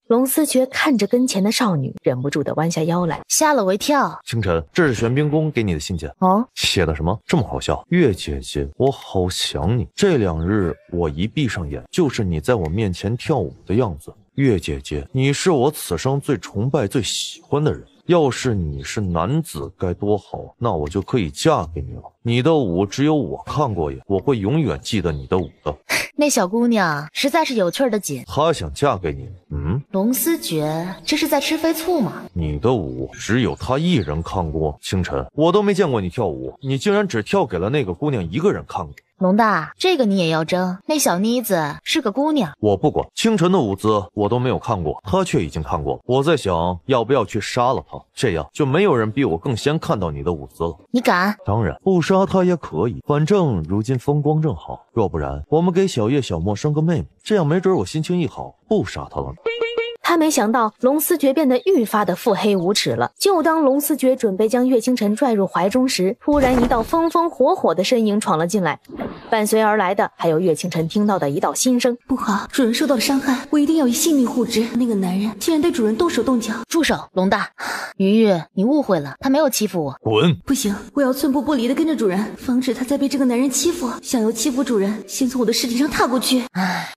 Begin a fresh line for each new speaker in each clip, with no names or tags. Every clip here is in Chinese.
龙思觉看着跟前的少女，忍不住的弯下腰来，
吓了我一跳。
清晨，这是玄冰宫给你的信件。
哦，
写的什么这么好笑？月姐姐，我好想你。这2日我一闭上眼，就是你在我面前跳舞的样子。月姐姐，你是我此生最崇拜、最喜欢的人。要是你是男子该多好，那我就可以嫁给你了。你的舞只有我看过眼，我会永远记得你的舞的。
那小姑娘实在是有趣的紧。
她想嫁给你，
龙思觉，这是在吃飞醋吗？
你的舞只有她一人看过。清晨，我都没见过你跳舞，你竟然只跳给了那个姑娘一个人看过。
龙大，这个你也要争？那小妮子是个姑娘，
我不管。清晨的舞姿我都没有看过，她却已经看过。我在想，要不要去杀了她，这样就没有人比我更先看到你的舞姿了。
你敢？
当然，不杀她也可以，反正如今风光正好。若不然，我们给小叶、小莫生个妹妹，这样没准我心情一好，不杀她了呢。
他没想到龙思觉变得愈发的腹黑无耻了。就当龙思觉准备将岳清晨拽入怀中时，突然一道风风火火的身影闯了进来，伴随而来的还有岳清晨听到的一道心声：
不好，主人受到了伤害，我一定要以性命护之。那个男人竟然对主人动手动脚！
住手，龙大！鱼鱼，你误会了，他没有欺负我。
滚！
不行，我要寸步不离的跟着主人，防止他再被这个男人欺负。想要欺负主人，先从我的尸体上踏过去。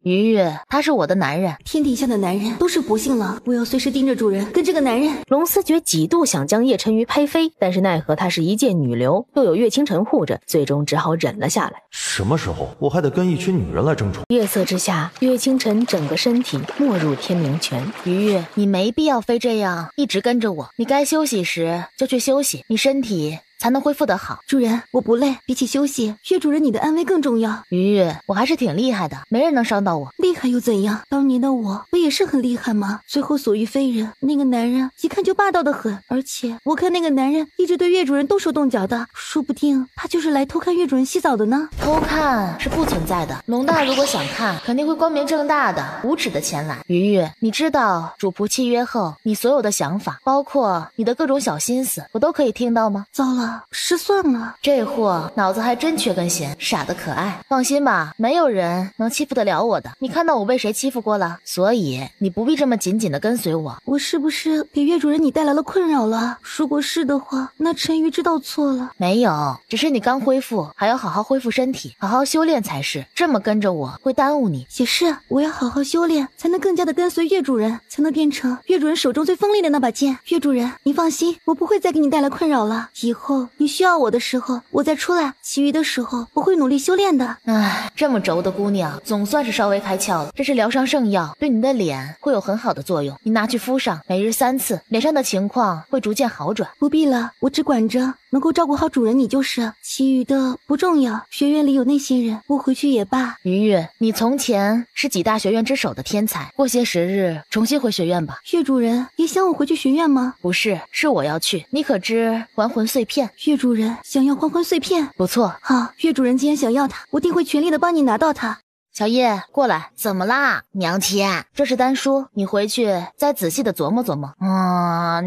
鱼鱼，他是我的男人，
天底下的男人都是不幸了，我要随时盯着主人，跟这个男人。
龙思觉几度想将叶晨瑜拍飞，但是奈何她是一介女流，又有岳清晨护着，最终只好忍了下来。
什么时候我还得跟一群女人来争宠？
月色之下，岳清晨整个身体没入天明泉。
鱼鱼，你没必要非这样一直跟着我，你该休息时就去休息，你身体才能恢复得好。
主人，我不累，比起休息，岳主人你的安危更重要。
鱼鱼，我还是挺厉害的，没人能伤到我。
厉害又怎样？当年的我不也是很厉害吗？最后所遇非人，那个男人一看就霸道的很，而且我看那个男人一直对岳主人动手动脚的，说不定他就是来偷看岳主人洗澡的呢。
偷看是不存在的，龙大如果想看，肯定会光明正大的、无耻的前来。鱼鱼，你知道主仆契约后，你所有的想法，包括你的各种小心思，我都可以听到吗？
糟了，失算了。
这货脑子还真缺根弦，傻得可爱。放心吧，没有人能欺负得了我的。你看到我被谁欺负过了？所以你不必这么紧紧地跟随我。
我是不是给岳主人你带来了困扰了？如果是的话，那陈瑜知道错了。
没有，只是你刚恢复，还要好好恢复身体，好好修炼才是。这么跟着我会耽误你。
也是，我要好好修炼，才能更加的跟随岳主人，才能变成岳主人手中最锋利的那把剑。岳主人，你放心，我不会再给你带来困扰了。以后你需要我的时候，我再出来；其余的时候，我会努力修炼的。
唉，这么轴的姑娘，总算是稍微开窍了。这是疗伤圣药，对你的脸会有很好的作用。你拿去敷上，每日3次，脸上的情况会逐渐好转。
不必了，我只管着能够照顾好主人你就是，其余的不重要。学院里有那些人，不回去也罢。
鱼鱼，你从前是几大学院之首的天才，过些时日重新回学院吧。
岳主人也想我回去学院吗？
不是，是我要去。你可知还魂碎片？
岳主人想要还魂碎片？
不错。
好，岳主人既然想要它，我定会全力的帮你拿到它。
小叶，过来。怎么啦，娘亲？这是丹书，你回去再仔细的琢磨琢磨。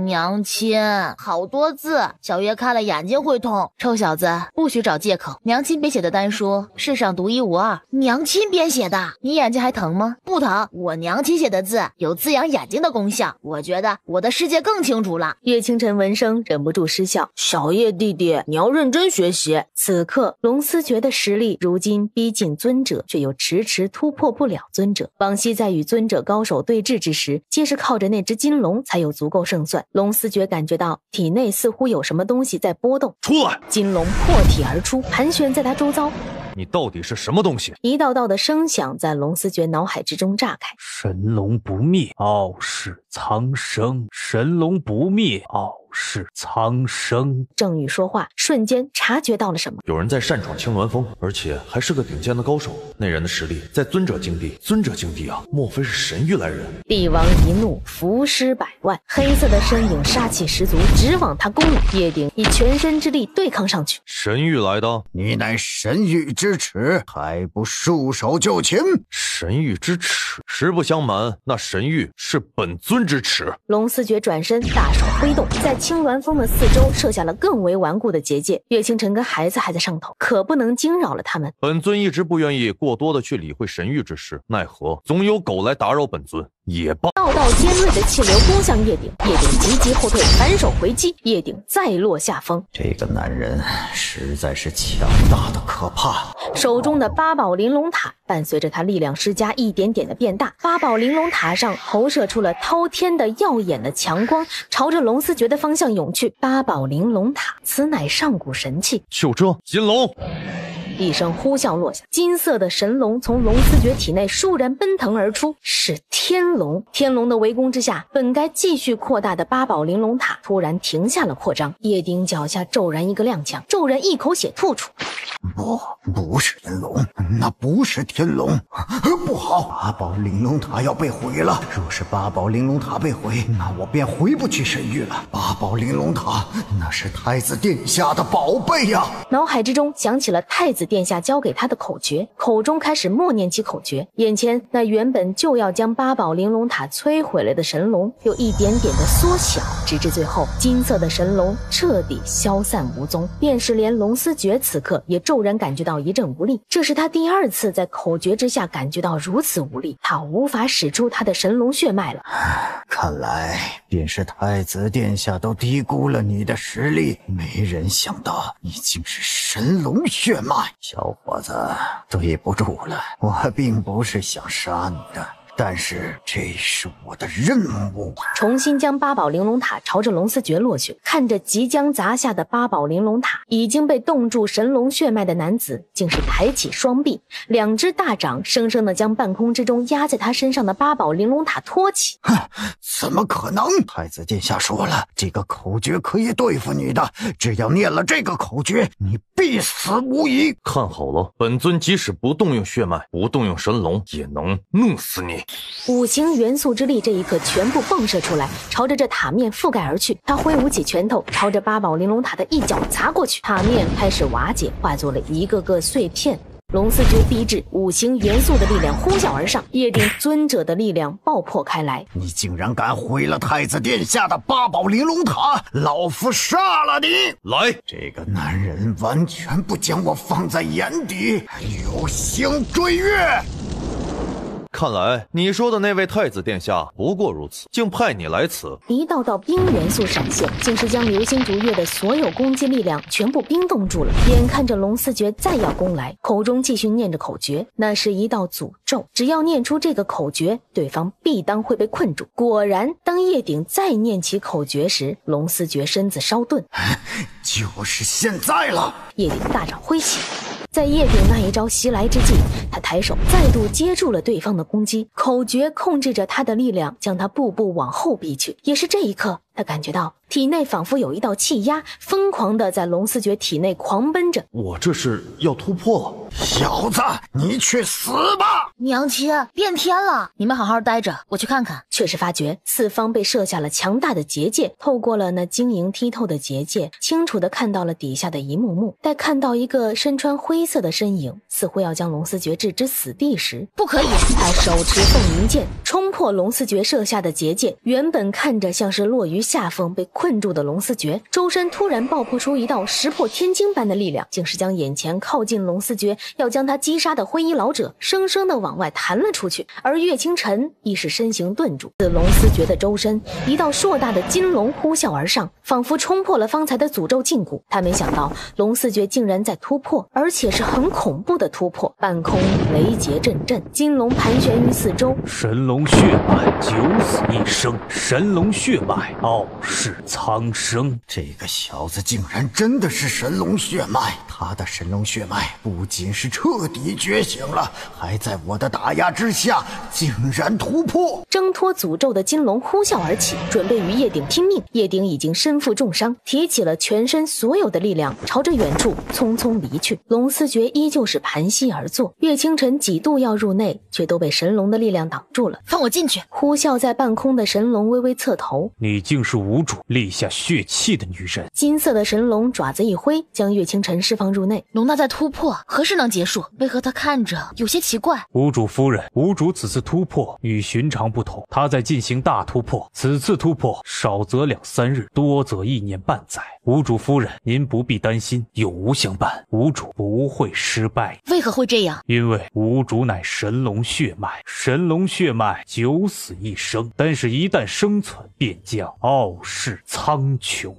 娘亲，好多字，小叶看了眼睛会痛。臭小子，不许找借口。娘亲编写的丹书，世上独一无二。娘亲编写的，你眼睛还疼吗？不疼，我娘亲写的字有滋养眼睛的功效，我觉得我的世界更清楚了。
岳清晨闻声忍不住失笑，小叶弟弟，你要认真学习。此刻龙思觉的实力如今逼近尊者，却又迟迟突破不了尊者。往昔在与尊者高手对峙之时，皆是靠着那只金龙才有足够胜算。龙思觉感觉到体内似乎有什么东西在波动，
出来！
金龙破体而出，盘旋在他周遭。
你到底是什么东西？
一道道的声响在龙思觉脑海之中炸开。
神龙不灭，傲视苍生；神龙不灭，傲视苍生。
正欲说话，瞬间察觉到了什么。
有人在擅闯青鸾峰，而且还是个顶尖的高手。那人的实力在尊者境地，尊者境地啊，莫非是神域来人？
帝王一怒，伏尸百万，黑色的身影杀气十足，直往他攻来。叶鼎以全身之力对抗上去。
神域来的？
你乃神域之耻，还不束手就擒？
神域之耻，实不相瞒，那神域是本尊之耻。
龙思觉转身，大手挥动，在青鸾峰的四周设下了更为顽固的结界。岳清晨跟孩子还在上头，可不能惊扰了他们。
本尊一直不愿意过多的去理会神域之事，奈何总有狗来打扰本尊。也罢。
道道尖锐的气流攻向叶鼎，叶鼎急急后退，反手回击，叶鼎再落下风。
这个男人实在是强大的可怕。
手中的八宝玲珑塔伴随着他力量施加一点点的变大，八宝玲珑塔上投射出了滔天的耀眼的强光，朝着龙思觉的方向涌去。八宝玲珑塔，此乃上古神器。
就这，金龙！
一声呼啸落下，金色的神龙从龙思觉体内倏然奔腾而出，是天龙。天龙的围攻之下，本该继续扩大的八宝玲珑塔突然停下了扩张。叶鼎脚下骤然一个踉跄，骤然一口血吐出。
不是天龙，那不是天龙，不好！八宝玲珑塔要被毁了。若是八宝玲珑塔被毁，那我便回不去神域了。八宝玲珑塔那是太子殿下的宝贝呀！
脑海之中想起了太子殿下教给他的口诀，口中开始默念起口诀。眼前那原本就要将八宝玲珑塔摧毁了的神龙，又一点点的缩小，直至最后，金色的神龙彻底消散无踪。便是连龙思觉此刻也骤然感觉到一阵无力，这是他第二次在口诀之下感觉到如此无力，他无法使出他的神龙血脉了。
看来便是太子殿下都低估了你的实力，没人想到你竟是神龙血脉。小伙子，对不住了，我并不是想杀你的，但是这是我的任务。
重新将八宝玲珑塔朝着龙思觉落去，看着即将砸下的八宝玲珑塔，已经被冻住神龙血脉的男子竟是抬起双臂，两只大掌生生的将半空之中压在他身上的八宝玲珑塔托起。
怎么可能？太子殿下说了，这个口诀可以对付你的，只要念了这个口诀，你必死无疑。
看好了，本尊即使不动用血脉，不动用神龙，也能弄死你。
五行元素之力这一刻全部迸射出来，朝着这塔面覆盖而去。他挥舞起拳头，朝着八宝玲珑塔的一脚砸过去，塔面开始瓦解，化作了一个个碎片。龙思觉逼至，五行元素的力量呼啸而上，叶鼎尊者的力量爆破开来。
你竟然敢毁了太子殿下的八宝玲珑塔，老夫杀了你！
来，
这个男人完全不将我放在眼底，有心追月。
看来你说的那位太子殿下不过如此，竟派你来此。
一道道冰元素闪现，竟是将流星逐月的所有攻击力量全部冰冻住了。眼看着龙思觉再要攻来，口中继续念着口诀，那是一道诅咒，只要念出这个口诀，对方必当会被困住。果然，当叶鼎再念起口诀时，龙思觉身子稍顿，
就是现在了！
叶鼎大掌挥起。在叶鼎那一招袭来之际，他抬手再度接住了对方的攻击，口诀控制着他的力量，将他步步往后逼去。也是这一刻，他感觉到体内仿佛有一道气压疯狂地在龙思觉体内狂奔着。
我这是要突破了。
小子，你去死吧！
娘亲，变天了，你们好好待着，我去看看。
却是发觉四方被设下了强大的结界，透过了那晶莹剔透的结界，清楚地看到了底下的一幕幕。待看到一个身穿灰色的身影，似乎要将龙思觉置之死地时，
不可以！
他手持凤鸣剑，冲破龙思觉设下的结界。原本看着像是落于下风被困住的龙思觉，周身突然爆破出一道石破天惊般的力量，竟是将眼前靠近龙思觉要将他击杀的灰衣老者生生的往外弹了出去。而岳清晨亦是身形顿住，自龙思觉的周身一道硕大的金龙呼啸而上，仿佛冲破了方才的诅咒禁锢。他没想到龙思觉竟然在突破，而且是很恐怖的突破。半空雷劫阵阵，金龙盘旋于四周。
神龙血脉九死一生，神龙血脉傲视苍生。
这个小子竟然真的是神龙血脉，他的神龙血脉不仅是彻底觉醒了，还在我的打压之下竟然突破。
挣脱诅咒的金龙呼啸而起，准备与叶鼎拼命。叶鼎已经身负重伤，提起了全身所有的力量，朝着远处匆匆离去。龙思觉依旧是盘膝而坐，岳清晨几度要入内，却都被神龙的力量挡住了。
放我进去！
呼啸在半空的神龙微微侧头，
你竟是无主立下血气的女人。
金色的神龙爪子一挥，将岳清晨释放入内。
龙大在突破，何时能结束？为何他看着有些奇怪？
无主夫人，无主此次突破与寻常不同，他在进行大突破，此次突破少则2-3日，多则1年半载。无主夫人，您不必担心，有吾相伴，无主不会失败。
为何会这样？
因为无主乃神龙血脉，神龙血脉九死一生，但是一旦生存，便将傲视苍穹。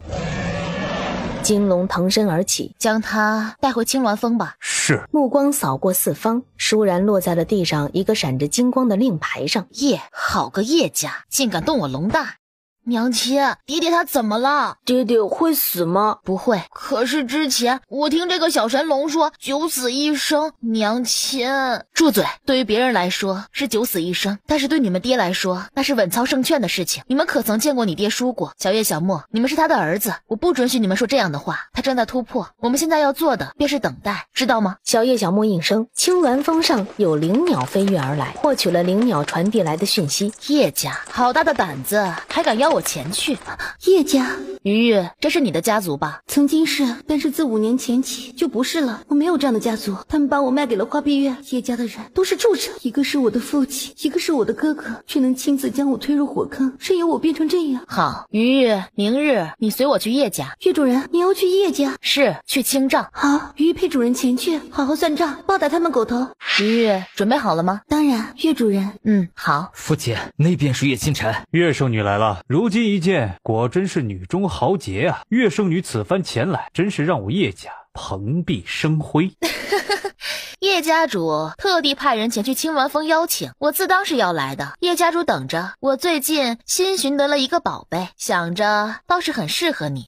金龙腾身而起，
将他带回青鸾峰吧。
是。
目光扫过四方，倏然落在了地上一个闪着金光的令牌上。
叶，好个叶家，竟敢动我龙大！娘亲，爹爹他怎么了？
爹爹会死吗？
不会，可是之前我听这个小神龙说九死一生。娘亲，住嘴！对于别人来说是九死一生，但是对你们爹来说那是稳操胜券的事情。你们可曾见过你爹输过？小叶小墨，你们是他的儿子，我不准许你们说这样的话。他正在突破，我们现在要做的便是等待，知道吗？
小叶小墨应声。青鸾峰上有灵鸟飞跃而来，获取了灵鸟传递来的讯息。
叶家好大的胆子，还敢邀我前去。
叶家，
鱼鱼，这是你的家族吧？
曾经是，但是自5年前起就不是了。我没有这样的家族，他们把我卖给了花碧月。叶家的人都是畜生，一个是我的父亲，一个是我的哥哥，却能亲自将我推入火坑，任由我变成这样。
好，鱼鱼，明日你随我去叶家。
岳主人，你要去叶家？
是，去清账。
好，鱼鱼陪主人前去，好好算账，报答他们狗头。
鱼鱼，准备好了吗？
当然，岳主人。
好。
父亲，那便是岳清晨。
岳圣女来了，如今一见，果真是女中豪杰啊！岳圣女此番前来，真是让我叶家蓬荜生辉。
叶家主特地派人前去青鸾峰邀请，我自当是要来的。叶家主等着，我最近新寻得了一个宝贝，想着倒是很适合你。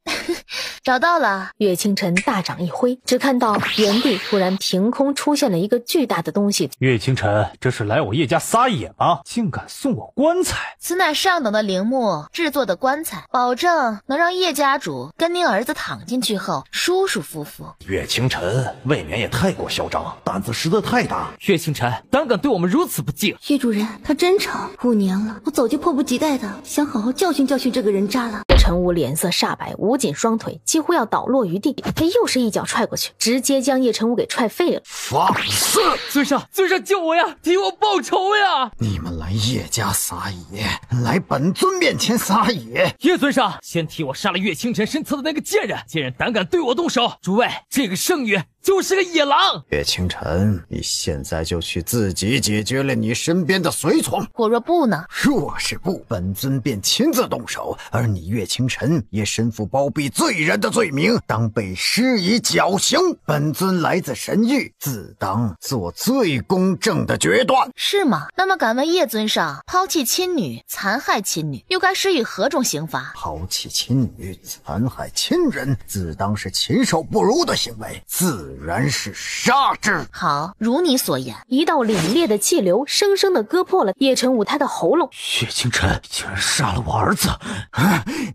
找到了。
岳清晨大掌一挥，只看到原地突然凭空出现了一个巨大的东西。
岳清晨，这是来我叶家撒野吗？竟敢送我棺材！
此乃上等的陵墓制作的棺材，保证能让叶家主跟您儿子躺进去后舒舒服服。
岳清晨未免也太过嚣张，胆子实在太大。
岳清晨胆敢对我们如此不敬。
岳主人，他真吵，5年了，我早就迫不及待的想好好教训教训这个人渣了。
陈武脸色煞白，捂紧双腿，几乎要倒落于地。他又是一脚踹过去，直接将叶晨武给踹废了。
放肆！
尊上救我呀，替我报仇呀！
你们来叶家撒野，来本尊面前撒野！
叶尊上，先替我杀了岳清晨身侧的那个贱人，贱人胆敢对我动手。诸位，这个圣女就是个野狼。
岳清晨，你现在就去自己解决了你身边的随从。
我若不呢？
若是不，本尊便亲自动手，而你岳清晨也身负包庇罪人的罪名，当被施以绞刑。本尊来自神域，自当做最公正的决断。
是吗？那么敢问叶尊上，抛弃亲女，残害亲女，又该施以何种刑罚？
抛弃亲女，残害亲人，自当是禽兽不如的行为，自然是杀之。
好，如你所言。
一道凛冽的气流生生的割破了叶晨武他的喉咙。
岳清晨竟然杀了我儿子，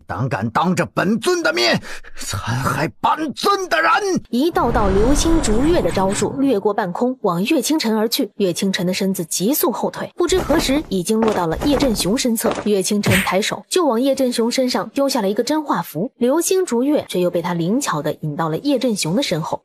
胆敢当着本尊的面残害本尊的人！
一道道流星逐月的招数掠过半空，往岳清晨而去。岳清晨的身子急速后退，不知何时已经落到了叶振雄身侧。岳清晨抬手就往叶振雄身上丢下了一个真化符，流星逐月却又被他灵巧地引到了叶振雄的身后。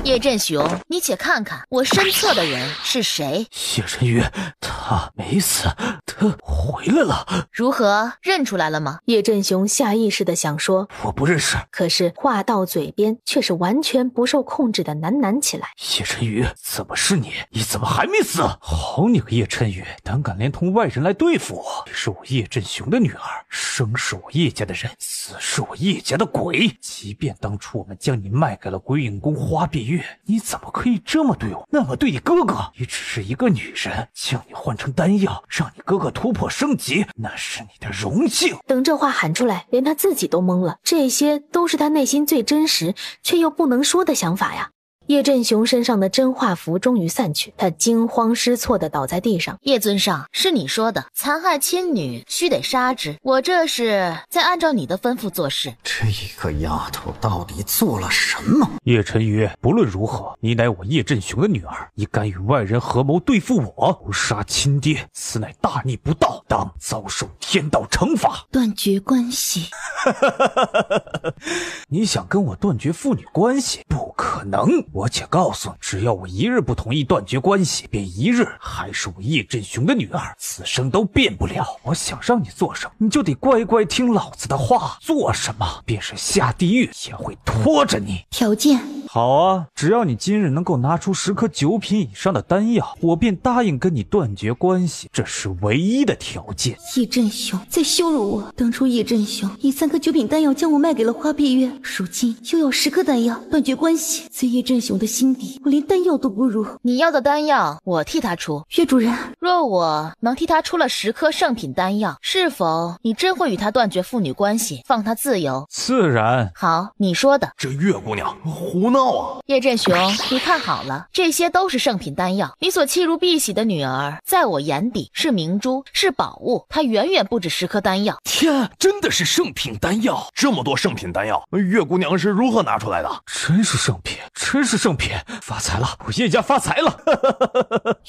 叶振雄，你且看看我身侧的人是谁？
叶晨宇，他没死，他回来了。
如何，认出来了吗？
叶振雄下意识地想说
我不认识，
可是话到嘴边却是完全不受控制的喃起来。
叶晨宇，怎么是你？你怎么还没死？好你个叶晨宇，胆敢连同外人来对付我！你是我叶振雄的女儿，生是我叶家的人，死是我叶家的鬼。即便当初我们将你卖给了鬼影宫花碧月，你怎么可以这么对我？那么对你哥哥，你只是一个女人，将你换成丹药，让你哥哥突破升级，那是你的荣幸。
等这话喊出来，连他自己都懵了，这些都是他内心最真实却又不能说的想法呀。叶振雄身上的真化符终于散去，他惊慌失措地倒在地上。
叶尊上，是你说的，残害亲女须得杀之，我这是在按照你的吩咐做事。
这个丫头到底做了什么？
叶晨宇，不论如何，你乃我叶振雄的女儿，你敢与外人合谋对付我，谋杀亲爹，此乃大逆不道，当遭受天道惩罚。
断绝关系。
你想跟我断绝父女关系？不可能，我我且告诉你，只要我一日不同意断绝关系，便一日还是我叶振雄的女儿，此生都变不了。我想让你做什么，你就得乖乖听老子的话，做什么便是下地狱也会拖着你。
条件
好啊，只要你今日能够拿出10颗9品以上的丹药，我便答应跟你断绝关系，这是唯一的条件。
叶振雄在羞辱我。当初叶振雄以3颗9品丹药将我卖给了花碧月，如今又要10颗丹药断绝关系。在叶振雄的心底，我连丹药都不如。
你要的丹药我替他出。
岳主人，
若我能替他出了10颗圣品丹药，是否你真会与他断绝父女关系，放他自由？
自然。
好，你说的。
这月姑娘胡闹啊！
叶振雄，你看好了，这些都是圣品丹药。你所弃如碧玺的女儿，在我眼底是明珠，是宝物，它远远不止10颗丹药。
天，真的是圣品丹药！
这么多圣品丹药，月姑娘是如何拿出来的？
真是圣品，真是圣品！发财了，我叶家发财了！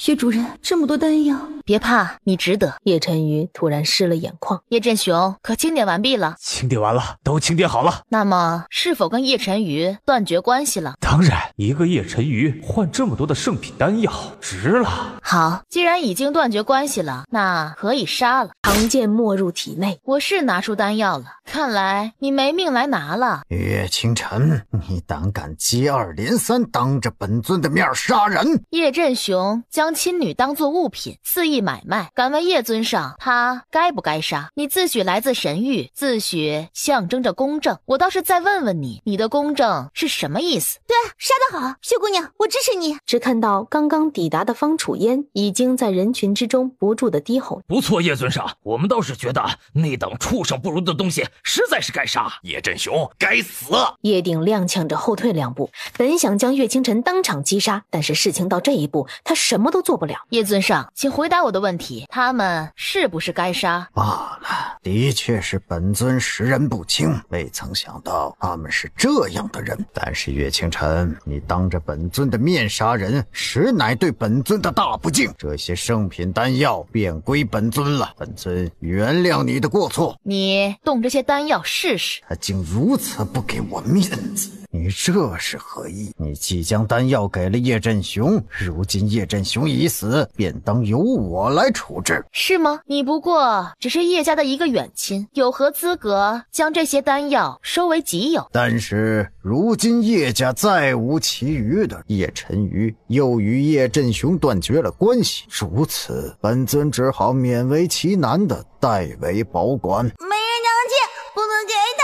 岳主人，这么多丹药，
别怕，你值得。
叶晨瑜突然湿了眼眶。
叶振雄，可清点完毕了？
清点完了，都清点好了。
那么，是否跟叶晨瑜断绝关系了？
当然，一个叶晨瑜换这么多的圣品丹药，值了。
好，既然已经断绝关系了，那可以杀了。
长剑没入体内，
我是拿出丹药了，看来你没命来拿了。
岳清晨，你胆敢接二连三当着本尊的面杀人！
叶振雄将亲女当作物品肆意买卖，敢问叶尊上，他该不该杀？你自诩来自神域，自诩象征着公正，我倒是再问问你，你的公正是什么意思？
对，杀得好，薛姑娘，我支持你。
只看到刚刚抵达的方楚烟已经在人群之中不住的低吼。
不错，叶尊上，我们倒是觉得那等畜生不如的东西实在是该杀。
叶振雄该死！
叶鼎踉跄着后退2步，本想将岳清晨当场击杀，但是事情到这一步，他什么都做不了。
叶尊上，请回答我的问题，他们是不是该杀？
罢了，的确是本尊识人不清，未曾想到他们是这样的人。但是岳清晨，你当着本尊的面杀人，实乃对本尊的大不敬。这些圣品丹药便归本尊了，本尊原谅你的过错。
你动这些丹药试试。
他竟如此不给我面子，你这是何意？你既将丹药给了叶振雄，如今叶振雄已死，便当由我来处置，
是吗？你不过只是叶家的一个远亲，有何资格将这些丹药收为己有？
但是如今叶家再无其余的，叶晨瑜又与叶振雄断绝了关系，如此本尊只好勉为其难的代为保管。
美人娘亲，不能给他。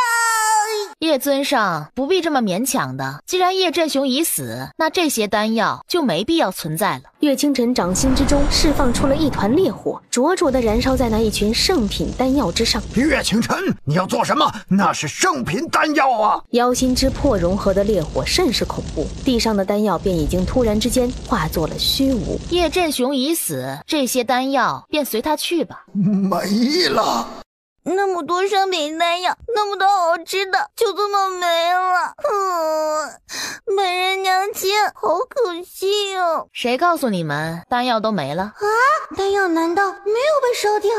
叶尊上不必这么勉强的，既然叶振雄已死，那这些丹药就没必要存在了。
岳清晨掌心之中释放出了一团烈火，灼灼地燃烧在那一群圣品丹药之上。
岳清晨，你要做什么？那是圣品丹药啊！
妖心之魄融合的烈火甚是恐怖，地上的丹药便已经突然之间化作了虚无。
叶振雄已死，这些丹药便随他去吧。
没了。
那么多圣品丹药，那么多好吃的，就这么没了。美人娘亲，好可惜哦。
谁告诉你们丹药都没了？
啊，丹药难道没有被烧掉？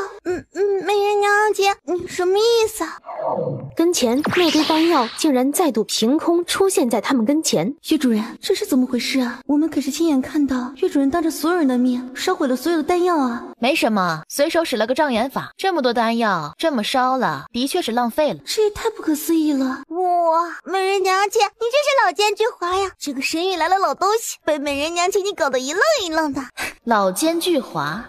美人娘亲，你什么意思啊？
跟前那堆丹药竟然再度凭空出现在他们跟前。
岳主人，这是怎么回事啊？我们可是亲眼看到岳主人当着所有人的面烧毁了所有的丹药啊！
没什么，随手使了个障眼法，这么多丹药这么烧了，的确是浪费了。
这也太不可思议了！哇，美人娘亲，你真是老奸巨猾呀！这个神域来了老东西，被美人娘亲你搞得一愣一愣的。
老奸巨猾。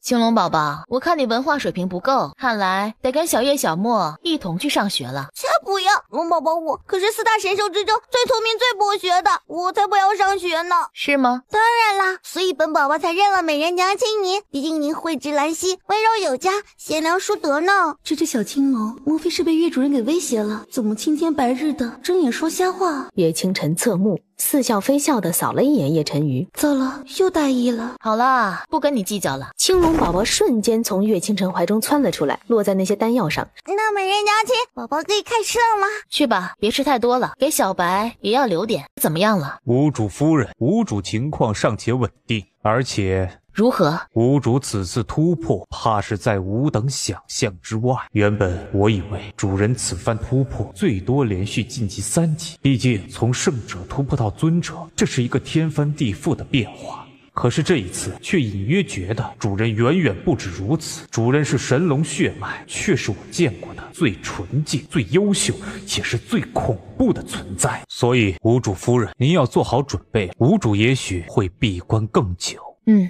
青龙宝宝，我看你文化水平不够，看来得跟小叶小莫一同去上学了。
才不要！龙宝宝我可是4大神兽之中最聪明最博学的，我才不要上学呢。
是吗？
当然啦，所以本宝宝才认了美人娘亲您，毕竟您蕙质兰溪，温柔有加，贤良淑德呢。这只小青龙莫非是被岳主人给威胁了？怎么青天白日的睁眼说瞎话？
岳清晨侧目，似笑非笑地扫了一眼叶晨瑜。
糟了，又大意了。
好了，不跟你计较了。
青龙宝宝瞬间从岳清晨怀中窜了出来，落在那些丹药上。
那美人娘亲，宝宝可以开吃了吗？
去吧，别吃太多了，给小白也要留点。怎么样了？
屋主夫人，屋主情况尚且稳定，而且
如何？
吾主此次突破，怕是在吾等想象之外。原本我以为主人此番突破最多连续晋级3级，毕竟从圣者突破到尊者，这是一个天翻地覆的变化。可是这一次却隐约觉得主人远远不止如此，主人是神龙血脉，却是我见过的最纯净、最优秀，也是最恐怖的存在。所以吾主夫人，您要做好准备，吾主也许会闭关更久。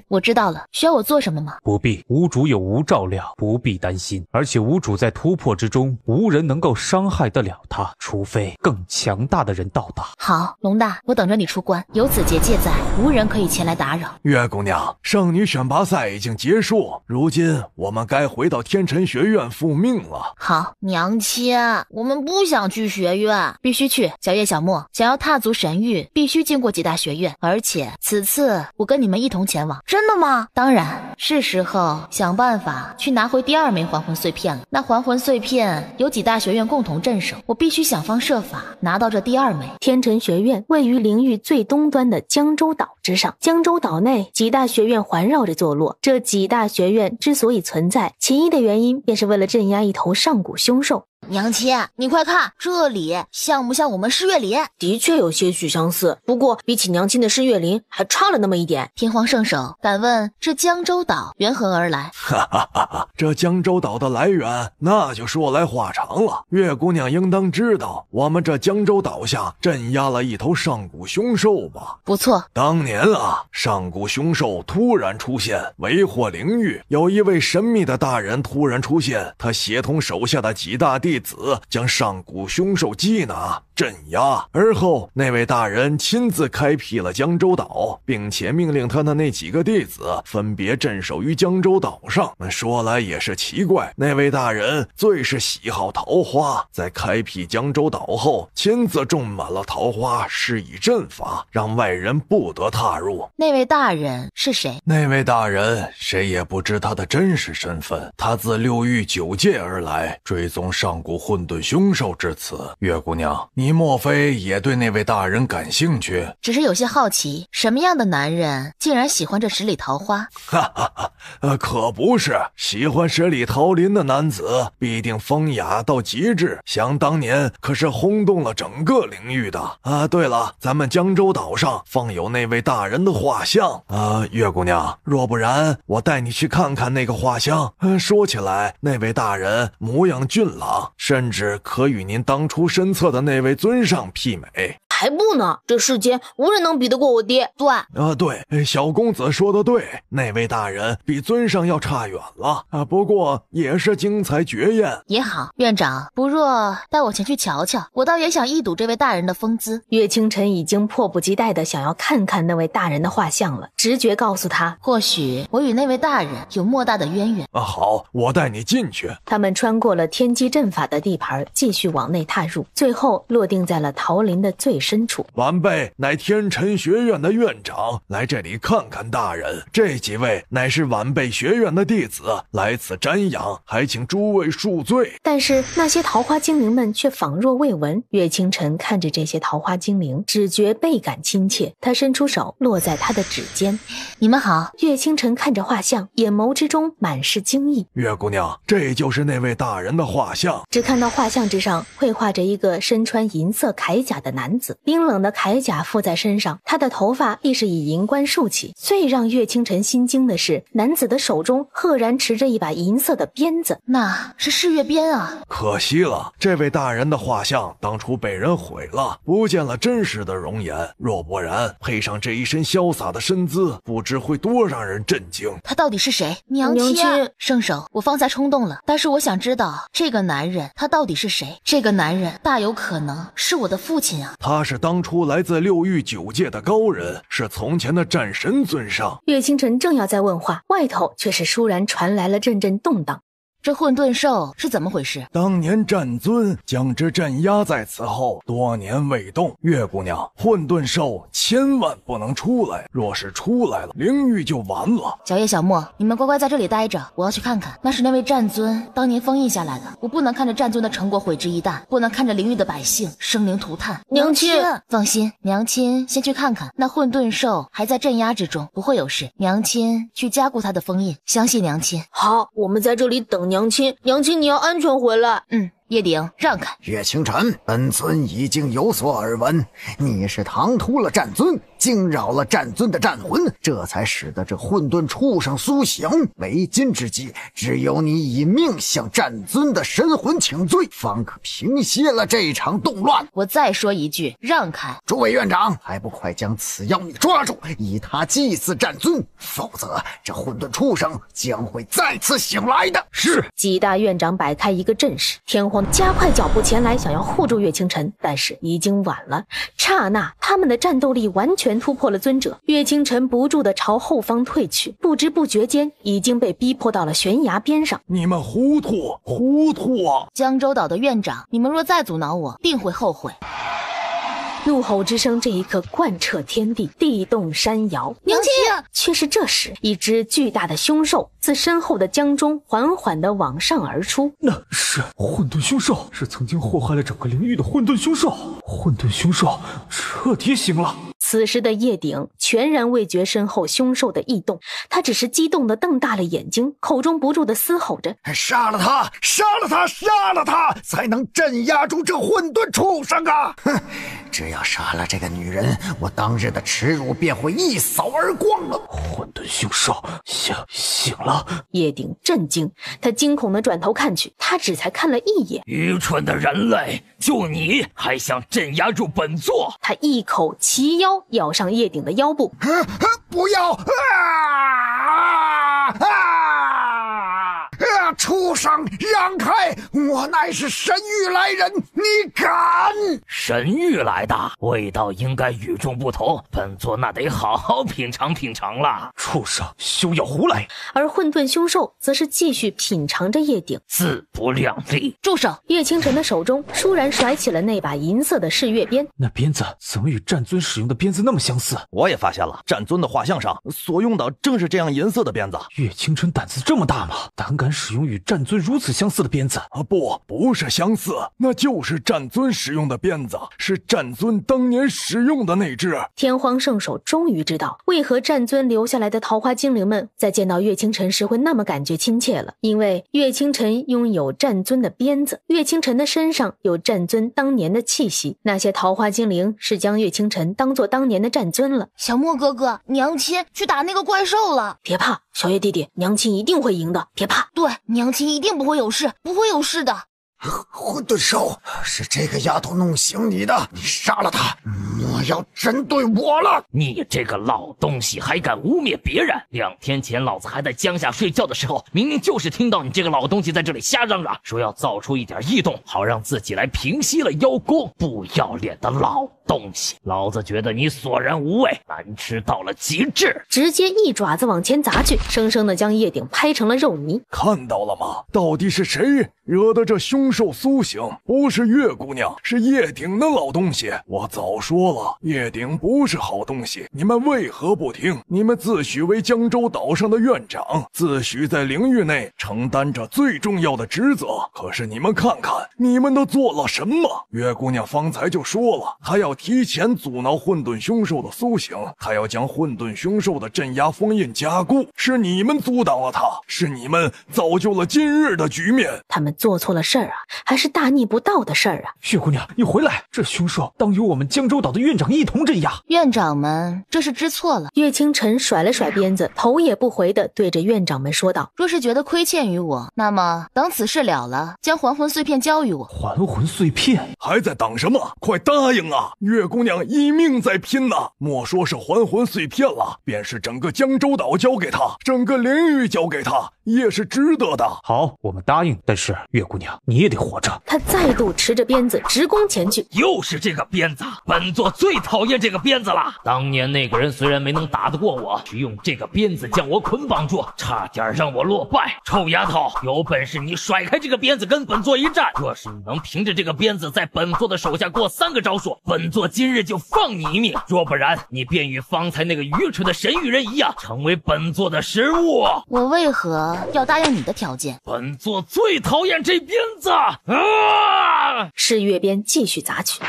我知道了，需要我做什么吗？
不必，吾主有吾照料，不必担心。而且吾主在突破之中，无人能够伤害得了他，除非更强大的人到达。
好，龙大，我等着你出关，有此结界在，无人可以前来打扰。
月姑娘，圣女选拔赛已经结束，如今我们该回到天辰学院复命了。
好，娘亲，我们不想去学院，必须去。小叶、小莫，想要踏足神域，必须经过几大学院，而且此次我跟你们一同前往。真的吗？当然，是时候想办法去拿回第2枚还魂碎片了。那还魂碎片有几大学院共同镇守，我必须想方设法拿到这第2枚。
天辰学院位于灵域最东端的江州岛之上，江州岛内几大学院环绕着坐落。这几大学院之所以存在，其一的原因便是为了镇压一头上古凶兽。
娘亲，你快看，这里像不像我们狮月林？
的确有些许相似，不过比起娘亲的狮月林还差了那么一点。
天皇圣手，敢问这江州岛缘何而来？
哈哈哈哈，这江州岛的来源那就说来话长了。月姑娘应当知道，我们这江州岛下镇压了一头上古凶兽吧？
不错。
当年啊，上古凶兽突然出现，为祸灵域，有一位神秘的大人突然出现，他协同手下的几大弟子将上古凶兽缉拿镇压，而后那位大人亲自开辟了江州岛，并且命令他的那几个弟子分别镇守于江州岛上。说来也是奇怪，那位大人最是喜好桃花，在开辟江州岛后亲自种满了桃花，施以阵法，让外人不得踏入。
那位大人是谁？
那位大人谁也不知他的真实身份，他自6域9界而来，追踪上古混沌凶兽至此。月姑娘，你莫非也对那位大人感兴趣？
只是有些好奇，什么样的男人竟然喜欢这十里桃花？
哈哈哈，可不是，喜欢十里桃林的男子必定风雅到极致，想当年可是轰动了整个领域的。对了，咱们江州岛上放有那位大人的画像。月姑娘，若不然我带你去看看那个画像。说起来，那位大人模样俊朗，甚至可与您当初身侧的那位尊上媲美。
还不呢，这世间无人能比得过我爹。
对，小公子说的对，那位大人比尊上要差远了不过也是精彩绝艳。
也好，院长不若带我前去瞧瞧，我倒也想一睹这位大人的风姿。
岳清晨已经迫不及待地想要看看那位大人的画像了，直觉告诉他，
或许我与那位大人有莫大的渊源。
好，我带你进去。
他们穿过了天机阵法的地盘，继续往内踏入，最后落定在了桃林的最深处。
晚辈乃天辰学院的院长，来这里看看大人。这几位乃是晚辈学院的弟子，来此瞻仰，还请诸位恕罪。
但是那些桃花精灵们却仿若未闻。岳清晨看着这些桃花精灵，只觉倍感亲切，他伸出手落在他的指尖。
你们好。
岳清晨看着画像，眼眸之中满是惊异。
月姑娘，这就是那位大人的画像。
只看到画像之上绘画着一个身穿银色铠甲的男子，冰冷的铠甲附在身上，他的头发亦是以银冠束起。最让岳清晨心惊的是，男子的手中赫然持着一把银色的鞭子，
那是誓月鞭啊！
可惜了，这位大人的画像当初被人毁了，不见了真实的容颜。若不然，配上这一身潇洒的身姿，不知会多让人震惊。
他到底是谁？娘亲，圣手，我方才冲动了，但是我想知道这个男人他到底是谁？这个男人大有可能是我的父亲啊！
他是当初来自6域9界的高人，是从前的战神尊上。
岳清晨正要再问话，外头却是倏然传来了阵阵动荡。
这混沌兽是怎么回事？
当年战尊将之镇压在此后，多年未动。月姑娘，混沌兽千万不能出来，若是出来了，灵域就完了。
小叶、小莫，你们乖乖在这里待着，我要去看看，那是那位战尊当年封印下来的，我不能看着战尊的成果毁之一旦，不能看着灵域的百姓生灵涂炭。
娘亲，
放心，娘亲先去看看，那混沌兽还在镇压之中，不会有事。娘亲去加固他的封印，相信娘亲。
好，我们在这里等娘亲。娘亲，你要安全回来。
叶鼎，让开！
岳清晨，本尊已经有所耳闻，你是唐突了战尊，惊扰了战尊的战魂，这才使得这混沌畜生苏醒。为今之计，只有你以命向战尊的神魂请罪，方可平息了这场动乱。
我再说一句，让开！
诸位院长，还不快将此妖女抓住，以他祭祀战尊，否则这混沌畜生将会再次醒来的。
是。
几大院长摆开一个阵势，天荒加快脚步前来，想要护住岳清晨，但是已经晚了。刹那，他们的战斗力完全突破了尊者。岳清晨不住地朝后方退去，不知不觉间已经被逼迫到了悬崖边上。
你们糊涂啊！
江州岛的院长，你们若再阻挠我，定会后悔。
怒吼之声这一刻贯彻天地，地动山摇。
娘亲！
却是这时，一只巨大的凶兽自身后的江中缓缓地往上而出。
那是混沌凶兽，是曾经祸害了整个灵域的混沌凶兽。混沌凶兽彻底醒了。
此时的叶鼎全然未觉身后凶兽的异动，他只是激动地瞪大了眼睛，口中不住地嘶吼着：
杀了他，杀了他，杀了他，才能镇压住这混沌畜生啊！哼，只要杀了这个女人，我当日的耻辱便会一扫而光了。
混沌凶兽醒了。
叶鼎震惊，他惊恐地转头看去，他只才看了一眼。
愚蠢的人类，就你还想镇压住本座？
他一口齐腰咬上叶鼎的腰部。
不要！畜生，让开！我乃是神域来人，你敢？
神域来的，味道应该与众不同，本座那得好好品尝品尝了。
畜生，休要胡来！
而混沌凶兽则是继续品尝着叶鼎，
自不量力。
住手！
岳清晨的手中倏然甩起了那把银色的誓月鞭。
那鞭子怎么与战尊使用的鞭子那么相似？
我也发现了，战尊的画像上所用的正是这样银色的鞭子。
岳清晨胆子这么大吗？胆敢使用与战尊如此相似的鞭子？
不是相似，那就是战尊使用的鞭子，是战尊当年使用的那只。
天荒圣手终于知道为何战尊留下来的桃花精灵们在见到岳清晨时会那么感觉亲切了，因为岳清晨拥有战尊的鞭子，岳清晨的身上有战尊当年的气息，那些桃花精灵是将岳清晨当作当年的战尊了。
小莫哥哥，娘亲去打那个怪兽了。
别怕，小叶弟弟，娘亲一定会赢的，别怕。
对，娘亲一定不会有事，不会有事的。
混沌兽，是这个丫头弄醒你的，你杀了她，莫要针对我了。
你这个老东西还敢污蔑别人！2天前老子还在江下睡觉的时候，明明就是听到你这个老东西在这里瞎嚷嚷，说要造出一点异动，好让自己来平息了妖宫。不要脸的老东西，老子觉得你索然无味，难吃到了极致。
直接一爪子往前砸去，生生的将叶鼎拍成了肉泥。
看到了吗？到底是谁惹得这凶兽苏醒？不是月姑娘，是叶鼎的老东西。我早说了，叶鼎不是好东西，你们为何不听？你们自诩为江州岛上的院长，自诩在灵域内承担着最重要的职责，可是你们看看，你们都做了什么？月姑娘方才就说了，她要提前阻挠混沌凶兽的苏醒，她要将混沌凶兽的镇压封印加固，是你们阻挡了她，是你们造就了今日的局面。
他们做错了事儿啊，还是大逆不道的事儿啊！
月姑娘，你回来，这凶兽当由我们江州岛的院长一同镇压。
院长们，这是知错了。
岳清晨甩了甩鞭子，头也不回地对着院长们说道：
若是觉得亏欠于我，那么等此事了了，将还魂碎片交于我。
还魂碎片？
还在等什么？快答应啊！月姑娘一命在拼呐！莫说是还魂碎片了，便是整个江州岛交给他，整个灵域交给他，也是值得的。
好，我们答应，但是月姑娘，你也得活着。
他再度持着鞭子直攻前去。
又是这个鞭子，本座最讨厌这个鞭子了。当年那个人虽然没能打得过我，只用这个鞭子将我捆绑住，差点让我落败。臭丫头，有本事你甩开这个鞭子跟本座一战。若是你能凭着这个鞭子在本座的手下过3个招数，本座今日就放你一命。若不然，你便与方才那个愚蠢的神域人一样，成为本座的食物。
我为何要答应你的条件？
本座最讨厌这鞭子啊！
是月鞭继续砸去。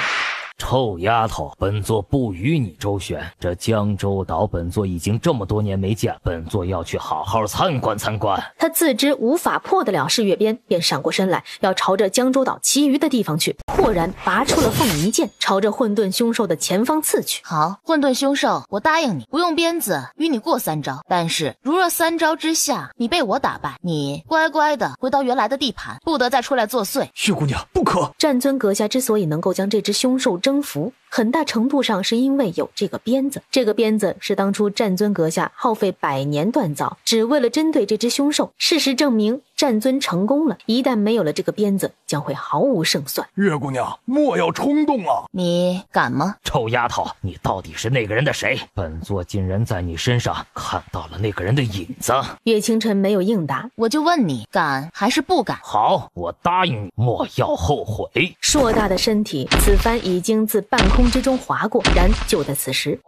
臭丫头，本座不与你周旋。这江州岛，本座已经这么多年没见，本座要去好好参观参观。
他自知无法破得了是月鞭，便闪过身来，要朝着江州岛其余的地方去。豁然拔出了凤仪剑，朝着混沌凶兽的前方刺去。
好，混沌凶兽，我答应你，不用鞭子与你过3招。但是如若3招之下你被我打败，你乖乖的回到原来的地盘，不得再出来作祟。
月姑娘，不可！
战尊阁下之所以能够将这只凶兽征服，很大程度上是因为有这个鞭子。这个鞭子是当初战尊阁下耗费100年锻造，只为了针对这只凶兽。事实证明，战尊成功了。一旦没有了这个鞭子，将会毫无胜算。
月姑娘，莫要冲动啊！
你敢吗？
臭丫头，你到底是那个人的谁？本座竟然在你身上看到了那个人的影子。
岳清晨没有应答，
我就问你，敢还是不敢？
好，我答应你，莫要后悔。
硕大的身体此番已经自半空之中划过，然就在此时，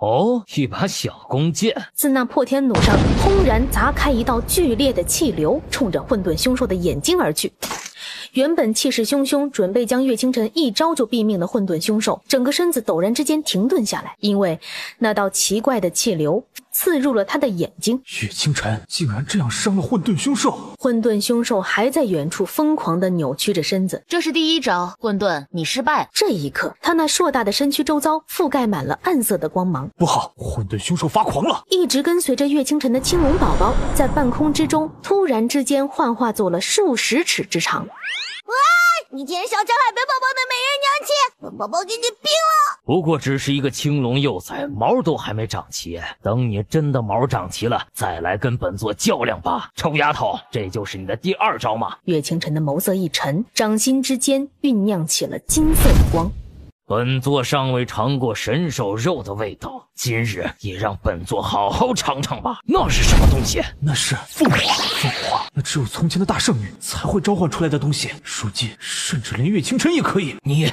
一把小弓箭
自那破天弩上轰然砸开一道剧烈的气流，冲着混沌凶兽的眼睛而去。原本气势汹汹，准备将岳清晨一招就毙命的混沌凶兽，整个身子陡然之间停顿下来，因为那道奇怪的气流刺入了他的眼睛。
岳清晨竟然这样伤了混沌凶兽！
混沌凶兽还在远处疯狂地扭曲着身子。
这是第1招，混沌，你失败了。
这一刻，他那硕大的身躯周遭覆盖满了暗色的光芒。
不好，混沌凶兽发狂了！
一直跟随着岳清晨的青龙宝宝，在半空之中突然之间幻化作了数十尺之长。
哇！你竟然想伤害本宝宝的美人娘亲，本宝宝给你毙了！
不过只是一个青龙幼崽，毛都还没长齐。等你真的毛长齐了，再来跟本座较量吧。臭丫头，这就是你的第2招吗？
岳清晨的眸色一沉，掌心之间酝酿起了金色的光。
本座尚未尝过神兽肉的味道，今日也让本座好好尝尝吧。那是什么东西？
那是凤凰。凤凰，那只有从前的大圣女才会召唤出来的东西，如今甚至连岳清晨也可以。
你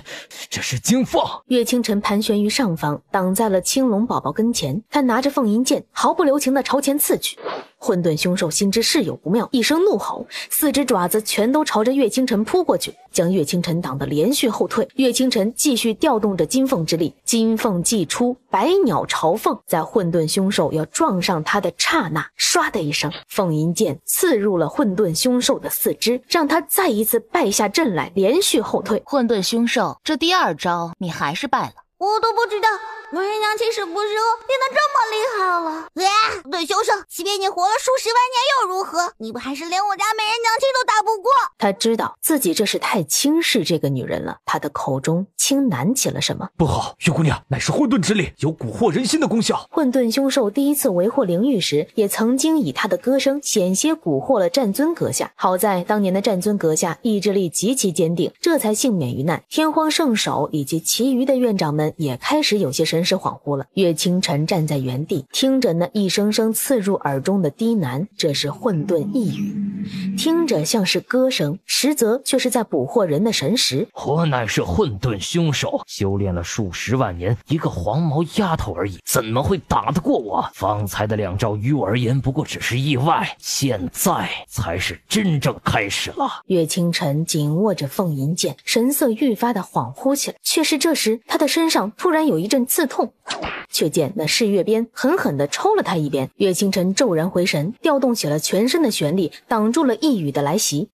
这是金凤！
岳清晨盘旋于上方，挡在了青龙宝宝跟前。他拿着凤银剑，毫不留情地朝前刺去。混沌凶兽心知事有不妙，一声怒吼，4只爪子全都朝着岳清晨扑过去，将岳清晨挡得连续后退。岳清晨继续调动着金凤之力，金凤祭出，百鸟朝凤，在混沌凶兽要撞上他的刹那，唰的一声，凤银剑刺入了混沌凶兽的4肢，让他再一次败下阵来，连续后退。
混沌凶兽，这第2招你还是败了。
我都不知道美人娘亲是不是变得这么厉害了。混沌凶兽，即便你活了数十万年又如何？你不还是连我家美人娘亲都打不过？
他知道自己这是太轻视这个女人了，他的口中轻喃起了什么。
不好，月姑娘乃是混沌之力，有蛊惑人心的功效。
混沌凶兽第1次为祸灵域时，也曾经以他的歌声险些蛊惑了战尊阁下。好在当年的战尊阁下意志力极其坚定，这才幸免于难。天荒圣手以及其余的院长们也开始有些神识恍惚了。岳清晨站在原地，听着那一声声刺入耳中的低喃，这是混沌一语，听着像是歌声，实则却是在捕获人的神识。
我乃是混沌凶手，修炼了数十万年，一个黄毛丫头而已，怎么会打得过我？方才的2招于我而言不过只是意外，现在才是真正开始了。
岳清晨紧握着凤银剑，神色愈发的恍惚起来。却是这时，他的身上突然有一阵刺痛，却见那噬月鞭狠狠地抽了他一鞭。岳清晨骤然回神，调动起了全身的玄力，挡住了一羽的来袭。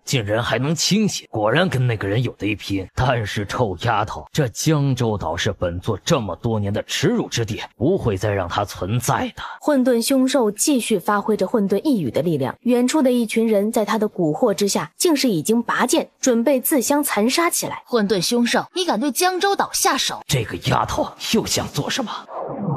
竟然还能清醒，果然跟那个人有得一拼。但是臭丫头，这江州岛是本座这么多年的耻辱之地，不会再让它存在的。
混沌凶兽继续发挥着混沌一羽的力量，远处的一群人在他的蛊惑之下，竟是已经拔剑准备自相残杀起来。
混沌凶兽，你敢对江州岛下手？
这个丫头又想做什么？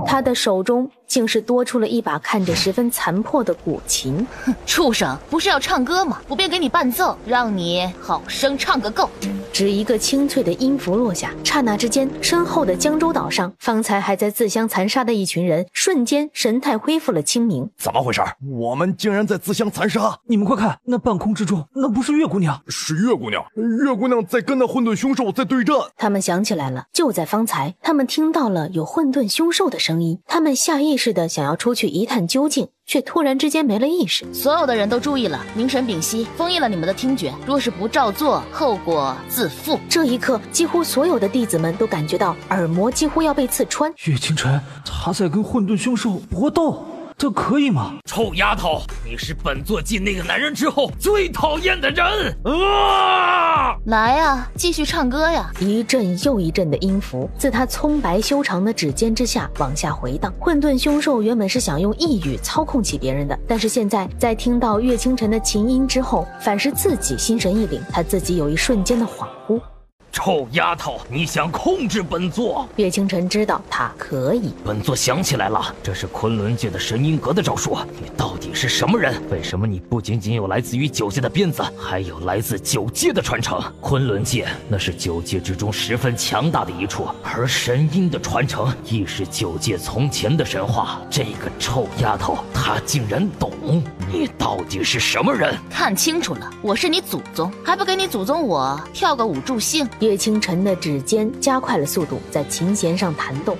他的手中竟是多出了一把看着十分残破的古琴。
哼，畜生，不是要唱歌吗？我便给你伴奏，让你好生唱个够。
只一个清脆的音符落下，刹那之间，身后的江州岛上，方才还在自相残杀的一群人，瞬间神态恢复了清明。
怎么回事？我们竟然在自相残杀！
你们快看，那半空之中，那不是月姑娘？
是月姑娘，月姑娘在跟那混沌凶兽在对战。
他们想起来了，就在方才，他们听到了有混沌凶兽的声音，他们下意识的想要出去一探究竟，却突然之间没了意识。
所有的人都注意了，凝神屏息，封印了你们的听觉，若是不照做，后果自负。
这一刻，几乎所有的弟子们都感觉到耳膜几乎要被刺穿。
岳清晨，他在跟混沌凶兽搏斗，这可以吗？
臭丫头，你是本座继那个男人之后最讨厌的人！
来啊，继续唱歌呀！
一阵又一阵的音符自他葱白修长的指尖之下往下回荡。混沌凶兽原本是想用一语操控起别人的，但是现在在听到岳清晨的琴音之后，反是自己心神一凛，他自己有一瞬间的恍惚。
臭丫头，你想控制本座？
岳清晨知道他可以。
本座想起来了，这是昆仑界的神音阁的招数。你到底是什么人？为什么你不仅仅有来自于9界的鞭子，还有来自9界的传承？昆仑界那是9界之中十分强大的一处，而神音的传承亦是9界从前的神话。这个臭丫头，她竟然懂。你到底是什么人？
看清楚了，我是你祖宗，还不给你祖宗我跳个舞助兴？
岳清晨的指尖加快了速度，在琴弦上弹动，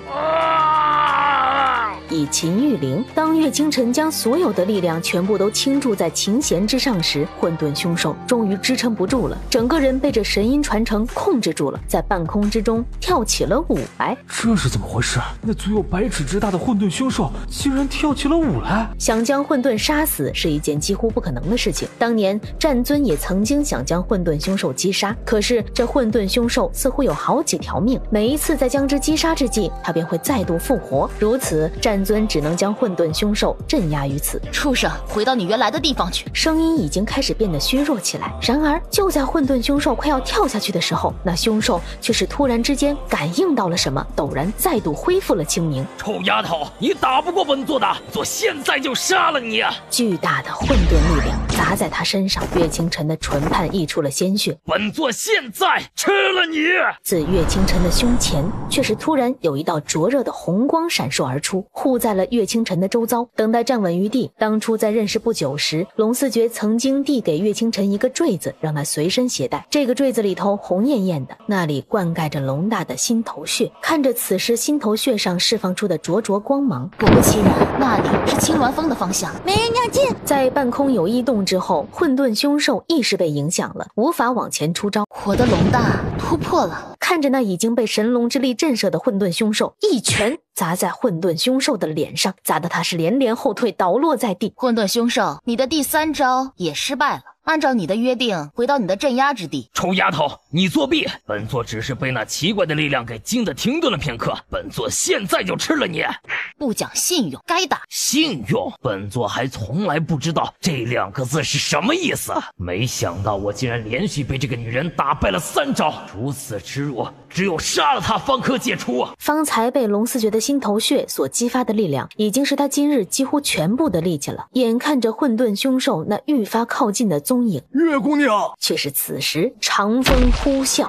以琴御灵。当岳清晨将所有的力量全部都倾注在琴弦之上时，混沌凶兽终于支撑不住了，整个人被这神音传承控制住了，在半空之中跳起了舞来。
这是怎么回事？那足有100尺之大的混沌凶兽竟然跳起了舞来！
想将混沌杀死是一件几乎不可能的事情。当年战尊也曾经想将混沌凶兽击杀，可是这混沌凶兽似乎有好几条命，每一次在将之击杀之际，他便会再度复活，如此战尊只能将混沌凶兽镇压于此。
畜生，回到你原来的地方去！
声音已经开始变得虚弱起来。然而就在混沌凶兽快要跳下去的时候，那凶兽却是突然之间感应到了什么，陡然再度恢复了清明。
臭丫头，你打不过本座的，座现在就杀了你！
巨大的混沌力量砸在他身上，岳清晨的唇畔溢出了鲜血。
本座现在吃了你！
自岳清晨的胸前，却是突然有一道灼热的红光闪烁而出，护在了岳清晨的周遭。等待站稳于地，当初在认识不久时，龙四觉曾经递给岳清晨一个坠子，让他随身携带。这个坠子里头红艳艳的，那里灌溉着龙大的心头血。看着此时心头血上释放出的灼灼光芒，
果不其然，那里是青鸾峰的方向。
没人尿进。
在半空有异动之后，混沌凶兽意识被影响了，无法往前出招。
我的龙大突破了。
看着那已经被神龙之力震慑的混沌凶兽，一拳砸在混沌凶兽的脸上，砸得他是连连后退，倒落在地。
混沌凶兽，你的第3招也失败了。按照你的约定，回到你的镇压之地。
臭丫头，你作弊！本座只是被那奇怪的力量给惊得停顿了片刻，本座现在就吃了你！
不讲信用，该打！
信用？本座还从来不知道这2个字是什么意思。没想到我竟然连续被这个女人打败了3招，如此耻辱，只有杀了她方可解除。
方才被龙四觉的心头血所激发的力量，已经是他今日几乎全部的力气了。眼看着混沌凶兽那愈发靠近的踪影，
月姑娘
却是此时长风呼啸。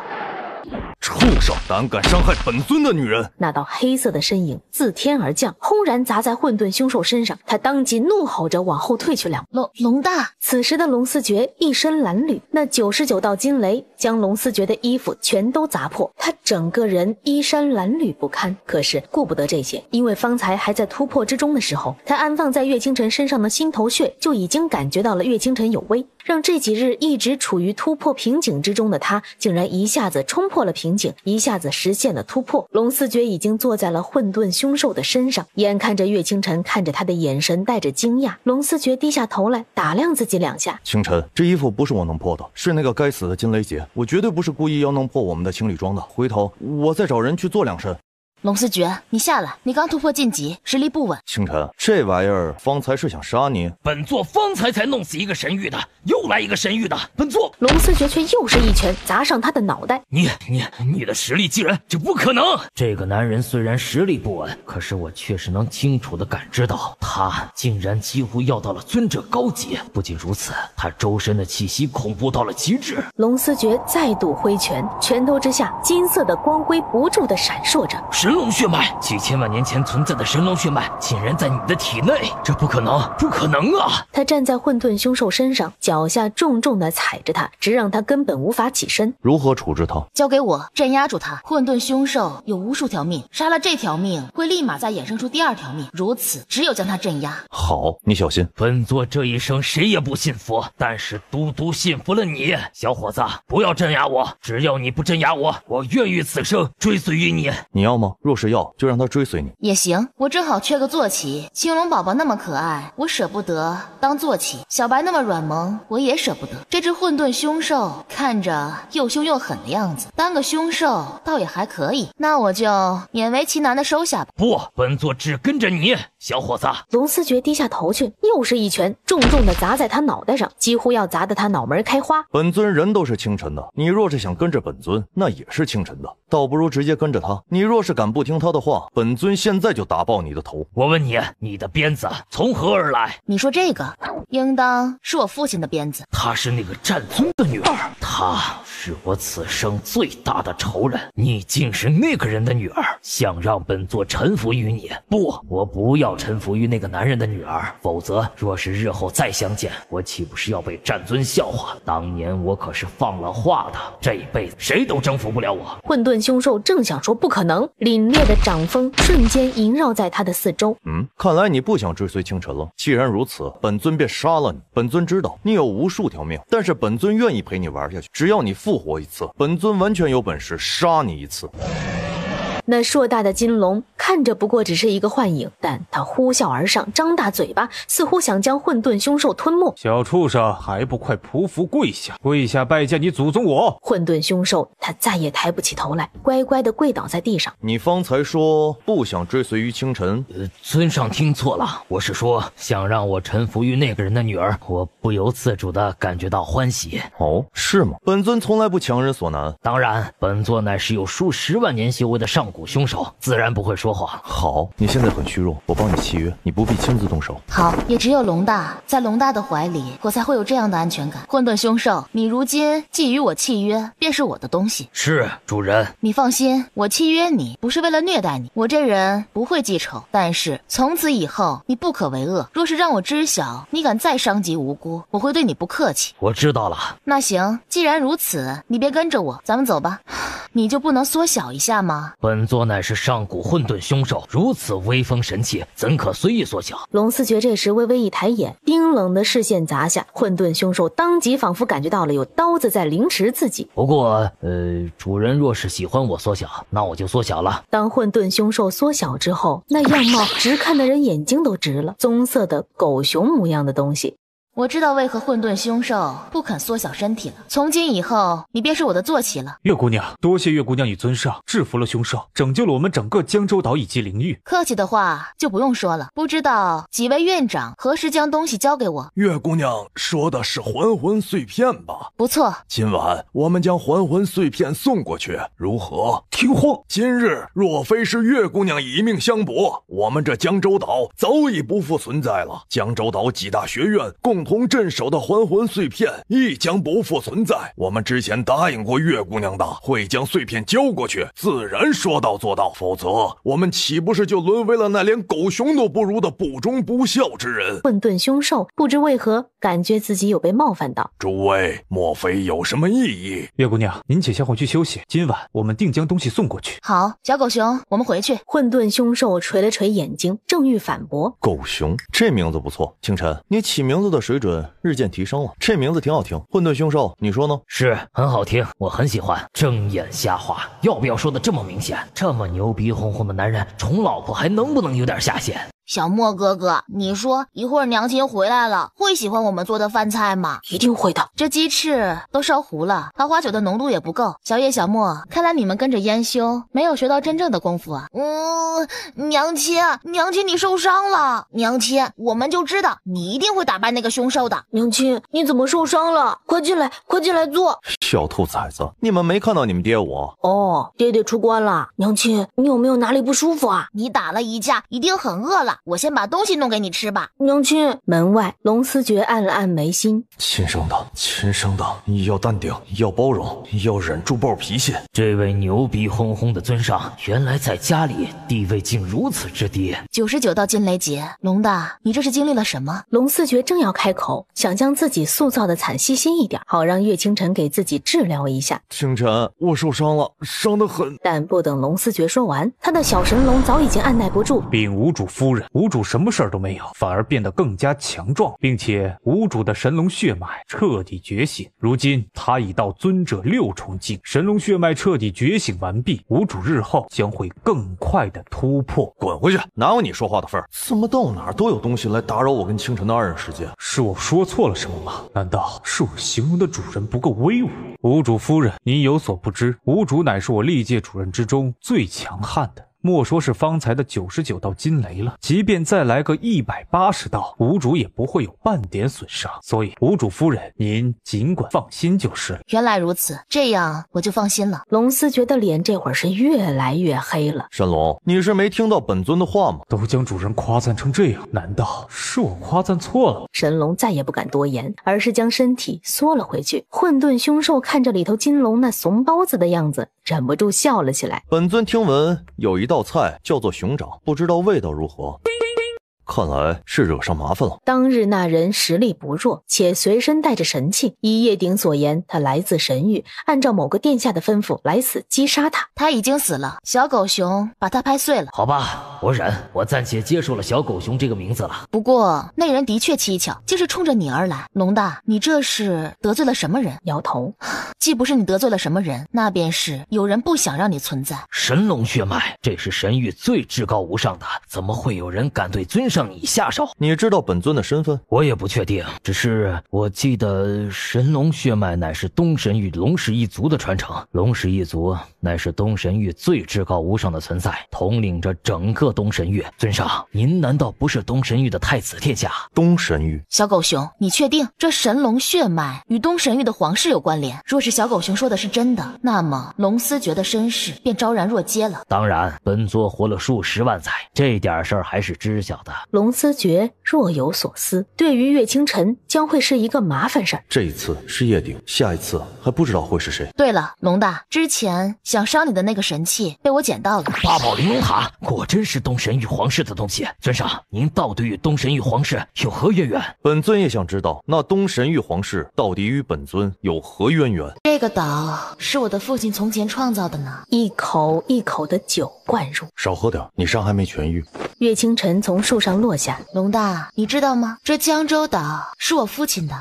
畜生，胆敢伤害本尊的女人！
那道黑色的身影自天而降，轰然砸在混沌凶兽身上，他当即怒吼着往后退去2步。
龙大！
此时的龙四觉一身褴褛，那99道金雷将龙四觉的衣服全都砸破，他整个人衣衫褴褛不堪。可是顾不得这些，因为方才还在突破之中的时候，他安放在岳清晨身上的心头血就已经感觉到了岳清晨有危，让这几日一直处于突破瓶颈之中的他，竟然一下子冲破了瓶颈，一下子实现了突破。龙四觉已经坐在了混沌凶兽的身上，眼看着岳清晨看着他的眼神带着惊讶，龙四觉低下头来打量自己2下。
清晨，这衣服不是我能破的，是那个该死的金雷劫，我绝对不是故意要弄破我们的情侣装的，回头我再找人去做2身。
龙思觉，你下来，你刚突破晋级，实力不稳。
清晨，这玩意儿方才是想杀你？
本座方才才弄死一个神域的，又来一个神域的，本座……
龙思觉却又是一拳砸上他的脑袋。
你的实力竟然……这不可能！这个男人虽然实力不稳，可是我确实能清楚地感知到，他竟然几乎要到了尊者高级。不仅如此，他周身的气息恐怖到了极致。
龙思觉再度挥拳，拳头之下金色的光辉不住地闪烁着。
神龙血脉，几千万年前存在的神龙血脉竟然在你的体内，这不可能，不可能啊！
他站在混沌凶兽身上，脚下重重地踩着他，直让他根本无法起身。
如何处置他？
交给我，镇压住他。混沌凶兽有无数条命，杀了这条命，会立马再衍生出第二条命，如此只有将他镇压。
好，你小心。
本座这一生谁也不信佛，但是独独信服了你，小伙子，不要镇压我，只要你不镇压我，我愿于此生追随于你。
你要吗？若是要，就让他追随你。
也行，我正好缺个坐骑。青龙宝宝那么可爱，我舍不得当坐骑；小白那么软萌，我也舍不得。这只混沌凶兽看着又凶又狠的样子，当个凶兽倒也还可以，那我就勉为其难的收下吧。
不，本座只跟着你，小伙子。
龙思觉低下头去，又是一拳重重地砸在他脑袋上，几乎要砸得他脑门开花。
本尊人都是清晨的，你若是想跟着本尊，那也是清晨的，倒不如直接跟着他。你若是敢不听他的话，本尊现在就打爆你的头。
我问你，你的鞭子从何而来？
你说这个，应当是我父亲的鞭子。
她是那个战尊的女儿，她是我此生最大的仇人。你竟是那个人的女儿，想让本座臣服于你？不，我不要臣服于那个男人的女儿，否则若是日后再相见，我岂不是要被战尊笑话？当年我可是放了话的，这辈子谁都征服不了我。
混沌凶兽正想说不可能，凛冽的掌风瞬间萦绕在他的四周。
看来你不想追随清晨了。既然如此，本尊便杀了你。本尊知道你有无数条命，但是本尊愿意陪你玩下去，只要你复活一次，本尊完全有本事杀你一次。
那硕大的金龙看着不过只是一个幻影，但他呼啸而上，张大嘴巴，似乎想将混沌凶兽吞没。
小畜生，还不快匍匐跪下，跪下拜见你祖宗我！
混沌凶兽他再也抬不起头来，乖乖地跪倒在地上。
你方才说不想追随于清晨？
尊上听错了，我是说想让我臣服于那个人的女儿。我不由自主地感觉到欢喜。
哦，是吗？本尊从来不强人所难。
当然，本座乃是有数十万年修为的上古凶手，自然不会说谎。
好，你现在很虚弱，我帮你契约，你不必亲自动手。
好，也只有龙大在龙大的怀里，我才会有这样的安全感。混沌凶兽，你如今既与我契约，便是我的东西。
是，主人。
你放心，我契约你不是为了虐待你，我这人不会记仇，但是从此以后你不可为恶。若是让我知晓你敢再伤及无辜，我会对你不客气。
我知道了。
那行，既然如此，你别跟着我，咱们走吧。你就不能缩小一下吗？
本座乃是上古混沌凶兽，如此威风神气，怎可随意缩小？
龙思觉这时微微一抬眼，冰冷的视线砸下，混沌凶兽当即仿佛感觉到了有刀子在凌迟自己。
不过主人若是喜欢我缩小，那我就缩小了。
当混沌凶兽缩小之后，那样貌直看得人眼睛都直了，棕色的狗熊模样的东西。
我知道为何混沌凶兽不肯缩小身体了。从今以后，你便是我的坐骑了。
月姑娘，多谢月姑娘与尊上制服了凶兽，拯救了我们整个江州岛以及灵域。
客气的话就不用说了。不知道几位院长何时将东西交给我？
月姑娘说的是还魂碎片吧？
不错，
今晚我们将还魂碎片送过去，如何？
听话。
今日若非是月姑娘以命相搏，我们这江州岛早已不复存在了。江州岛几大学院共同镇守的还魂碎片亦将不复存在。我们之前答应过月姑娘的，会将碎片交过去，自然说到做到，否则我们岂不是就沦为了那连狗熊都不如的不忠不孝之人？
混沌凶兽不知为何感觉自己有被冒犯到。
诸位，莫非有什么异议？
月姑娘，您且先回去休息，今晚我们定将东西送过去。
好，小狗熊，我们回去。
混沌凶兽垂了垂眼睛，正欲反驳。
狗熊，这名字不错。清晨，你起名字的水准日渐提升了，这名字挺好听。混沌凶兽，你说呢？
是，很好听，我很喜欢。睁眼瞎话，要不要说的这么明显？这么牛逼哄哄的男人，宠老婆还能不能有点下限？
小莫哥哥，你说一会儿娘亲回来了，会喜欢我们做的饭菜吗？
一定会的。
这鸡翅都烧糊了，桃花酒的浓度也不够。小叶、小莫，看来你们跟着燕兄没有学到真正的功夫啊。娘亲你受伤了。娘亲，我们就知道你一定会打败那个凶兽的。
娘亲，你怎么受伤了？快进来坐。
小兔崽子，你们没看到你们爹我？
哦，爹爹出关了。娘亲，你有没有哪里不舒服啊？
你打了一架，一定很饿了，我先把东西弄给你吃吧。
娘亲。门外，龙思觉按了按眉心。
亲生的，你要淡定，要包容，要忍住暴脾气。
这位牛逼哄哄的尊上，原来在家里地位竟如此之低。
99道金雷劫，龙大，你这是经历了什么？
龙思觉正要开口，想将自己塑造的惨兮兮一点，好让岳清晨给自己治疗一下。
清晨，我受伤了，伤得很。
但不等龙思觉说完，他的小神龙早已经按耐不住。
禀无主夫人，无主什么事儿都没有，反而变得更加强壮，并且无主的神龙血脉彻底觉醒。如今他已到尊者6重境，神龙血脉彻底觉醒完毕，无主日后将会更快的突破。
滚回去，哪有你说话的份儿？怎么到哪儿都有东西来打扰我跟清晨的二人世界？
是我说错了什么吗？难道是我形容的主人不够威武？无主夫人，您有所不知，无主乃是我历届主人之中最强悍的。莫说是方才的99道金雷了，即便再来个180道，无主也不会有半点损伤。所以无主夫人，您尽管放心就是了。
原来如此，这样我就放心了。
龙思觉的脸这会儿是越来越黑了。
神龙，你是没听到本尊的话吗？
都将主人夸赞成这样，难道是我夸赞错了？
神龙再也不敢多言，而是将身体缩了回去。混沌凶兽看着里头金龙那怂包子的样子，忍不住笑了起来。
本尊听闻有一道菜叫做熊掌，不知道味道如何。看来是惹上麻烦了。
当日那人实力不弱，且随身带着神器。依叶鼎所言，他来自神域，按照某个殿下的吩咐来此击杀他。
他已经死了，小狗熊把他拍碎了。
好吧，我忍，我暂且接受了小狗熊这个名字了。
不过那人的确蹊跷，竟是冲着你而来。龙大，你这是得罪了什么人？
摇头。
既不是你得罪了什么人，那便是有人不想让你存在。
神龙血脉，这是神域最至高无上的，怎么会有人敢对尊上你下手？
你知道本尊的身份？
我也不确定，只是我记得神龙血脉乃是东神域龙氏一族的传承，龙氏一族乃是东神域最至高无上的存在，统领着整个东神域。尊上，您难道不是东神域的太子殿下？
东神域？
小狗熊，你确定这神龙血脉与东神域的皇室有关联？若是小狗熊说的是真的，那么龙思觉的身世便昭然若揭了。
当然，本座活了数十万载，这点事儿还是知晓的。
龙思觉若有所思，对于岳清晨将会是一个麻烦事儿。
这一次是叶鼎，下一次还不知道会是谁。
对了，龙大，之前想伤你的那个神器被我捡到了。
八宝玲珑塔果真是东神域皇室的东西。尊上，您到底与东神域皇室有何渊源？
本尊也想知道，那东神域皇室到底与本尊有何渊源？
这个岛是我的父亲从前创造的呢。
一口一口的酒灌入。
少喝点，你伤还没痊愈。
岳清晨从树上落下。
龙大，你知道吗？这江州岛是我父亲的。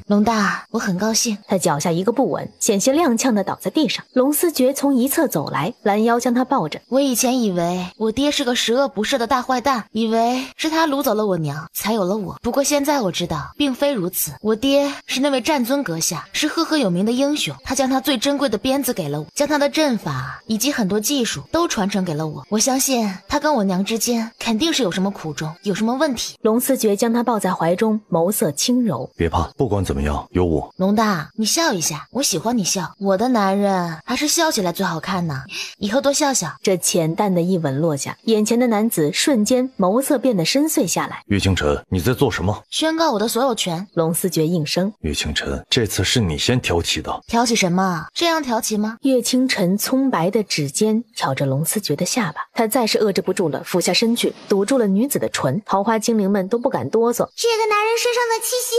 龙大，我很高兴。
他脚下一个不稳，险些踉跄地倒在地上。龙思觉从一侧走来，拦腰将他抱着。
我以前以为我爹是个十恶不赦的大坏蛋，以为是他掳走了我娘，才有了我。不过现在我知道，并非如此。我爹是那位战尊阁下，是赫赫有名的英雄。他将他最珍贵的鞭子给了我，将他的阵法以及很多技术都传承给了我。我相信他跟我娘之间肯定是有什么苦衷，有什么问题。
龙思觉将他抱在怀中，眸色轻柔。
别怕，不管怎么样，有我。
龙大，你笑一下，我喜欢你笑。我的男人还是笑起来最好看呢，以后多笑笑。
这浅淡的一吻落下，眼前的男子瞬间眸色变得深邃下来。
岳清晨，你在做什么？
宣告我的所有权。
龙思觉应声。
岳清晨，这次是你先挑起的。
挑起什么？这样挑起吗？
岳清晨葱白的指尖挑着龙思觉的下巴，他再是遏制不住了，俯下身去堵住了女子的唇。桃花精灵们都不敢哆嗦。
这个男人身上的气息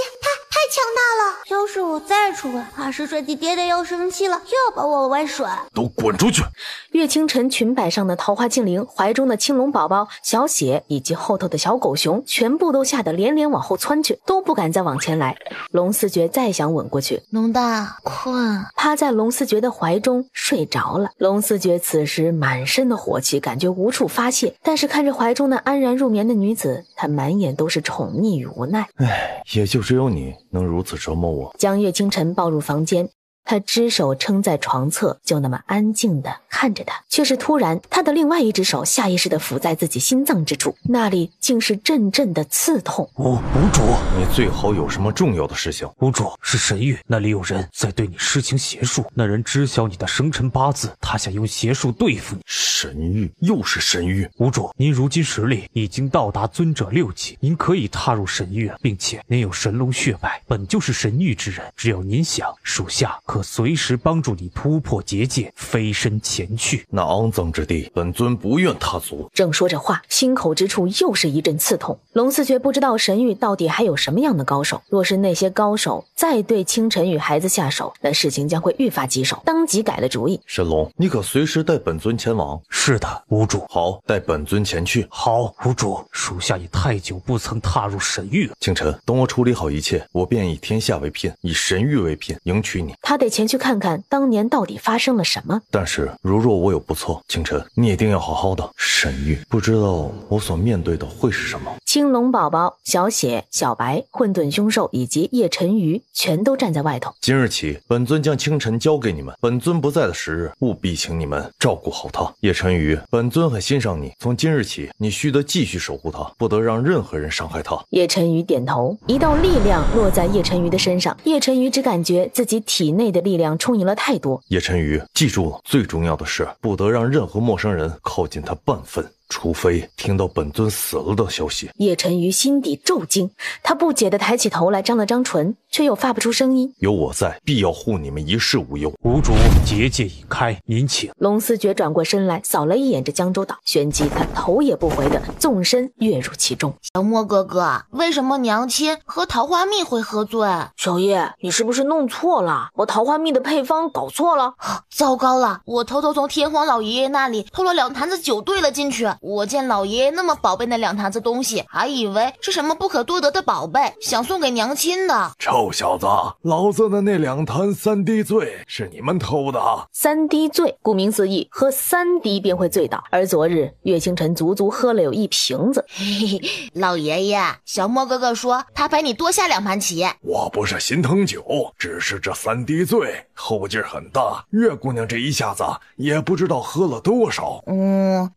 太强大了，要是我再出来，怕是帅弟爹爹要生气了，又要把我玩甩。
都滚出去！
岳清晨裙摆上的桃花精灵、怀中的青龙宝宝、小血以及后头的小狗熊，全部都吓得连连往后窜去，都不敢再往前来。龙思觉再想吻过去，
龙大困，
趴在龙思觉的怀中睡着了。龙思觉此时满身的火气，感觉无处发泄，但是看着怀怀中那安然入眠的女子，她满眼都是宠溺与无奈。
唉，也就只有你能如此折磨我。
将岳清晨抱入房间，他只手撑在床侧，就那么安静地看着他，却是突然，他的另外一只手下意识地抚在自己心脏之处，那里竟是阵阵的刺痛。
无主，
你最好有什么重要的事情。
无主，是神域，那里有人在对你施行邪术，那人知晓你的生辰八字，他想用邪术对付你。
神域，又是神域。
无主，您如今实力已经到达尊者6级，您可以踏入神域了，并且您有神龙血脉，本就是神域之人，只要您想，属下可随时帮助你突破结界，飞身前去。
那肮脏之地，本尊不愿踏足。
正说着话，心口之处又是一阵刺痛。龙思觉不知道神域到底还有什么样的高手，若是那些高手再对清晨与孩子下手，那事情将会愈发棘手。当即改了主意，
神龙，你可随时带本尊前往。
是的，无主。
好，带本尊前去。
好，无主。属下也太久不曾踏入神域了。
清晨，等我处理好一切，我便以天下为聘，以神域为聘，迎娶你。
他得前去看看当年到底发生了什么。
但是如若我有不错，清晨，你一定要好好的。神域，不知道我所面对的会是什么。
青龙宝宝、小血、小白、混沌凶兽以及叶晨瑜全都站在外头。
今日起，本尊将清晨交给你们，本尊不在的时日，务必请你们照顾好他。叶晨瑜，本尊很欣赏你，从今日起，你须得继续守护他，不得让任何人伤害他。
叶晨瑜点头，一道力量落在叶晨瑜的身上，叶晨瑜只感觉自己体内的力量充盈了太多。
叶晨瑜，记住了，最重要的是不得让任何陌生人靠近他半分，除非听到本尊死了的消息。
叶晨瑜心底骤惊，他不解地抬起头来，张了张唇，却又发不出声音。
有我在，必要护你们一世无忧。
无主，结界已开，您请。
龙思觉转过身来，扫了一眼这江州岛，旋即他头也不回地纵身跃入其中。
小莫哥哥，为什么娘亲和桃花蜜会喝醉？
小叶，你是不是弄错了？我桃花蜜的配方搞错了？
糟糕了，我偷偷从天皇老爷爷那里偷了2坛子酒兑了进去。我见老爷爷那么宝贝那2坛子东西，还以为是什么不可多得的宝贝，想送给娘亲的。
臭小子，老子的那2坛3滴醉是你们偷的。
3滴醉，顾名思义，喝3滴便会醉倒。而昨日岳清晨足足喝了有1瓶子。
嘿嘿，老爷爷，小莫哥哥说他陪你多下2盘棋。
我不是心疼酒，只是这3滴醉后劲很大，岳姑娘这一下子也不知道喝了多少。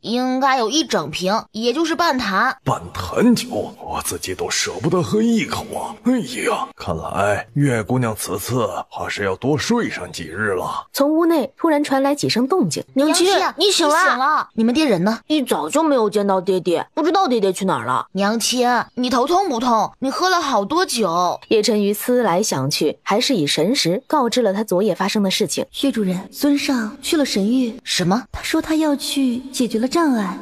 应该有1整瓶，也就是半坛。
半坛酒，我自己都舍不得喝1口啊！哎呀，看来岳姑娘此次怕是要多睡上几日了。
从屋内突然传来几声动静。
娘亲，你醒了！你们爹人呢？
一早就没有见到爹爹，不知道爹爹去哪儿了。
娘亲，你头痛不痛？你喝了好多酒。
叶晨瑜思来想去，还是以神识告知了他昨夜发生的事情。
薛主人，孙尚去了神域。
什么？
他说他要去解决了障碍。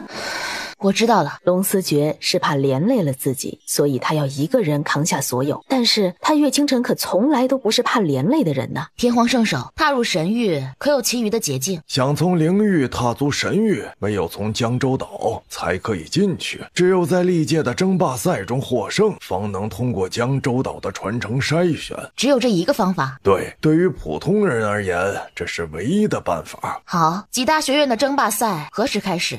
我知道了。
龙思觉是怕连累了自己，所以他要一个人扛下所有。但是他岳清晨可从来都不是怕连累的人呢。
天皇圣手踏入神域，可有其余的捷径？
想从灵域踏足神域，唯有从江州岛才可以进去。只有在历届的争霸赛中获胜，方能通过江州岛的传承筛选。
只有这一个方法？
对，对于普通人而言，这是唯一的办法。
好，几大学院的争霸赛何时开始？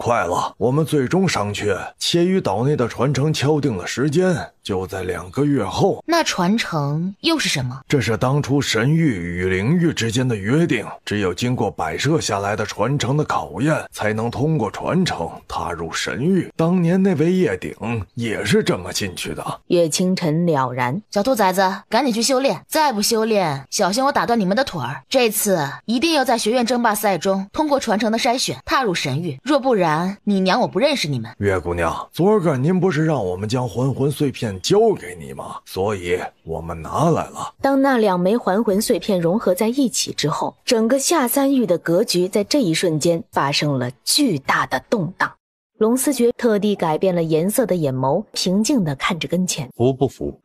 快了，我们最终商榷，且与岛内的传承敲定了时间，就在2个月后。
那传承又是什么？
这是当初神域与灵域之间的约定，只有经过摆设下来的传承的考验，才能通过传承踏入神域。当年那位叶鼎也是这么进去的。
岳清晨了然。
小兔崽子，赶紧去修炼，再不修炼，小心我打断你们的腿儿。这次一定要在学院争霸赛中通过传承的筛选，踏入神域，若不然你娘我不认识你们。
岳姑娘，昨个您不是让我们将还魂碎片交给你吗？所以我们拿来了。
当那2枚还魂碎片融合在一起之后，整个下3域的格局在这一瞬间发生了巨大的动荡。龙思觉特地改变了颜色的眼眸，平静地看着跟前。
服不服？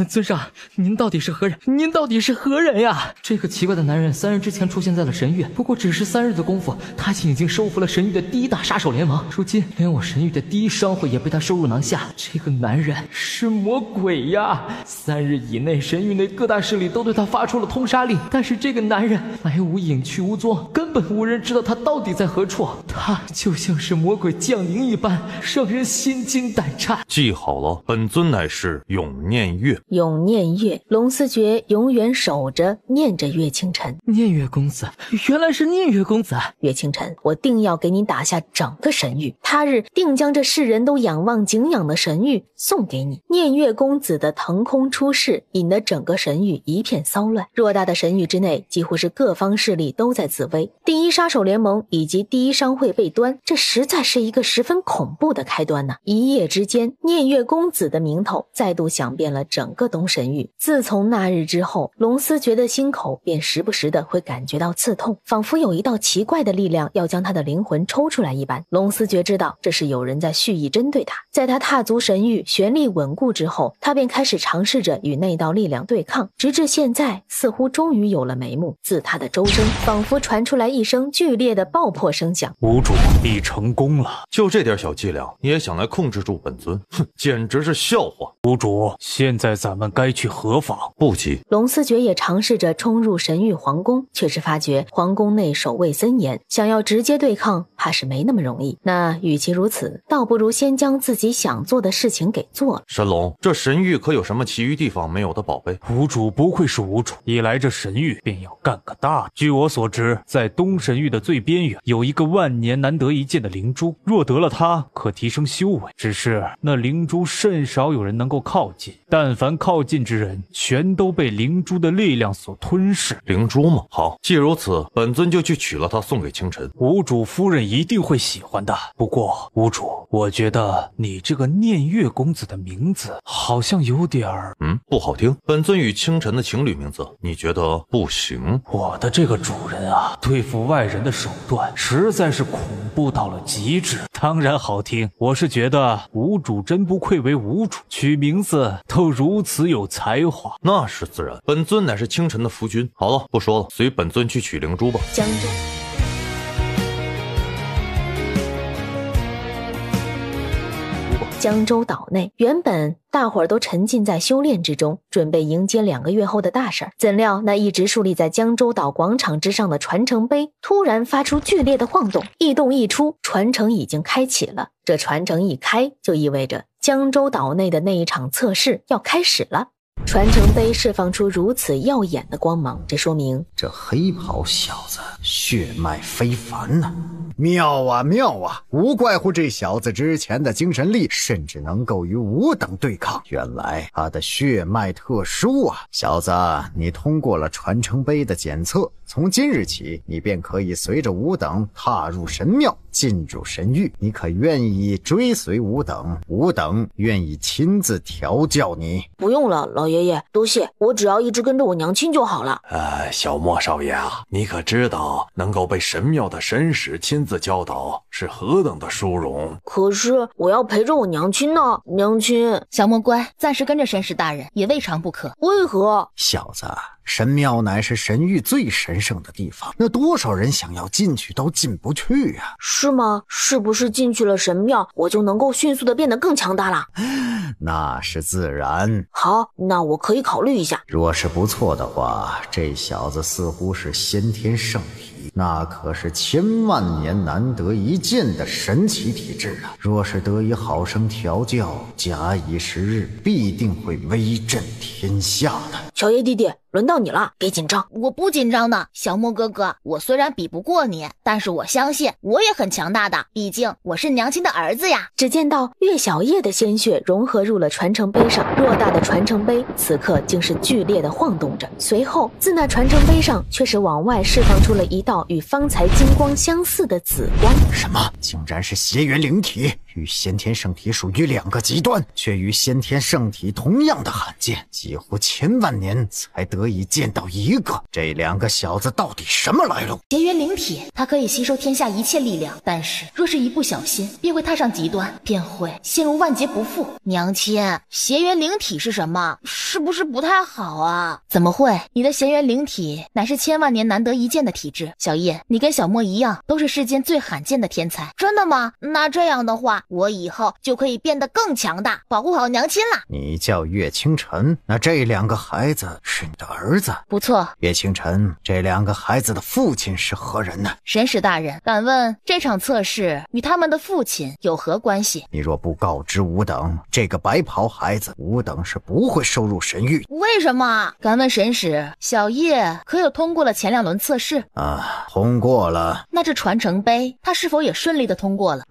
尊上，您到底是何人？您到底是何人呀？这个奇怪的男人3日之前出现在了神域，不过只是3日的功夫，他已经收服了神域的第1大杀手联盟，如今连我神域的第1商会也被他收入囊下。这个男人是魔鬼呀！3日以内，神域内各大势力都对他发出了通杀令，但是这个男人来无影去无踪，根本无人知道他到底在何处。他就像像是魔鬼降临一般，让人心惊胆颤。
记好了，本尊乃是永念月。
永念月，龙思觉永远守着念着岳清晨。
念月公子，原来是念月公子。
岳清晨，我定要给你打下整个神域，他日定将这世人都仰望敬仰的神域送给你。念月公子的腾空出世，引得整个神域一片骚乱。偌大的神域之内，几乎是各方势力都在自危，第一杀手联盟以及第一商会被端，这实在是一个十分恐怖的开端呐！一夜之间，念月公子的名头再度响遍了整个东神域。自从那日之后，龙思觉的心口便时不时的会感觉到刺痛，仿佛有一道奇怪的力量要将他的灵魂抽出来一般。龙思觉知道这是有人在蓄意针对他。在他踏足神域，玄力稳固之后，他便开始尝试着与那道力量对抗，直至现在似乎终于有了眉目。自他的周身仿佛传出来一声剧烈的爆破声响。
无主，你成功了。
就这点小伎俩，你也想来控制住本尊？哼，简直是笑话。
无主，现在咱们该去何方？
不急。
龙思觉也尝试着冲入神域皇宫，却是发觉皇宫内守卫森严，想要直接对抗怕是没那么容易。那与其如此，倒不如先将自己想做的事情给做了。
神龙，这神域可有什么其余地方没有的宝贝？
无主不愧是无主，一来这神域便要干个大。据我所知，在东神域的最边缘有一个万年难得一见的灵珠，若得了它，可提升修为。只是那灵珠甚少有人能够靠近，但凡靠近之人，全都被灵珠的力量所吞噬。
灵珠吗？好，既如此，本尊就去取了它送给清晨。
无主夫人一定会喜欢的。不过无主，我觉得你这个念月公子的名字好像有点儿……
不好听。本尊与清晨的情侣名字，你觉得不行？
我的这个主人啊，对付外人的手段实在是恐怖到了极致。当然好听，我是觉得无主真不愧为无主，取名字都如此有才华。
那是自然，本尊乃是清晨的夫君。好了，不说了，随本尊去取灵珠吧。
江州江州岛内，原本大伙儿都沉浸在修炼之中，准备迎接2个月后的大事儿。怎料那一直竖立在江州岛广场之上的传承碑突然发出剧烈的晃动，异动一出，传承已经开启了。这传承一开，就意味着江州岛内的那一场测试要开始了。传承碑释放出如此耀眼的光芒，这说明
这黑袍小子血脉非凡呐！妙啊妙啊！无怪乎这小子之前的精神力甚至能够与吾等对抗，原来他的血脉特殊啊！小子，你通过了传承碑的检测，从今日起，你便可以随着吾等踏入神庙，进入神域。你可愿意追随吾等？吾等愿意亲自调教你。
不用了，老爷爷，多谢，我只要一直跟着我娘亲就好了。
小莫少爷啊，你可知道能够被神庙的神使亲自教导是何等的殊荣？
可是我要陪着我娘亲呢，娘亲。
小莫乖，暂时跟着神使大人也未尝不可。
为何？
小子，神庙乃是神域最神圣的地方，那多少人想要进去都进不去啊。
是吗？是不是进去了神庙，我就能够迅速的变得更强大了？
那是自然。
好，那我可以考虑一下。
若是不错的话，这小子似乎是先天圣体，那可是千万年难得一见的神奇体质啊！若是得以好生调教，假以时日，必定会威震天下的。
小叶弟弟，轮到你了，别紧张。
我不紧张的，小莫哥哥，我虽然比不过你，但是我相信我也很强大的，毕竟我是娘亲的儿子呀。
只见到岳小叶的鲜血融合入了传承碑上，偌大的传承碑此刻竟是剧烈的晃动着，随后自那传承碑上却是往外释放出了一道与方才金光相似的紫光。
什么？竟然是邪元灵体，与先天圣体属于2个极端，却与先天圣体同样的罕见，几乎千万年才得以见到一个。这2个小子到底什么来路？
邪元灵体，它可以吸收天下一切力量，但是若是一不小心，便会踏上极端，便会陷入万劫不复。娘亲，邪元灵体是什么？是不是不太好啊？怎么会？你的邪元灵体乃是千万年难得一见的体质。小叶，你跟小莫一样，都是世间最罕见的天才。真的吗？那这样的话，我以后就可以变得更强大，保护好娘亲啦。
你叫岳清晨，那这2个孩子是你的儿子？
不错。
岳清晨，这2个孩子的父亲是何人呢？
神使大人，敢问这场测试与他们的父亲有何关系？
你若不告知吾等，这个白袍孩子，吾等是不会收入神域。
为什么？敢问神使，小叶可有通过了前2轮测试？
通过了。
那这传承杯，他是否也顺利的通过了？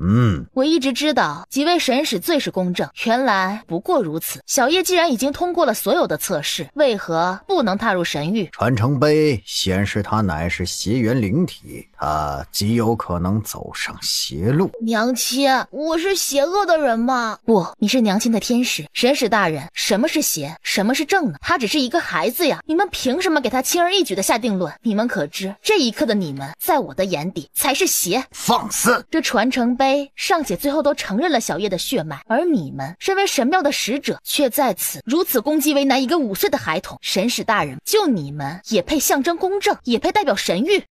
我一直知道几位神使最是公正，原来不过如此。小叶既然已经通过了所有的测试，为何不能踏入神域？
传承杯显示他乃是邪元灵体，他极有可能走上邪路。
娘亲，我是邪恶的人吗？不，你是娘亲的天使。神使大人，什么是邪，什么是正呢？他只是一个孩子呀，你们凭什么给他轻而易举的下定论？你们可知，这一刻的你们，在我的眼底才是邪。
放肆！
这传承杯尚且最后都承认了小叶的血脉，而你们身为神庙的使者，却在此如此攻击为难一个5岁的孩童。神使大人，就你们也配象征公正，也配代表神域？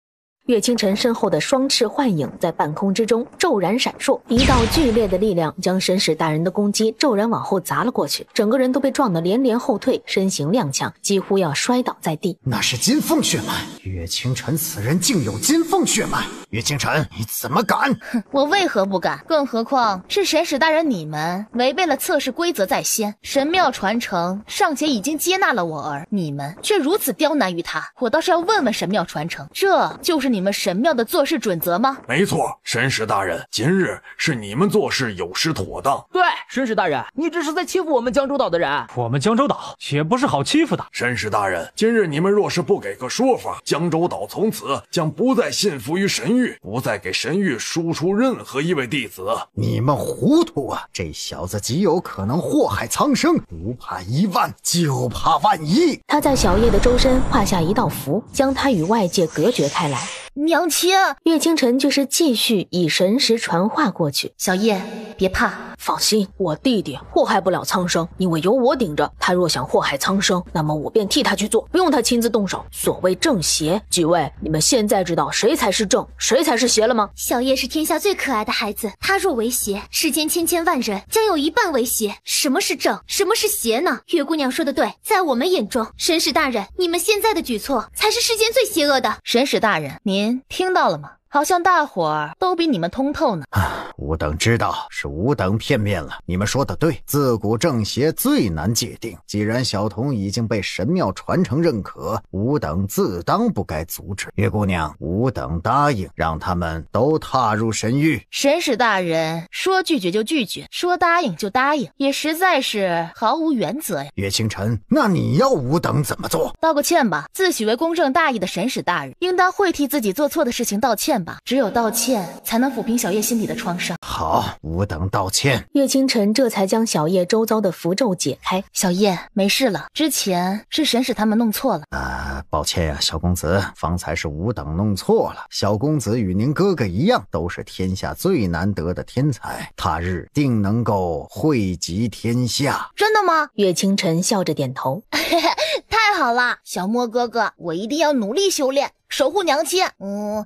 岳清晨身后的双翅幻影在半空之中骤然闪烁，一道剧烈的力量将神使大人的攻击骤然往后砸了过去，整个人都被撞得连连后退，身形踉跄，几乎要摔倒在地。
那是金凤血脉，岳清晨此人竟有金凤血脉！岳清晨，你怎么敢？
我为何不敢？更何况是神使大人你们违背了测试规则在先，神庙传承尚且已经接纳了我儿，你们却如此刁难于他。我倒是要问问神庙传承，这就是你们神庙的做事准则吗？
没错，神使大人，今日是你们做事有失妥当。
对，神使大人，你这是在欺负我们江州岛的人。
我们江州岛也不是好欺负的。
神使大人，今日你们若是不给个说法，江州岛从此将不再信服于神域，不再给神域输出任何一位弟子。
你们糊涂啊！这小子极有可能祸害苍生，不怕1万，就怕万一。
他在小叶的周身画下一道符，将他与外界隔绝开来。
娘亲，
岳清晨却是继续以神识传话过去。
小叶，别怕，
放心，我弟弟祸害不了苍生，因为有我顶着。他若想祸害苍生，那么我便替他去做，不用他亲自动手。所谓正邪，几位，你们现在知道谁才是正，谁才是邪了吗？
小叶是天下最可爱的孩子，他若为邪，世间千千万人将有1半为邪。什么是正，什么是邪呢？月姑娘说的对，在我们眼中，神使大人，你们现在的举措才是世间最邪恶的。
神使大人，您听到了吗？好像大伙儿都比你们通透呢。
吾等知道是吾等片面了，你们说的对，自古正邪最难界定。既然小童已经被神庙传承认可，吾等自当不该阻止。月姑娘，吾等答应让他们都踏入神域。
神使大人说拒绝就拒绝，说答应就答应，也实在是毫无原则呀。
岳清晨，那你要吾等怎么做？
道个歉吧，自诩为公正大义的神使大人，应当会替自己做错的事情道歉吧。只有道歉才能抚平小叶心底的创伤。
好，吾等道歉。
岳清晨这才将小叶周遭的符咒解开。
小叶，没事了，之前是神使他们弄错了。
抱歉呀，小公子，方才是吾等弄错了。小公子与您哥哥一样，都是天下最难得的天才，他日定能够惠及天下。
真的吗？
岳清晨笑着点头。
太好了，小莫哥哥，我一定要努力修炼，守护娘亲。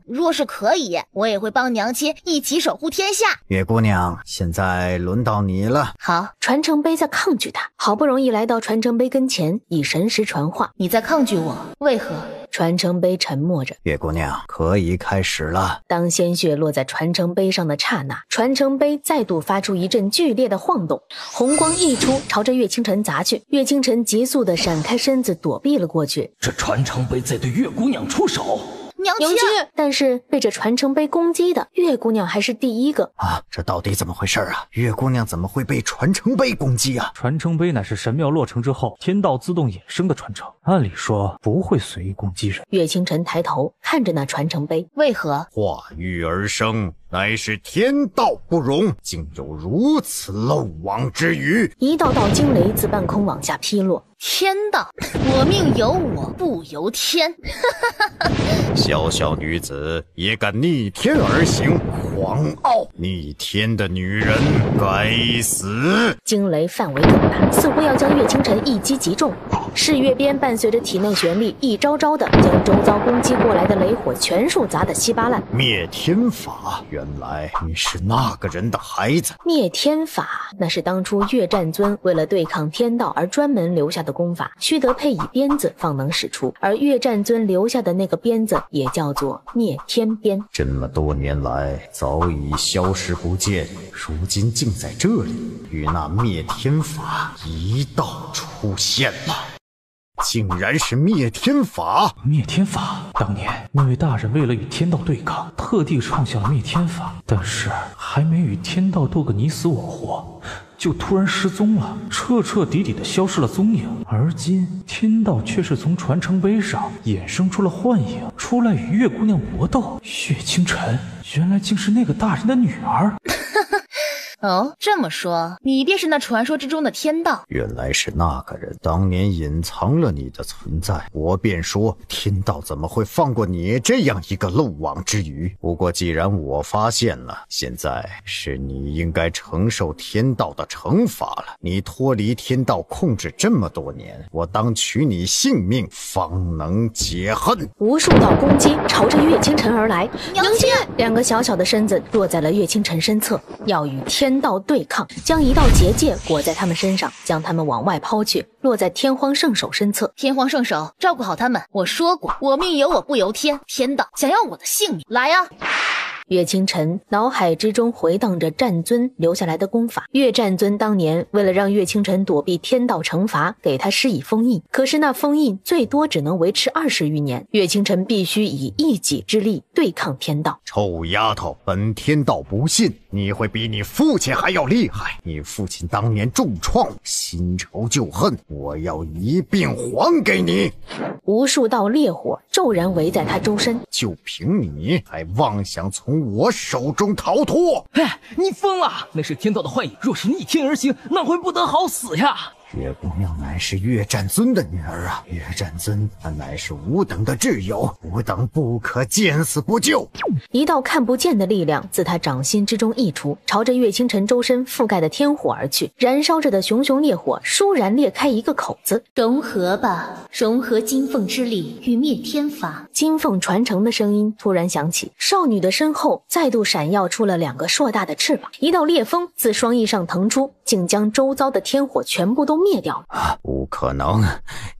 若是可以，我也会帮娘亲一起守护天下。
月姑娘，现在轮到你了。
好，
传承杯在抗拒他，好不容易来到传承杯跟前，以神识传话。
你在抗拒我？为何？
传承杯沉默着。
月姑娘，可以开始了。
当鲜血落在传承杯上的刹那，传承杯再度发出一阵剧烈的晃动，红光溢出，朝着岳清晨砸去。岳清晨急速地闪开身子，躲避了过去。
这传承杯在对月姑娘出手。
娘亲，
但是被这传承杯攻击的月姑娘还是第一个
这到底怎么回事啊？月姑娘怎么会被传承杯攻击啊？
传承杯乃是神庙落成之后天道自动衍生的传承，按理说不会随意攻击人。
岳清晨抬头看着那传承杯，
为何？
化育而生，乃是天道不容，竟有如此漏网之鱼。
一道道惊雷自半空往下劈落。
天道，我命由我不由天。
小小女子也敢逆天而行，狂傲！逆天的女人该死！
惊雷范围更大，似乎要将岳清晨一击即中。誓月鞭伴随着体内玄力，一招招的将周遭攻击过来的雷火全数砸得稀巴烂。
灭天法，原来你是那个人的孩子。
灭天法，那是当初岳战尊为了对抗天道而专门留下的功法，须得配以鞭子方能使出，而岳战尊留下的那个鞭子也叫做灭天鞭。
这么多年来早已消失不见，如今竟在这里与那灭天法一道出现了。竟然是灭天法！
灭天法，当年那位大人为了与天道对抗，特地创下了灭天法，但是还没与天道斗个你死我活，就突然失踪了，彻彻底底的消失了踪影。而今天道却是从传承碑上衍生出了幻影，出来与月姑娘搏斗。岳清晨原来竟是那个大人的女儿。
哦，这么说，你便是那传说之中的天道？
原来是那个人当年隐藏了你的存在，我便说天道怎么会放过你这样一个漏网之鱼。不过既然我发现了，现在是你应该承受天道的惩罚了。你脱离天道控制这么多年，我当取你性命，方能解恨。
无数道攻击朝着岳清晨而来，娘亲，两个小小的身子落在了岳清晨身侧，要与天道对抗，将一道结界裹在他们身上，将他们往外抛去，落在天荒圣手身侧。
天荒圣手，照顾好他们。我说过，我命由我不由天，天道想要我的性命，来啊！
岳清晨脑海之中回荡着战尊留下来的功法。岳战尊当年为了让岳清晨躲避天道惩罚，给他施以封印，可是那封印最多只能维持20余年，岳清晨必须以一己之力对抗天道。
臭丫头，本天道不信你会比你父亲还要厉害。你父亲当年重创，新仇旧恨，我要一并还给你。
无数道烈火骤然围在他周身，
就凭你还妄想从我手中逃脱？
哎，你疯了！那是天道的幻影，若是逆天而行，那会不得好死呀！
岳姑娘乃是岳战尊的女儿啊，岳战尊他乃是吾等的挚友，吾等不可见死不救。
一道看不见的力量自他掌心之中溢出，朝着岳清晨周身覆盖的天火而去。燃烧着的熊熊烈火倏然裂开一个口子。
融合吧，融合金凤之力与灭天法。
金凤传承的声音突然响起，少女的身后再度闪耀出了两个硕大的翅膀，一道烈风自双翼上腾出，竟将周遭的天火全部都灭掉了。
不可能，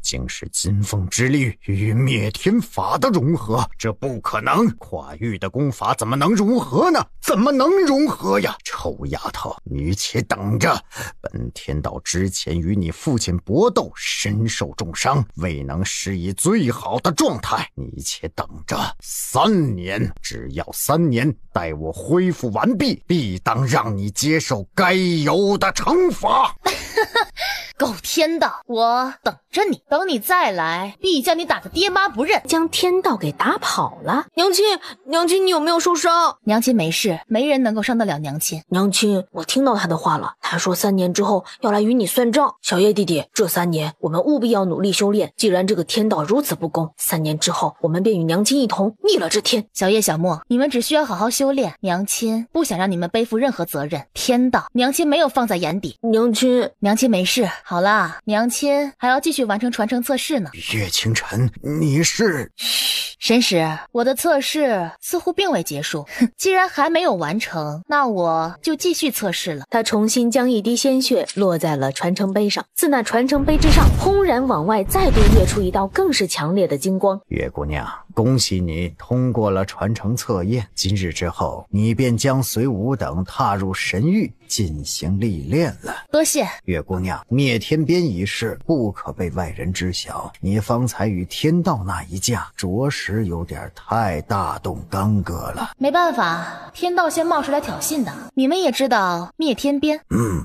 竟是金凤之力与灭天法的融合，这不可能。跨域的功法怎么能融合呢？怎么能融合呀？臭丫头，你且等着，本天道之前与你父亲搏斗，身受重伤，未能施以最好的状态，你且等着3年，只要3年，待我恢复完毕，必当让你接受该有的惩罚。
狗天道，我等着你，等你再来，必将你打得爹妈不认，
将天道给打跑了。娘亲，娘亲，你有没有受伤？
娘亲没事，没人能够伤得了娘亲。
娘亲，我听到他的话了，他说3年之后要来与你算账。小叶弟弟，这3年我们务必要努力修炼，既然这个天道如此不公，3年之后我们便与娘亲一同逆了这天。
小叶小莫，你们只需要好好修炼，娘亲不想让你们背负任何责任，天道娘亲没有放在眼底。
娘亲
没事。好啦，娘亲还要继续完成传承测试呢。
岳清晨，你是？
神使，我的测试似乎并未结束，既然还没有完成，那我就继续测试了。
他重新将一滴鲜血落在了传承碑上，自那传承碑之上轰然往外再度跃出一道更是强烈的金光。
岳姑娘，恭喜你通过了传承测验，今日之后你便将随吾等踏入神域进行历练了。
多谢
岳姑娘，灭天鞭一事不可被外人知晓，你方才与天道那一架着实有点太大动干戈了。
没办法，天道先冒出来挑衅的。你们也知道灭天鞭？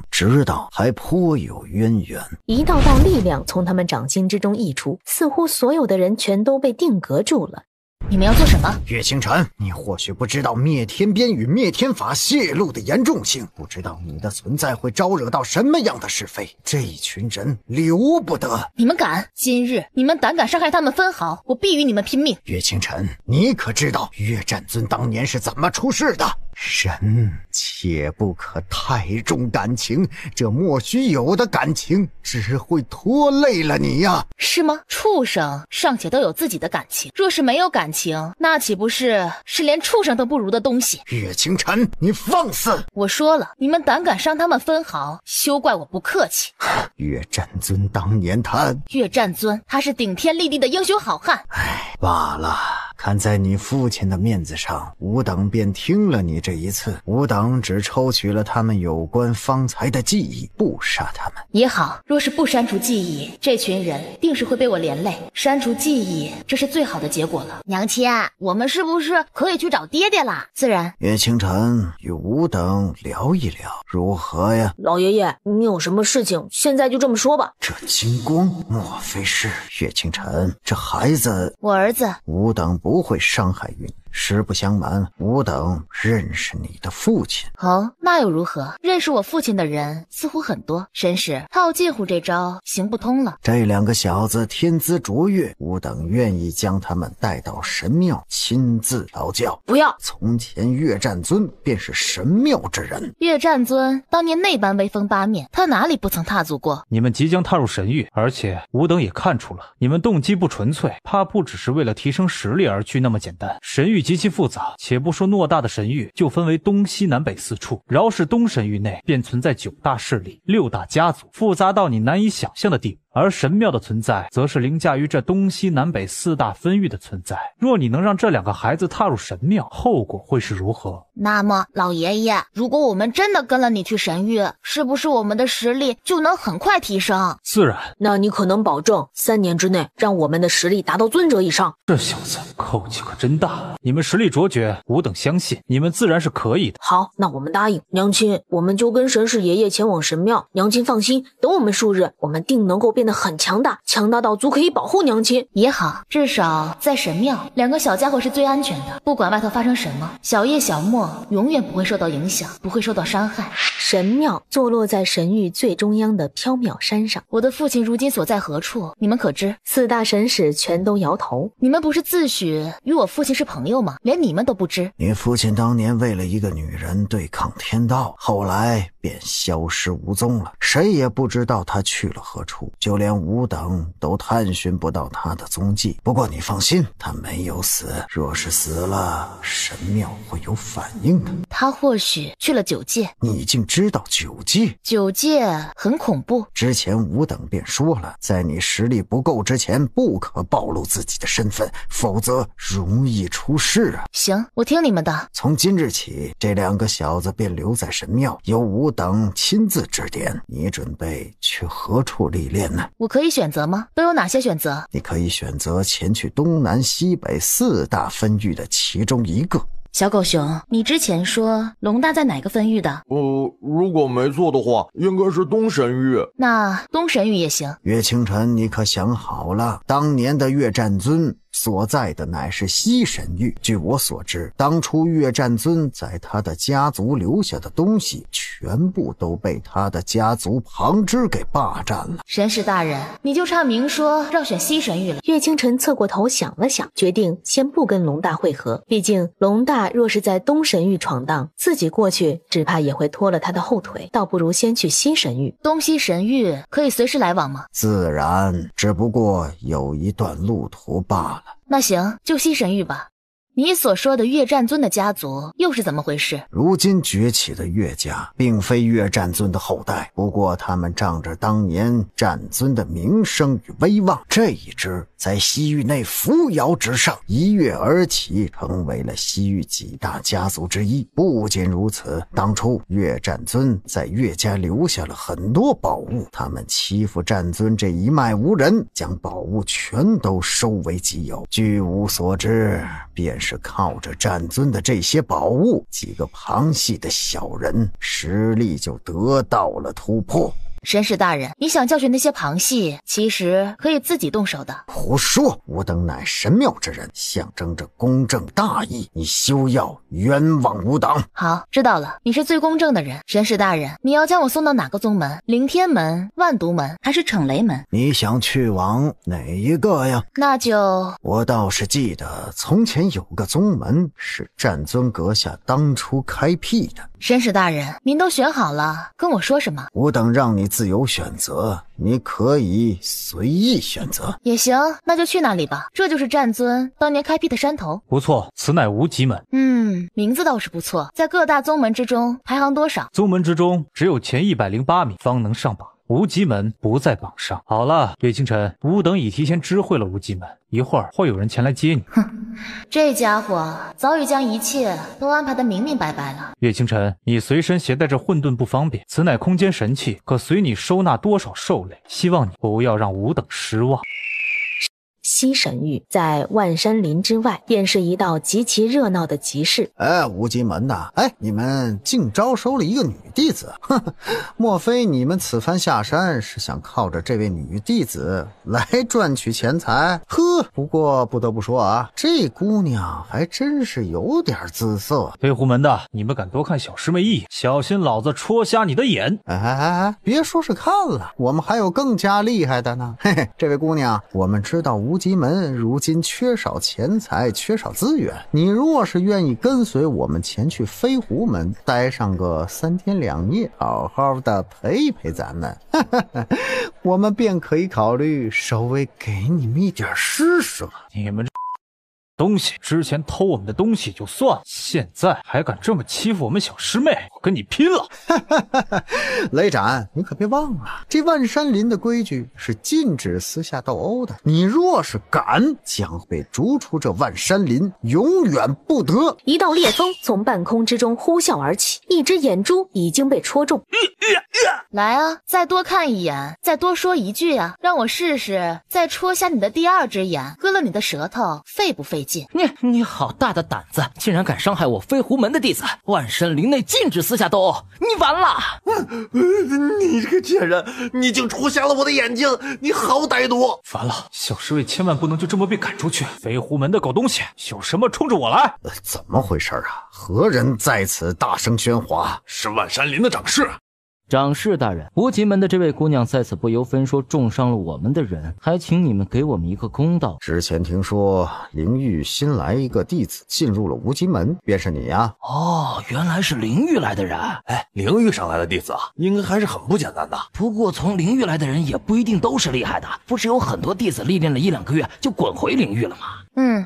知道，还颇有渊源。
一道道力量从他们掌心之中溢出，似乎所有的人全都被定格住了。
你们要做什么？
岳清晨，你或许不知道灭天鞭与灭天法泄露的严重性，不知道你的存在会招惹到什么样的是非，这一群人留不得。
你们敢？今日你们胆敢伤害他们分毫，我必与你们拼命。
岳清晨，你可知道岳战尊当年是怎么出事的？人切不可太重感情，这莫须有的感情只会拖累了你呀。
是吗？畜生尚且都有自己的感情，若是没有感情，那岂不是连畜生都不如的东西？
岳清晨，你放肆！
我说了，你们胆敢伤他们分毫，休怪我不客气。
岳战尊当年
岳战尊，他是顶天立地的英雄好汉。
罢了，看在你父亲的面子上，吾等便听了你这一次。吾等只抽取了他们有关方才的记忆，不杀他们
也好。若是不删除记忆，这群人定是会被我连累。删除记忆，这是最好的结果了。娘亲，我们是不是可以去找爹爹啦？自然。
岳清晨与吾等聊一聊，如何呀？
老爷爷，你有什么事情，现在就这么说吧。
这金光，莫非是岳清晨？这孩子，
我儿子。
吾等不会伤害于你。实不相瞒，吾等认识你的父亲。
哦，那又如何？认识我父亲的人似乎很多，绅士，套近乎这招行不通了。
这两个小子天资卓越，吾等愿意将他们带到神庙亲自调教。
不要！
从前岳战尊便是神庙之人。
岳战尊当年那般威风八面，他哪里不曾踏足过？
你们即将踏入神域，而且吾等也看出了你们动机不纯粹，怕不只是为了提升实力而去那么简单。神域极其复杂，且不说偌大的神域就分为东西南北4处，饶是东神域内便存在9大势力、6大家族，复杂到你难以想象的地步。而神庙的存在则是凌驾于这东西南北4大分域的存在。若你能让这2个孩子踏入神庙，后果会是如何？
那么老爷爷，如果我们真的跟了你去神域，是不是我们的实力就能很快提升？
自然。
那你可能保证3年之内让我们的实力达到尊者以上？
这小子口气可真大。你们实力卓绝，吾等相信你们自然是可以的。
好，那我们答应。娘亲，我们就跟神使爷爷前往神庙。娘亲放心，等我们数日，我们定能够变得很强大，强大到足可以保护娘亲。
也好，至少在神庙，2个小家伙是最安全的。不管外头发生什么，小叶小莫永远不会受到影响，不会受到伤害。
神庙坐落在神域最中央的缥缈山上。
我的父亲如今所在何处？你们可知
？4大神使全都摇头。
你们不是自诩与我父亲是朋友吗？连你们都不知？
你父亲当年为了一个女人对抗天道，后来便消失无踪了，谁也不知道他去了何处，就连吾等都探寻不到他的踪迹。不过你放心，他没有死，若是死了，神庙会有反应的。
他或许去了9界。
你竟知道9界
？9界很恐怖。
之前吾等便说了，在你实力不够之前，不可暴露自己的身份，否则容易出事啊。
行，我听你们的。
从今日起，这2个小子便留在神庙，由吾等亲自指点。你准备去何处历练呢？
我可以选择吗？都有哪些选择？
你可以选择前去东南西北4大分域的其中一个。
小狗熊，你之前说龙大在哪个分域的？
如果没错的话，应该是东神域。
那东神域也行。
岳清晨，你可想好了，当年的岳战尊所在的乃是西神域。据我所知，当初岳战尊在他的家族留下的东西，全部都被他的家族旁支给霸占了。
神使大人，你就差明说让选西神域了。
岳清晨侧过头想了想，决定先不跟龙大会合，毕竟龙大若是在东神域闯荡，自己过去只怕也会拖了他的后腿，倒不如先去西神域。
东西神域可以随时来往吗？
自然，只不过有一段路途罢了。
那行，就西神域吧。你所说的岳战尊的家族又是怎么回事？
如今崛起的岳家并非岳战尊的后代，不过他们仗着当年战尊的名声与威望，这一支在西域内扶摇直上，一跃而起，成为了西域几大家族之一。不仅如此，当初岳战尊在岳家留下了很多宝物，他们欺负战尊这一脉无人，将宝物全都收为己有。据吾所知，便是靠着战尊的这些宝物，几个旁系的小人实力就得到了突破。
绅士大人，你想教训那些旁系，其实可以自己动手的。
胡说！吾等乃神庙之人，象征着公正大义，你休要冤枉吾等。
好，知道了，你是最公正的人。绅士大人，你要将我送到哪个宗门？凌天门、万毒门还是逞雷门？
你想去往哪一个呀？
那就……
我倒是记得从前有个宗门是战尊阁下当初开辟的。
绅士大人，您都选好了，跟我说什么？
吾等让你自由选择，你可以随意选择。
也行，那就去那里吧。这就是战尊当年开辟的山头。
不错，此乃无极门。
名字倒是不错。在各大宗门之中排行多少？
宗门之中只有前108名方能上榜，无极门不在榜上。好了，岳清晨，吾等已提前知会了无极门，一会儿会有人前来接你。
哼，这家伙早已将一切都安排得明明白白了。
岳清晨，你随身携带着混沌不方便，此乃空间神器，可随你收纳多少兽类，希望你不要让吾等失望。
西神域在万山林之外，便是一道极其热闹的集市。
无极门呐，你们竟招收了一个女弟子，莫非你们此番下山是想靠着这位女弟子来赚取钱财？不过不得不说啊，这姑娘还真是有点姿色。
飞狐门的，你们敢多看小师妹一眼，小心老子戳瞎你的眼！
别说是看了，我们还有更加厉害的呢。嘿嘿，这位姑娘，我们知道无极门如今缺少钱财，缺少资源，你若是愿意跟随我们前去飞狐门待上个3天2夜，好好的陪陪咱们，我们便可以考虑稍微给你们一点施舍。
你们这东西，之前偷我们的东西就算了，现在还敢这么欺负我们小师妹，我跟你拼了！
雷斩，你可别忘了，这万山林的规矩是禁止私下斗殴的，你若是敢，将被逐出这万山林，永远不得。
一道烈风从半空之中呼啸而起，一只眼珠已经被戳中。
来啊，再多看一眼，再多说一句啊，让我试试再戳瞎你的第二只眼，割了你的舌头，费不费劲？
你好大的胆子，竟然敢伤害我飞狐门的弟子！万山林内禁止私下斗殴，你完了！
你这个贱人，你竟戳瞎了我的眼睛，你好歹毒！
完了，小师妹千万不能就这么被赶出去！飞狐门的狗东西，有什么冲着我来！
怎么回事啊？何人在此大声喧哗？
是万山林的掌事。
掌事大人，无极门的这位姑娘在此不由分说重伤了我们的人，还请你们给我们一个公道。
之前听说灵域新来一个弟子进入了无极门，便是你呀？
原来是灵域来的人。
灵域上来的弟子应该还是很不简单的。
不过从灵域来的人也不一定都是厉害的，不是有很多弟子历练了1-2个月就滚回灵域了吗？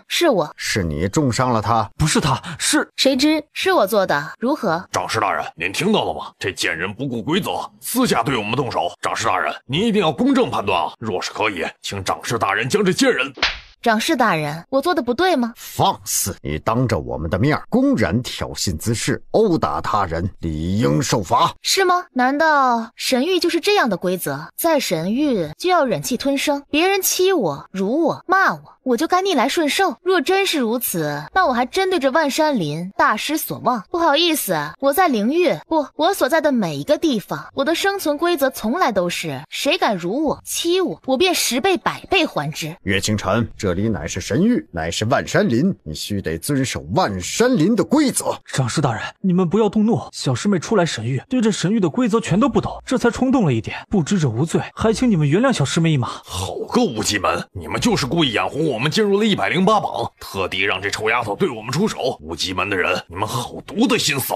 是我。
是你重伤了他？
不是他，是
谁知
是我做的，如何？
掌事大人，您听到了吗？这贱人不顾规则，私下对我们动手。掌事大人，您一定要公正判断啊！若是可以，请掌事大人将这贱人……
掌事大人，我做的不对吗？
放肆！你当着我们的面公然挑衅滋事，殴打他人，理应受罚。
是吗？难道神域就是这样的规则？在神域就要忍气吞声，别人欺我、辱我、骂我，我就该逆来顺受。若真是如此，那我还真对着万山林大失所望。不好意思，我在灵域，不，我所在的每一个地方，我的生存规则从来都是谁敢辱我、欺我，我便10倍100倍还之。
岳清晨，这里乃是神域，乃是万山林，你须得遵守万山林的规则。
掌事大人，你们不要动怒，小师妹初来神域，对这神域的规则全都不懂，这才冲动了一点，不知者无罪，还请你们原谅小师妹一马。
好个无极门，你们就是故意眼红我们进入了108榜，特地让这臭丫头对我们出手。无极门的人，你们好毒的心思。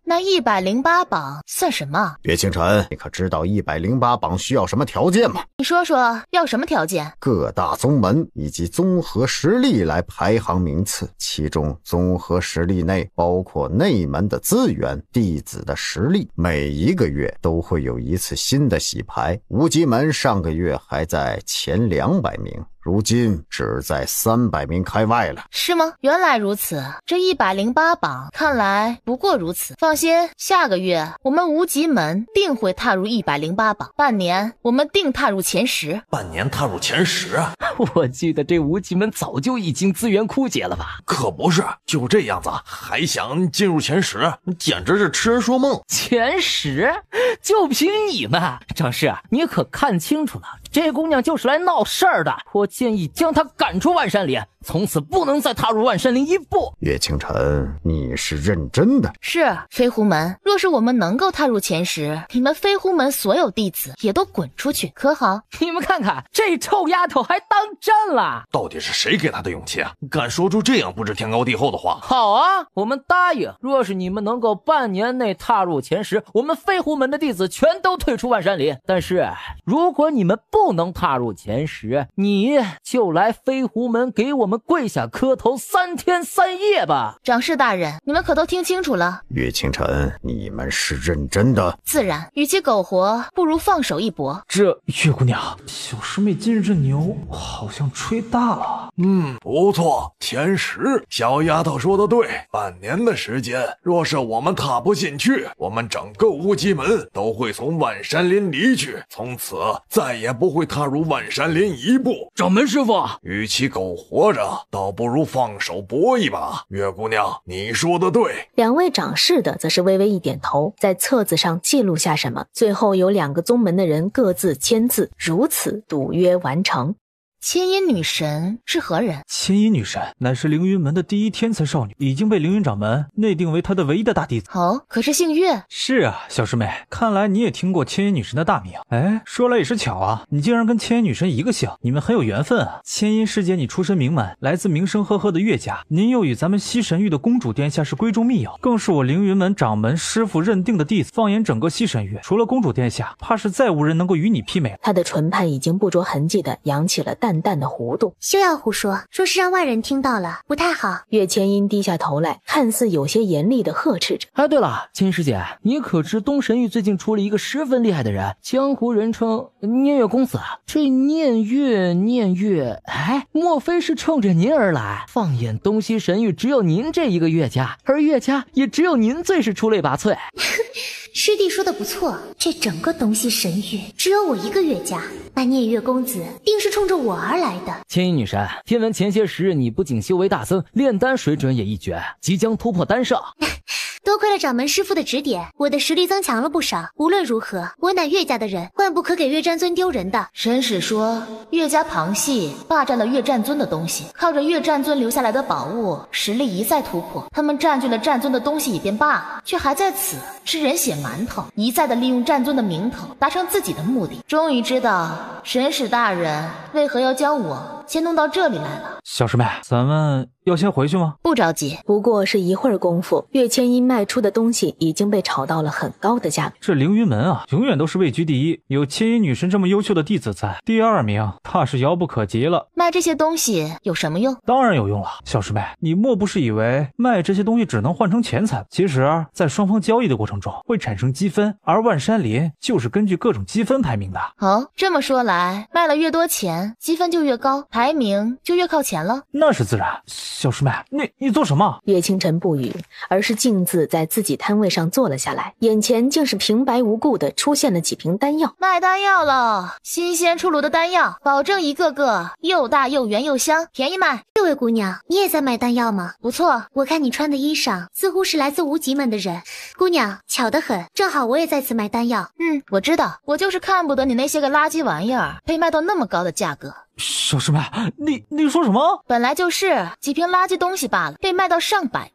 那108榜算什么？
岳清晨，你可知道108榜需要什么条件吗？
你说说要什么条件？
各大宗门以及综合实力来排行名次，其中综合实力内包括内门的资源、弟子的实力，每一个月都会有一次新的洗牌。无极门上个月还在前200名，如今只在300名开外了。
是吗？原来如此，这108榜看来不过如此。放心，下个月我们无极门定会踏入108榜，半年我们定踏入前10。
半年踏入前10啊？
我记得这无极门早就已经资源枯竭了吧？
可不是，就这样子还想进入前10，简直是痴人说梦。
前10？就凭你们？张氏，你可看清楚了，这姑娘就是来闹事儿的，我建议将她赶出万山林，从此不能再踏入万山林一步。
岳清晨，你是认真的？
是，飞狐门，若是我们能够踏入前10，你们飞狐门所有弟子也都滚出去，可好？
你们看看，这臭丫头还当真了？
到底是谁给她的勇气啊？敢说出这样不知天高地厚的话？
好啊，我们答应，若是你们能够半年内踏入前10，我们飞狐门的弟子全都退出万山林。但是如果你们不能踏入前10，你就来飞狐门给我们跪下磕头3天3夜吧。
掌事大人，你们可都听清楚了？
岳清晨，你们是认真的？
自然，与其苟活，不如放手一搏。
这岳姑娘，小师妹今日这牛好像吹大了。
不错，前10，小丫头说的对，半年的时间，若是我们踏不进去，我们整个无极门都会从万山林离去，从此再也不会踏入万山林一步。
掌门师傅，
与其苟活着，倒不如放手搏一把。岳姑娘，你说的对。
2位掌事的则是微微一点头，在册子上记录下什么，最后有2个宗门的人各自签字，如此赌约完成。
千音女神是何人？
千音女神乃是凌云门的第一天才少女，已经被凌云掌门内定为她的唯一的大弟子。
哦，可是姓岳。
是啊，小师妹，看来你也听过千音女神的大名。哎，说来也是巧啊，你竟然跟千音女神一个姓，你们很有缘分啊。千音师姐你出身名门，来自名声赫赫的岳家，您又与咱们西神域的公主殿下是闺中密友，更是我凌云门掌门师傅认定的弟子。放眼整个西神域，除了公主殿下，怕是再无人能够与你媲美了。
他的唇畔已经不着痕迹地扬起了淡淡的弧度。
休要胡说，说是让外人听到了，不太好。
岳千音低下头来，看似有些严厉地呵斥着。
哎，对了，千音师姐，你可知东神域最近出了一个十分厉害的人，江湖人称念月公子。这念月，哎，莫非是冲着您而来？放眼东西神域，只有您这一个岳家，而岳家也只有您最是出类拔萃。
师弟说的不错，这整个东西神域只有我一个岳家，那念月公子定是冲着我而来的。
千音女神，听闻前些时日你不仅修为大增，炼丹水准也一绝，即将突破丹圣。
多亏了掌门师傅的指点，我的实力增强了不少。无论如何，我乃岳家的人，万不可给岳战尊丢人的。
神使说，岳家旁系霸占了岳战尊的东西，靠着岳战尊留下来的宝物，实力一再突破。他们占据了战尊的东西也便罢了，却还在此吃人血馒头，一再的利用战尊的名头达成自己的目的。终于知道神使大人为何要将我先弄到这里来了。
小师妹，咱们要先回去吗？
不着急，
不过是一会儿功夫，岳千音卖出的东西已经被炒到了很高的价格。
这凌云门啊，永远都是位居第一，有千音女神这么优秀的弟子在，第2名怕是遥不可及了。
卖这些东西有什么用？
当然有用了。小师妹，你莫不是以为卖这些东西只能换成钱财？其实在双方交易的过程中会产生积分，而万山林就是根据各种积分排名的。
哦，这么说来，卖了越多钱，积分就越高，排名就越靠前了。
那是自然。小师妹，你做什么？
岳清晨不语，而是径自在自己摊位上坐了下来，眼前竟是平白无故的出现了几瓶丹药。
卖丹药了，新鲜出炉的丹药，保证一个个又大又圆又香，便宜卖。
这位姑娘，你也在卖丹药吗？
不错，
我看你穿的衣裳似乎是来自无极门的人。姑娘，巧得很，正好我也在此卖丹药。
我知道，我就是看不得你那些个垃圾玩意儿配卖到那么高的价格。
小师妹，你说什么？
本来就是几瓶垃圾东西罢了，被卖到上百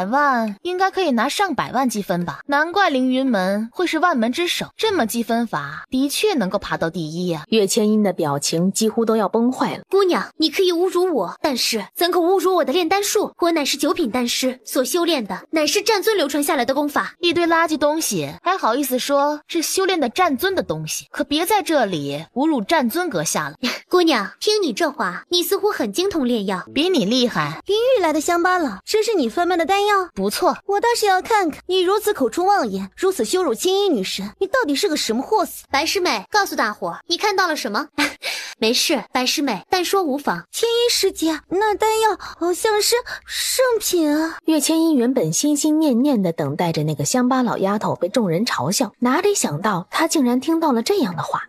万，应该可以拿上百万积分吧？难怪凌云门会是万门之首，这么积分法的确能够爬到第一啊！
岳千音的表情几乎都要崩坏了。
姑娘，你可以侮辱我，但是怎可侮辱我的炼丹术？我乃是9品丹师，所修炼的乃是战尊流传下来的功法。
一堆垃圾东西，还好意思说是修炼的战尊的东西？可别在这里侮辱战尊阁下了。
姑娘，听你这话，你似乎很精通炼药，
比你厉害。
林玉来的乡巴佬，这是你贩卖的丹药？
不错，
我倒是要看看你如此口出妄言，如此羞辱青衣女神，你到底是个什么货色？白师妹，告诉大伙，你看到了什么？
没事，百师妹，但说无妨。
千音师姐，那丹药好像是圣品啊。
岳千音原本心心念念的等待着那个乡巴老丫头被众人嘲笑，哪里想到她竟然听到了这样的话。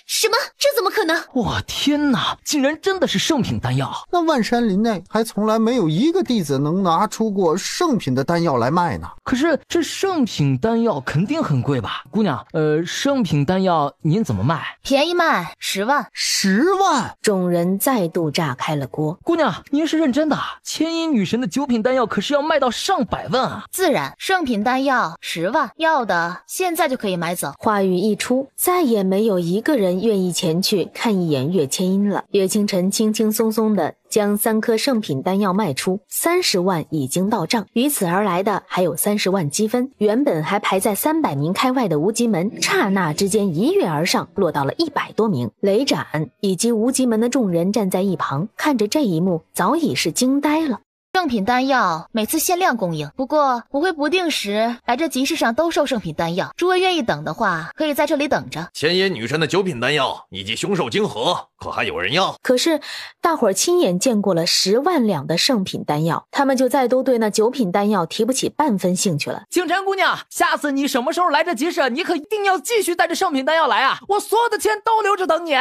什么？这怎么可能？
哇，天哪，竟然真的是圣品丹药！
那万山林内还从来没有一个弟子能拿出过圣品的丹药来卖呢。
可是这圣品丹药肯定很贵吧？姑娘，圣品丹药您怎么卖？
便宜卖10万。
10万！
众人再度炸开了锅。
姑娘，您是认真的？千音女神的9品丹药可是要卖到上百万啊！
自然，圣品丹药10万，要的现在就可以买走。
话语一出，再也没有一个人愿意前去看一眼岳千音了。岳清晨轻轻松松的将3颗圣品丹药卖出，30万已经到账，于此而来的还有30万积分。原本还排在300名开外的无极门，刹那之间一跃而上，落到了100多名。雷斩以及无极门的众人站在一旁，看着这一幕，早已是惊呆了。
圣品丹药每次限量供应，不过我会不定时来这集市上兜售圣品丹药，诸位愿意等的话，可以在这里等着。
千音女神的9品丹药以及凶兽晶核，可还有人要？
可是大伙儿亲眼见过了10万两的圣品丹药，他们就再都对那9品丹药提不起半分兴趣了。
清晨姑娘，下次你什么时候来这集市，你可一定要继续带着圣品丹药来啊！我所有的钱都留着等你。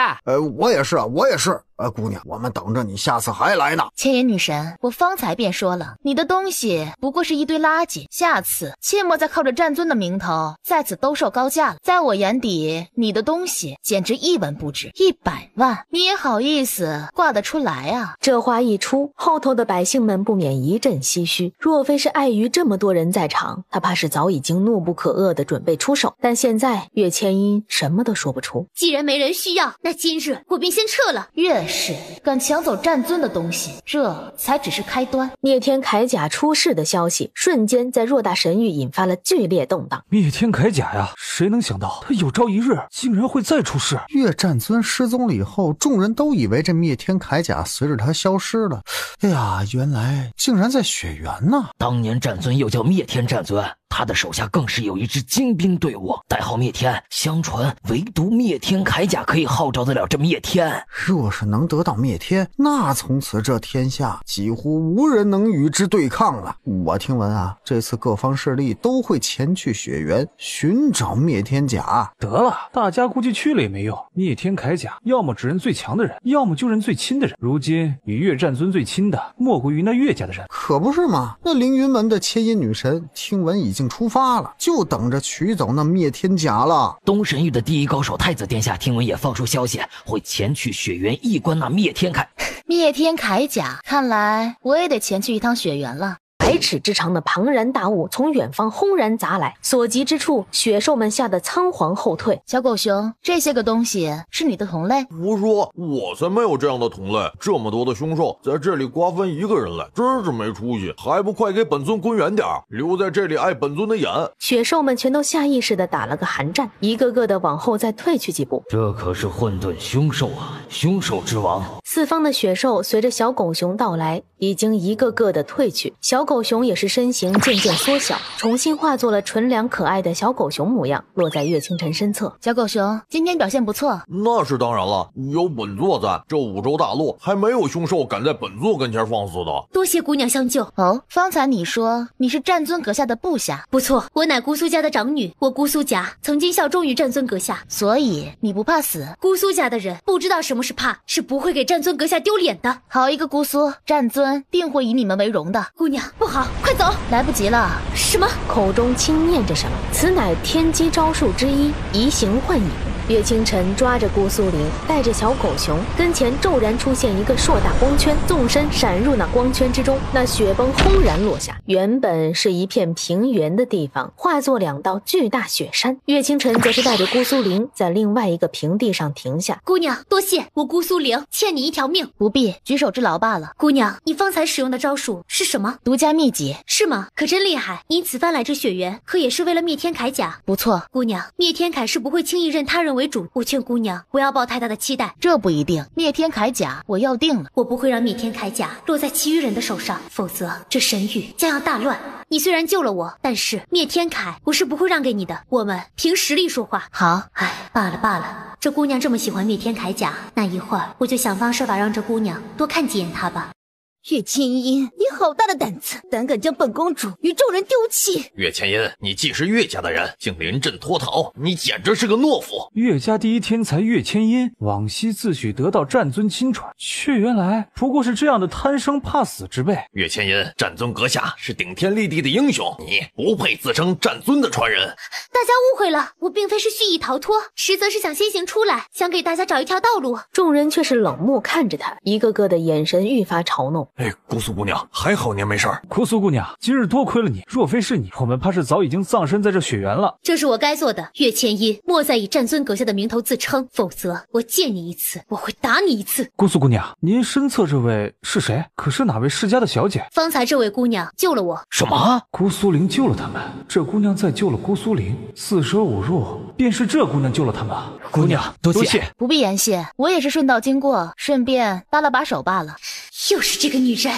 我也是。姑娘，我们等着你下次还来呢。
千言女神，我方才便说了，你的东西不过是一堆垃圾，下次切莫再靠着战尊的名头在此兜售高价了。在我眼底，你的东西简直一文不值，100万你也好意思挂得出来啊？
这话一出，后头的百姓们不免一阵唏嘘。若非是碍于这么多人在场，他怕是早已经怒不可遏的准备出手。但现在岳千音什么都说不出。
既然没人需要，那今日我便先撤了。
越是敢抢走战尊的东西，这才只是开端。
灭天铠甲出世的消息瞬间在偌大神域引发了剧烈动荡。
灭天铠甲呀，谁能想到他有朝一日竟然会再出世？
岳战尊失踪了以后，众人都以为这灭天铠甲随着他消失了。哎呀，原来竟然在雪原呢！
当年战尊又叫灭天战尊，他的手下更是有一支精兵队伍，代号灭天。相传唯独灭天铠甲可以号召得了这灭天。
若是能得到灭天，那从此这天下几乎无人能与之对抗了。我听闻啊，这次各方势力都会前去雪原寻找灭天甲。
得了，大家估计去了也没用。灭天铠甲要么指认最强的人，要么就认最亲的人。如今与岳战尊最亲的莫过于那岳家的人。
可不是吗？那凌云门的千音女神听闻已经出发了，就等着取走那灭天甲了。
东神域的第一高手太子殿下听闻也放出消息，会前去雪原一观那灭天铠。
灭天铠甲，看来我也得前去一趟雪原了。
100尺之长的庞然大物从远方轰然砸来，所及之处，雪兽们吓得仓皇后退。
小狗熊，这些个东西是你的同类？
胡说，我才没有这样的同类！这么多的凶兽在这里瓜分一个人来，真是没出息！还不快给本尊滚远点，留在这里碍本尊的眼！
雪兽们全都下意识地打了个寒战，一个个的往后再退去几步。
这可是混沌凶兽啊，凶兽之王！
四方的雪兽随着小狗熊到来，已经一个个的退去。小狗熊也是身形渐渐缩小，重新化作了纯良可爱的小狗熊模样，落在岳清晨身侧。
小狗熊今天表现不错。
那是当然了，有本座在，这五洲大陆还没有凶兽敢在本座跟前放肆的。
多谢姑娘相救。
哦，方才你说你是战尊阁下的部下？
不错，我乃姑苏家的长女，我姑苏家曾经效忠于战尊阁下，
所以你不怕死。
姑苏家的人不知道什么是怕，是不会给战尊阁下丢脸的。
好一个姑苏，战尊定会以你们为荣的。
姑娘不好，快走！
来不及了。
什么？
口中轻念着什么？此乃天机招数之一，移形换影。岳清晨抓着姑苏林，带着小狗熊，跟前骤然出现一个硕大光圈，纵身闪入那光圈之中，那雪崩轰然落下。原本是一片平原的地方，化作2道巨大雪山。岳清晨则是带着姑苏林在另外一个平地上停下。
姑娘多谢，我姑苏林欠你一条命。
不必，举手之劳罢了。
姑娘，你方才使用的招数是什么？
独家秘籍。
是吗？可真厉害。您此番来这雪原，可也是为了灭天铠甲？
不错。
姑娘，灭天铠是不会轻易认他人为为主。我劝姑娘不要抱太大的期待。
这不一定，灭天铠甲我要定了。
我不会让灭天铠甲落在其余人的手上，否则这神域将要大乱。你虽然救了我，但是灭天铠我是不会让给你的。我们凭实力说话。
好，
罢了，这姑娘这么喜欢灭天铠甲，那一会儿我就想方设法让这姑娘多看几眼她吧。
岳千音，你好大的胆子，胆敢将本公主与众人丢弃！
岳千音，你既是岳家的人，竟临阵脱逃，你简直是个懦夫！
岳家第一天才岳千音，往昔自诩得到战尊亲传，却原来不过是这样的贪生怕死之辈。
岳千音，战尊阁下是顶天立地的英雄，你不配自称战尊的传人。
大家误会了，我并非是蓄意逃脱，实则是想先行出来，想给大家找一条道路。
众人却是冷漠看着他，一个个的眼神愈发嘲弄。
姑苏姑娘，还好您没事儿。
姑苏姑娘，今日多亏了你，若非是你，我们怕是早已经葬身在这雪原了。
这是我该做的。岳千音，莫再以战尊阁下的名头自称，否则我见你一次，我会打你一次。
姑苏姑娘，您身侧这位是谁？可是哪位世家的小姐？
方才这位姑娘救了我。
什么？
姑苏灵救了他们？这姑娘再救了姑苏灵，四舍五入，便是这姑娘救了他们。
姑娘，多谢。
不必言谢，我也是顺道经过，顺便搭了把手罢了。
又是这个女人，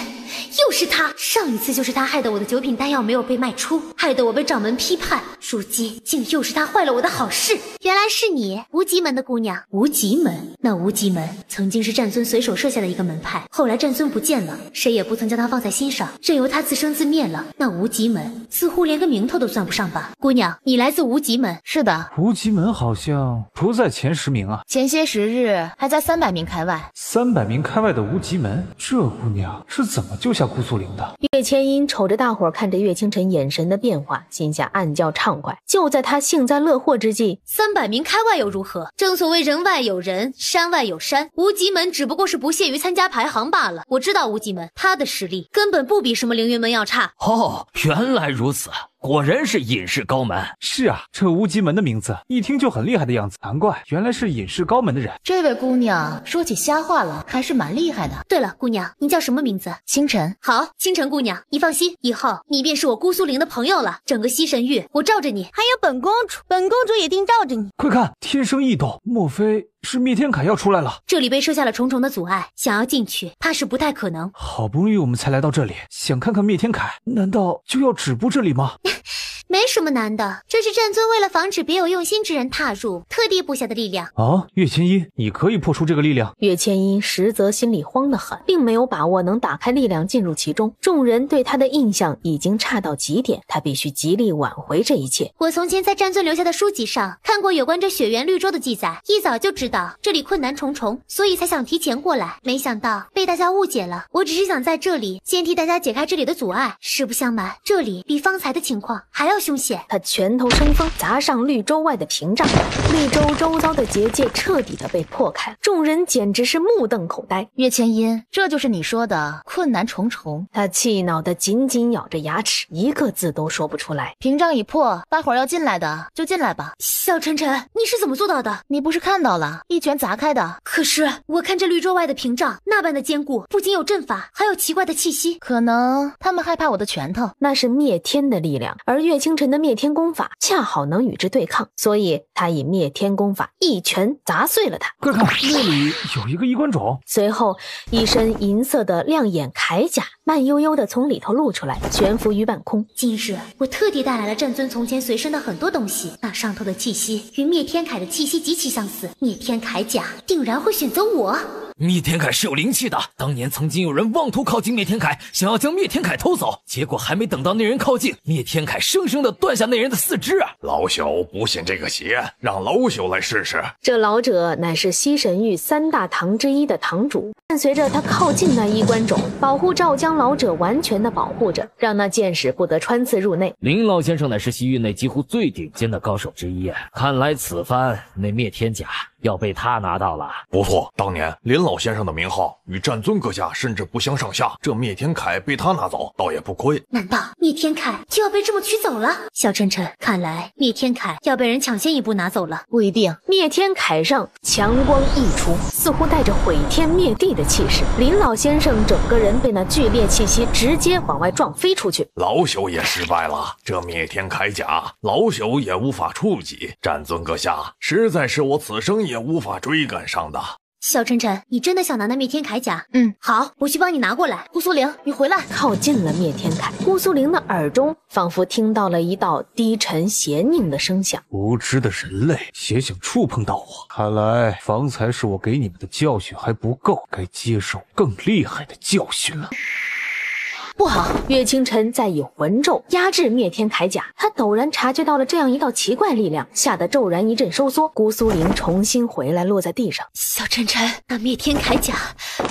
又是她！上一次就是她害得我的九品丹药没有被卖出，害得我被掌门批判，如今竟又是她坏了我的好事。原来是你，无极门的姑娘。无极门？那无极门曾经是战尊随手设下的一个门派，后来战尊不见了，谁也不曾将他放在心上，任由他自生自灭了。那无极门似乎连个名头都算不上吧？姑娘，你来自无极门？
是的。
无极门好像不在前10名啊，
前些时日还在300名开外。
300名开外的无极门，这姑娘是怎么救下姑苏灵的？
岳千音瞅着大伙儿看着岳清晨眼神的变化，心下暗叫畅快。就在他幸灾乐祸之际
，300名开外又如何？正所谓人外有人，山外有山，无极门只不过是不屑于参加排行罢了。我知道无极门，他的实力根本不比什么凌云门要差。
哦，原来如此。果然是隐世高门。
是啊，这无极门的名字一听就很厉害的样子，难怪原来是隐世高门的人。
这位姑娘说起瞎话了，还是蛮厉害的。
对了，姑娘，你叫什么名字？
清晨。
好，清晨姑娘，你放心，以后你便是我姑苏灵的朋友了。整个西神域，我罩着你。
还有本公主，本公主也定罩着你。
快看，天生异动，莫非是灭天铠要出来了？
这里被设下了重重的阻碍，想要进去，怕是不太可能。
好不容易我们才来到这里，想看看灭天铠，难道就要止步这里吗？
没什么难的，这是战尊为了防止别有用心之人踏入，特地布下的力量。
啊，岳千音，你可以破除这个力量？
岳千音实则心里慌得很，并没有把握能打开力量进入其中。众人对他的印象已经差到极点，他必须极力挽回这一切。
我从前在战尊留下的书籍上看过有关这雪原绿洲的记载，一早就知道这里困难重重，所以才想提前过来，没想到被大家误解了。我只是想在这里先替大家解开这里的阻碍。实不相瞒，这里比方才的情况还要凶险。
他拳头生风，砸上绿洲外的屏障，绿洲周遭的结界彻底的被破开，众人简直是目瞪口呆。
岳千音，这就是你说的困难重重。
他气恼的紧紧咬着牙齿，一个字都说不出来。
屏障已破，大伙儿要进来的就进来吧。
小晨晨，你是怎么做到的？
你不是看到了，一拳砸开的。
可是我看这绿洲外的屏障那般的坚固，不仅有阵法，还有奇怪的气息。
可能他们害怕我的拳头。
那是灭天的力量，而岳清晨的灭天功法恰好能与之对抗，所以他以灭天功法一拳砸碎了他。
快看，那里有一个衣冠冢。
随后一身银色的亮眼铠甲慢悠悠地从里头露出来，悬浮于半空。
今日我特地带来了战尊从前随身的很多东西，那上头的气息与灭天铠的气息极其相似，灭天铠甲定然会选择我。
灭天铠是有灵气的，当年曾经有人妄图靠近灭天铠，想要将灭天铠偷走，结果还没等到那人靠近，灭天铠生生的断下那人的4肢啊！
老朽不信这个邪，让老朽来试试。
这老者乃是西神域3大堂之一的堂主，伴随着他靠近那衣冠冢，保护罩将老者完全的保护着，让那剑矢不得穿刺入内。
林老先生乃是西域内几乎最顶尖的高手之一，看来此番那灭天甲要被他拿到了。
不错，当年林老先生的名号与战尊阁下甚至不相上下，这灭天铠被他拿走，倒也不亏。
难道灭天铠就要被这么取走了？小晨晨，看来灭天铠要被人抢先一步拿走了。
不一定，
灭天铠上强光溢出，似乎带着毁天灭地的气势。林老先生整个人被那剧烈气息直接往外撞飞出去。
老朽也失败了，这灭天铠甲，老朽也无法触及。战尊阁下，实在是我此生也无法追赶上的。
小晨晨，你真的想拿那灭天铠甲？好，我去帮你拿过来。
姑苏玲，你回来。
靠近了灭天铠，姑苏玲的耳中仿佛听到了一道低沉邪佞的声响。
无知的人类也想触碰到我，看来方才是我给你们的教训还不够，该接受更厉害的教训了。
不好！岳清晨在以魂咒压制灭天铠甲，他陡然察觉到了这样一道奇怪力量，吓得骤然一阵收缩。姑苏玲重新回来，落在地上。
小晨晨，那灭天铠甲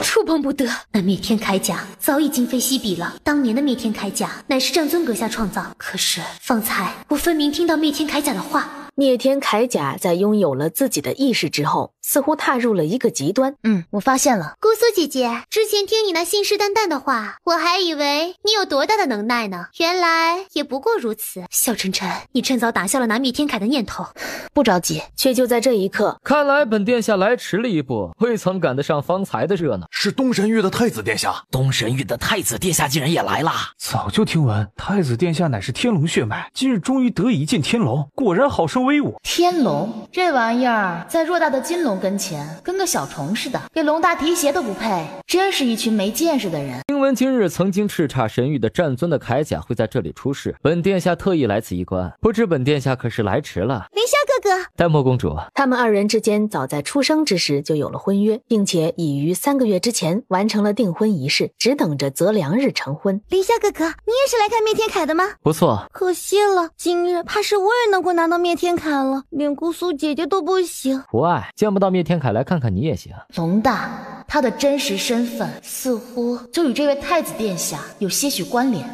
触碰不得，那灭天铠甲早已今非昔比了。当年的灭天铠甲乃是战尊阁下创造，可是方才我分明听到灭天铠甲的话。
灭天铠甲在拥有了自己的意识之后，似乎踏入了一个极端。
我发现了。
姑苏姐姐，之前听你那信誓旦旦的话，我还以为你有多大的能耐呢，原来也不过如此。小晨晨，你趁早打消了拿灭天铠的念头。
不着急，
却就在这一刻，
看来本殿下来迟了一步，未曾赶得上方才的热闹。
是东神域的太子殿下，
东神域的太子殿下竟然也来了。
早就听闻太子殿下乃是天龙血脉，今日终于得以一见天龙，果然好生威武。
天龙这玩意儿在偌大的金龙跟前跟个小虫似的，连龙大提鞋都不配，真是一群没见识的人。
听闻今日曾经叱咤神域的战尊的铠甲会在这里出世，本殿下特意来此一观，不知本殿下可是来迟了。
凌霄哥哥，
丹墨公主，
他们二人之间早在出生之时就有了婚约，并且已于3个月之前完成了订婚仪式，只等着择良日成婚。
凌霄哥哥，你也是来看灭天铠的吗？
不错，
可惜了，今日怕是无人能够拿到灭天铠了，连姑苏姐姐都不行。
不爱，见不到灭天铠来看看你也行。
龙大，他的真实身份似乎就与这位太子殿下有些许关联。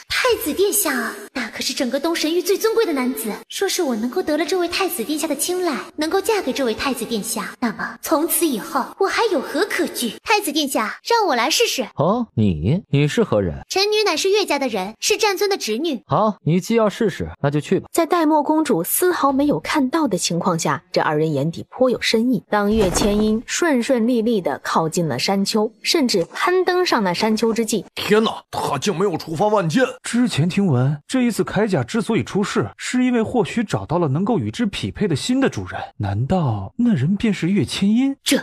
太子殿下，那可是整个东神域最尊贵的男子。说是我能够得了这位太子殿下的青睐，能够嫁给这位太子殿下，那么从此以后我还有何可惧？太子殿下，让我来试试。
哦，你是何人？
臣女乃是岳家的人，是战尊的侄女。
好，你既要试试，那就去吧。
在戴墨公主丝毫没有看到的情况下，这二人眼底颇有深意。当岳千音顺顺利利地靠近了山丘，甚至攀登上那山丘之际，
天哪，他竟没有触发万剑。
之前听闻这一次铠甲之所以出世，是因为或许找到了能够与之匹配的新的主人，难道那人便是岳千音？
这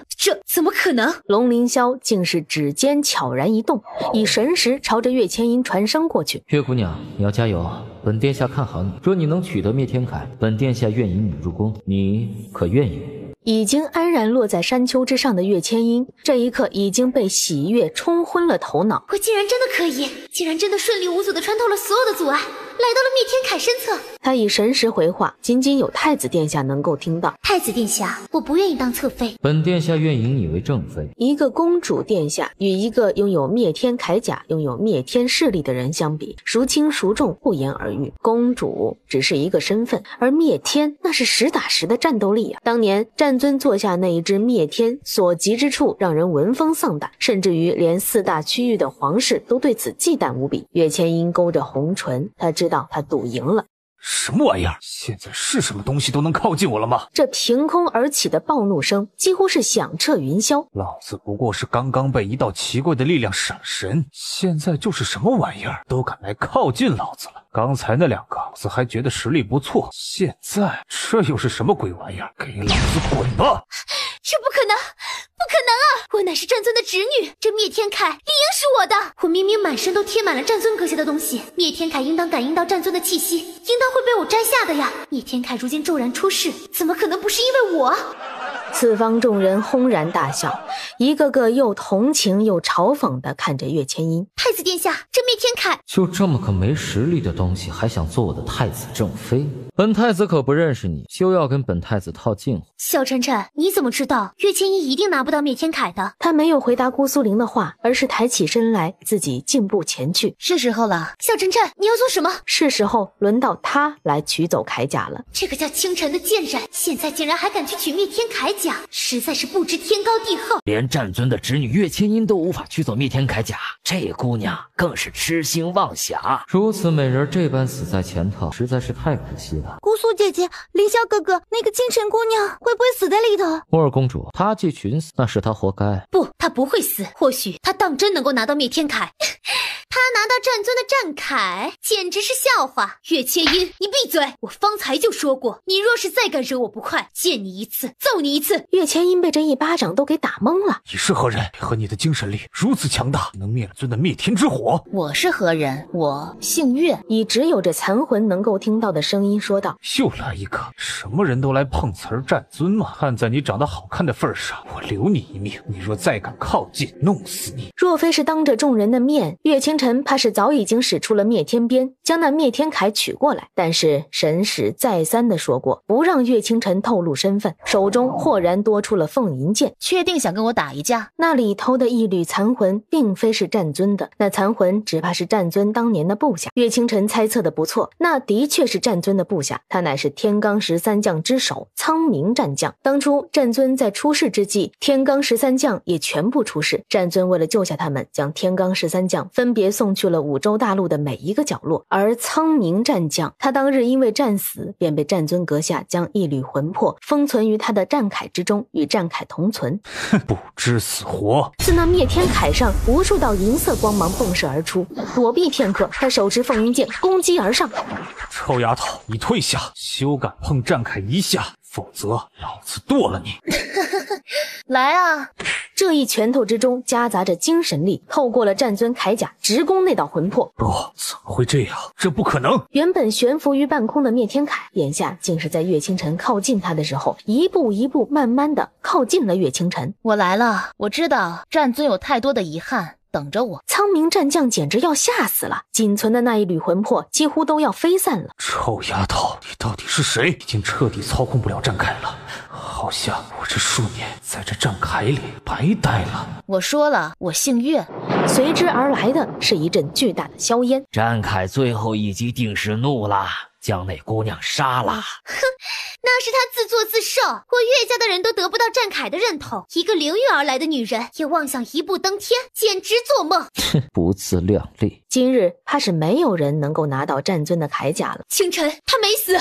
怎么可能？
龙凌霄竟是指尖悄然一动，以神识朝着岳千音传声过去。
岳姑娘，你要加油，本殿下看好你，若你能取得灭天铠，本殿下愿引你入宫，你可愿意？
已经安然落在山丘之上的岳千音，这一刻已经被喜悦冲昏了头脑。
我竟然真的可以，竟然真的顺利无阻地穿透了所有的阻碍，来到了灭天铠身侧。
他以神识回话，仅仅有太子殿下能够听到。
太子殿下，我不愿意当侧妃，
本殿下愿引你为正妃。
一个公主殿下与一个拥有灭天铠甲、拥有灭天势力的人相比，孰轻孰重不言而喻。公主只是一个身份，而灭天那是实打实的战斗力啊！当年战尊做下那一支灭天，所及之处让人闻风丧胆，甚至于连4大区域的皇室都对此忌惮无比。岳千音勾着红唇，他知道他赌赢了。
什么玩意儿？现在是什么东西都能靠近我了吗？
这凭空而起的暴怒声几乎是响彻云霄。
老子不过是刚刚被一道奇怪的力量闪神，现在就是什么玩意儿都敢来靠近老子了。刚才那2个老子还觉得实力不错，现在这又是什么鬼玩意儿？给老子滚吧！
这不可能，不可能啊！我乃是战尊的侄女，这灭天铠理应是我的。我明明满身都贴满了战尊阁下的东西，灭天铠应当感应到战尊的气息，应当会被我摘下的呀。灭天铠如今骤然出世，怎么可能不是因为我？
四方众人轰然大笑，一个个又同情又嘲讽地看着岳千音。
太子殿下，这灭天铠
就这么个没实力的东西，还想做我的太子正妃？本太子可不认识你，休要跟本太子套近乎。
小晨晨，你怎么知道岳千一一定拿不到灭天铠的？
他没有回答姑苏玲的话，而是抬起身来，自己进步前去。
是时候了。
小晨晨，你要做什么？
是时候轮到他来取走铠甲了。
这个叫清晨的贱人，现在竟然还敢去取灭天铠甲，实在是不知天高地厚。
连战尊的侄女岳千音都无法取走灭天铠甲，这姑娘更是痴心妄想。如此美人这般死在前头，实在是太可惜了。
姑苏姐姐，凌霄哥哥，那个清晨姑娘会不会死在里头？
摩尔公主，她既寻死，那是她活该。
不，她不会死，或许她当真能够拿到灭天铠。他拿到战尊的战铠，简直是笑话。岳千音，你闭嘴！我方才就说过，你若是再敢惹我不快，见你一次，揍你一次。
岳千音被这一巴掌都给打懵了。
你是何人？和你的精神力如此强大，能灭了尊的灭天之火？
我是何人？我姓岳，
以只有这残魂能够听到的声音说道：
又来一个，什么人都来碰瓷儿战尊吗？看在你长得好看的份上，我留你一命。你若再敢靠近，弄死你！
若非是当着众人的面，岳清晨怕是早已经使出了灭天鞭，将那灭天铠取过来。但是神使再三的说过，不让岳清晨透露身份，手中豁然多出了凤银剑。
确定想跟我打一架？
那里头的一缕残魂并非是战尊的，那残魂只怕是战尊当年的部下。岳清晨猜测的不错，那的确是战尊的部下，他乃是天罡13将之首苍冥战将。当初战尊在出世之际，天罡13将也全部出世，战尊为了救下他们，将天罡13将分别送去了五洲大陆的每一个角落。而苍冥战将，他当日因为战死，便被战尊阁下将一缕魂魄封存于他的战铠之中，与战铠同存。
不知死活！
自那灭天铠上，无数道银色光芒迸射而出，躲避片刻，他手持凤云剑攻击而上。
臭丫头，你退下，休敢碰战铠一下，否则老子剁了你！
来啊！
这一拳头之中夹杂着精神力，透过了战尊铠甲，直攻那道魂魄。
不，怎么会这样？这不可能！
原本悬浮于半空的灭天铠，眼下竟是在岳清晨靠近他的时候，一步一步慢慢的靠近了岳清晨。
我来了，我知道战尊有太多的遗憾等着我。
苍冥战将简直要吓死了，仅存的那一缕魂魄几乎都要飞散了。
臭丫头，你到底是谁？已经彻底操控不了战铠了，好像我这数年在这战铠里白待了。
我说了，我姓岳。
随之而来的是一阵巨大的硝烟。
战铠最后一击定是怒了，将那姑娘杀了。
哼，那是他自作自受，我岳家的人都得不到战铠的认同，一个凌运而来的女人也妄想一步登天，简直做梦。
不自量力！
今日怕是没有人能够拿到战尊的铠甲了。
清晨，他没死。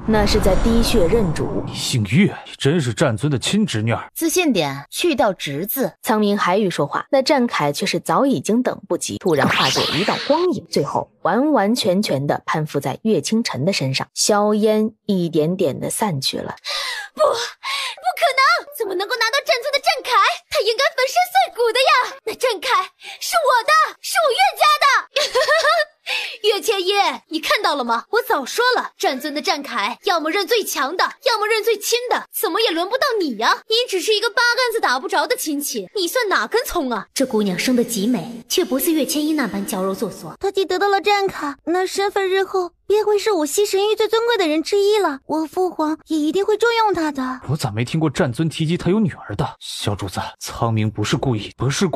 那是在滴血认主。
你姓岳，你真是战尊的亲侄女儿。
自信点，去掉侄字。
苍冥还欲说话，那战铠却是早已经等不及，突然化作一道光影，最后完完全全的攀附在岳清晨的身上，硝烟一点点的散去了。
不可能！怎么能够拿到战尊的战铠？他应该粉身碎骨的呀！那战铠是我的，是我岳家的。岳千一，你看到了吗？我早说了，战尊的战铠要么认最强的，要么认最亲的，怎么也轮不到你呀！你只是一个八竿子打不着的亲戚，你算哪根葱啊？这姑娘生得极美，却不似岳千一那般娇柔做作。
她既得到了战铠，那身份日后便会是五系神域最尊贵的人之一了。我父皇也一定会重用她的。
我咋没听过战尊提及他有女儿的？小主子，苍冥不是故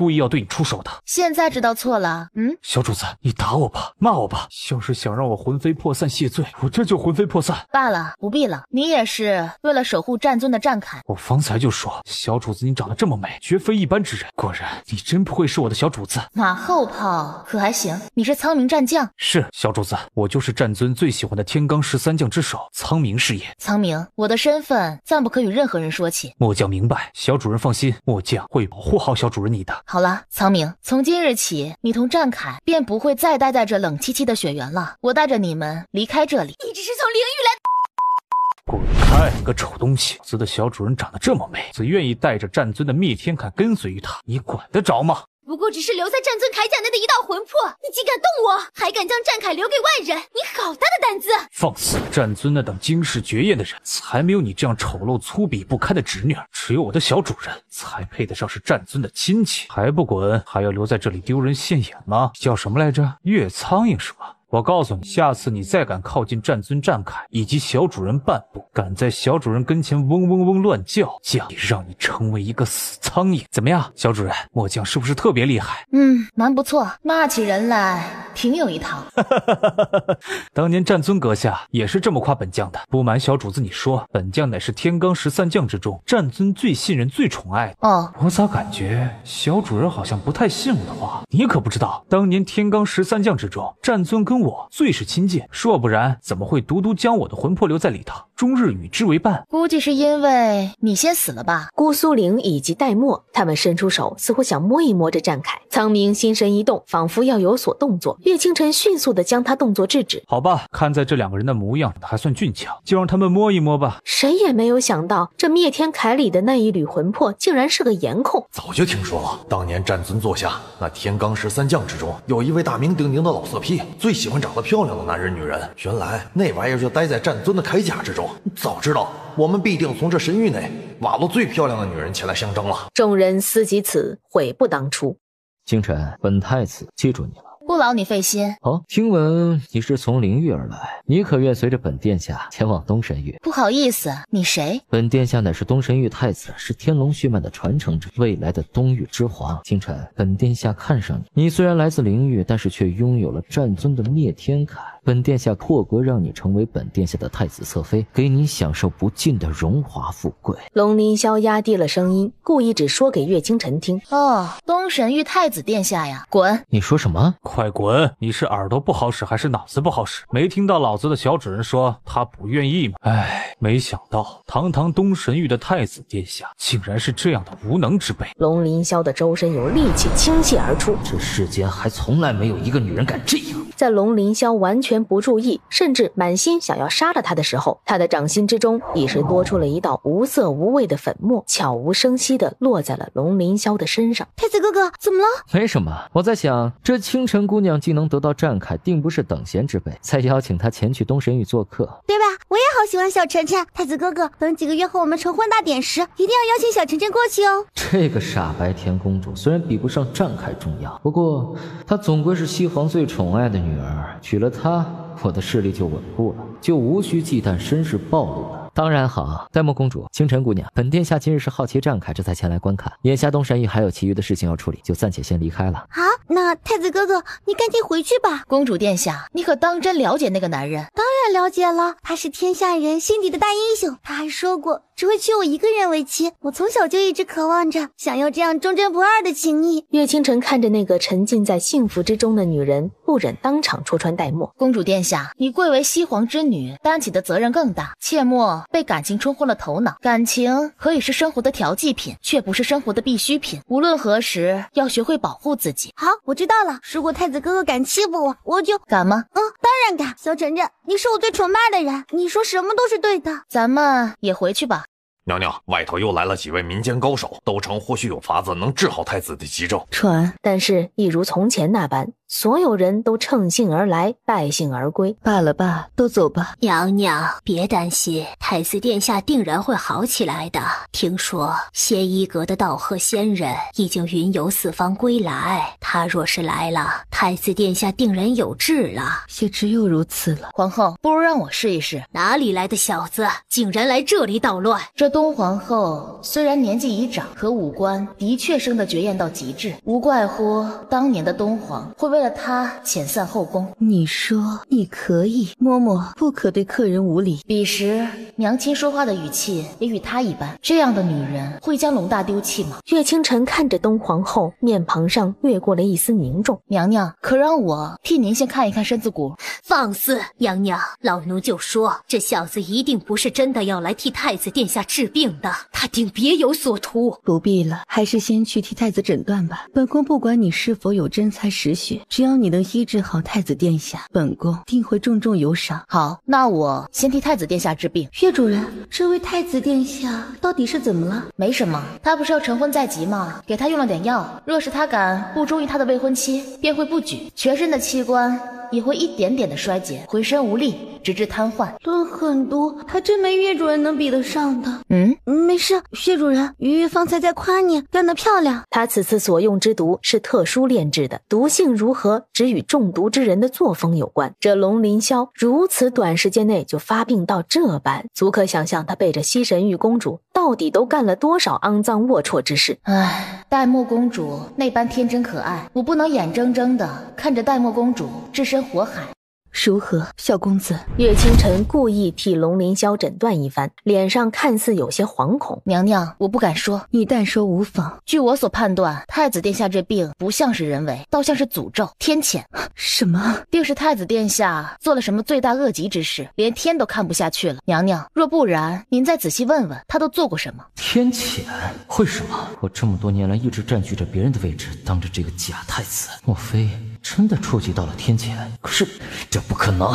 意要对你出手的。
现在知道错了？
小主子，你打我吧，骂我吧，要是想让我魂飞魄散谢罪，我这就魂飞魄散。
罢了，不必了。你也是为了守护战尊的战铠。
我方才就说，小主子你长得这么美，绝非一般之人。果然，你真不会是我的小主子。
马后炮可还行？你是苍冥战将？
是，小主子，我就是战尊最喜欢的天罡13将之首苍冥是也。
苍冥，我的身份暂不可与任何人说起。
末将明白，小主人放心，末将会保护好小主人你的。
好了，苍冥，从今日起，你同战铠便不会再待在这冷凄凄的雪原了。我带着你们离开这里。
你只是从灵域来。
滚开，个丑东西！子的小主人长得这么美，子愿意带着战尊的灭天铠跟随于他，你管得着吗？
不过只是留在战尊铠甲内的一道魂魄，你竟敢动我，还敢将战铠留给外人，你好大的胆子！
放肆！战尊那等惊世绝艳的人，才没有你这样丑陋粗鄙不堪的侄女儿，只有我的小主人才配得上是战尊的亲戚。还不滚，还要留在这里丢人现眼吗？叫什么来着？岳苍蝇是吧？我告诉你，下次你再敢靠近战尊战铠以及小主人半步，敢在小主人跟前嗡嗡嗡乱叫，将让你成为一个死苍蝇。怎么样，小主人，末将是不是特别厉害？
蛮不错，骂起人来挺有一套。
当年战尊阁下也是这么夸本将的。不瞒小主子你说，本将乃是天罡13将之中战尊最信任最宠爱的。我咋感觉小主人好像不太信我的话？你可不知道，当年天罡13将之中，战尊跟我最是亲近，若不然怎么会独独将我的魂魄留在里头，终日与之为伴？
估计是因为你先死了吧。
姑苏玲以及戴墨他们伸出手，似乎想摸一摸这战铠。苍明心神一动，仿佛要有所动作，岳清晨迅速地将他动作制止。
好吧，看在这两个人的模样还算俊俏，就让他们摸一摸吧。
谁也没有想到，这灭天铠里的那一缕魂魄竟然是个颜控。
早就听说了，当年战尊座下那天罡13将之中，有一位大名鼎鼎的老色批，最喜欢长得漂亮的男人女人。原来那玩意儿就待在战尊的铠甲之中。早知道我们必定从这神域内挖落最漂亮的女人前来相争了。
众人思及此，悔不当初。
清晨，本太子记住你了。
不劳你费心。
听闻你是从灵域而来，你可愿随着本殿下前往东神域？
不好意思，你谁？
本殿下乃是东神域太子，是天龙血脉的传承者，未来的东域之皇。清晨，本殿下看上你，你虽然来自灵域，但是却拥有了战尊的灭天铠。本殿下破格让你成为本殿下的太子侧妃，给你享受不尽的荣华富贵。
龙凌霄压低了声音，故意只说给岳清晨听。
东神域太子殿下呀，滚！
你说什么？
快滚！你是耳朵不好使还是脑子不好使？没听到老子的小主人说他不愿意吗？没想到堂堂东神域的太子殿下竟然是这样的无能之辈。
龙凌霄的周身有力气倾泻而出，
这世间还从来没有一个女人敢这样。
在龙凌霄完全不注意，甚至满心想要杀了他的时候，他的掌心之中已是多出了一道无色无味的粉末，悄无声息地落在了龙凌霄的身上。
太子哥哥，怎么了？
没什么，我在想，这清晨姑娘既能得到战铠，定不是等闲之辈，才邀请她前去东神域做客，
对吧？我也好喜欢小晨晨。太子哥哥，等几个月后我们成婚大典时，一定要邀请小晨晨过去哦。
这个傻白甜公主虽然比不上战铠重要，不过她总归是西皇最宠爱的女儿，娶了她，我的势力就稳固了，就无需忌惮身世暴露了。当然好，戴墨公主、清晨姑娘，本殿下今日是好奇战铠，这才前来观看。眼下东神域还有其余的事情要处理，就暂且先离开了。
好，那太子哥哥，你赶紧回去吧。
公主殿下，你可当真了解那个男人？
当然了解了，他是天下人心底的大英雄。他还说过只会娶我一个人为妻。我从小就一直渴望着，想要这样忠贞不二的情谊。
岳清晨看着那个沉浸在幸福之中的女人，不忍当场戳穿戴墨。
公主殿下，你贵为西皇之女，担起的责任更大，切莫被感情冲昏了头脑。感情可以是生活的调剂品，却不是生活的必需品。无论何时，要学会保护自己。
好，我知道了。如果太子哥哥敢欺负我，我就
敢吗？
当然敢。小晨晨，你是我最崇拜的人，你说什么都是对的。
咱们也回去吧。
娘娘，外头又来了几位民间高手，都称或许有法子能治好太子的急症。
传，但是一如从前那般，所有人都乘兴而来，败兴而归。
罢了吧，都走吧。
娘娘，别担心，太子殿下定然会好起来的。听说仙衣阁的道贺仙人已经云游四方归来，他若是来了，太子殿下定然有治了。
也只有如此了。
皇后，不如让我试一试。
哪里来的小子，竟然来这里捣乱？
这东皇后虽然年纪已长，可五官的确生得绝艳到极致，无怪乎当年的东皇会为了她遣散后宫。
你说你可以，嬷嬷不可对客人无礼。
彼时娘亲说话的语气也与她一般，这样的女人会将龙大丢弃吗？
岳清晨看着东皇后，面庞上掠过了一丝凝重。
娘娘，可让我替您先看一看身子骨。
放肆！娘娘，老奴就说这小子一定不是真的要来替太子殿下治病的，他定别有所图。
不必了，还是先去替太子诊断吧。本宫不管你是否有真才实学，只要你能医治好太子殿下，本宫定会重重有赏。
好，那我先替太子殿下治病。
岳主人，这位太子殿下到底是怎么了？
没什么，他不是要成婚在即吗？给他用了点药，若是他敢不忠于他的未婚妻，便会不举，全身的器官也会一点点的衰竭，浑身无力，直至瘫痪。
论狠毒，还真没岳主人能比得上的。没事，岳主人，余月方才在夸你干得漂亮。
他此次所用之毒是特殊炼制的，毒性如何何只与中毒之人的作风有关。这龙凌霄如此短时间内就发病到这般，足可想象他背着西神玉公主到底都干了多少肮脏龌龊之事。
唉，黛墨公主那般天真可爱，我不能眼睁睁的看着黛墨公主置身火海。
如何，小公子？
叶清晨故意替龙凌霄诊断一番，脸上看似有些惶恐。
娘娘，我不敢说，
你但说无妨。
据我所判断，太子殿下这病不像是人为，倒像是诅咒天谴。
什么？
定是太子殿下做了什么罪大恶极之事，连天都看不下去了。娘娘，若不然，您再仔细问问他都做过什么。
天谴？为什么？我这么多年来一直占据着别人的位置，当着这个假太子，莫非真的触及到了天谴？可是这不可能，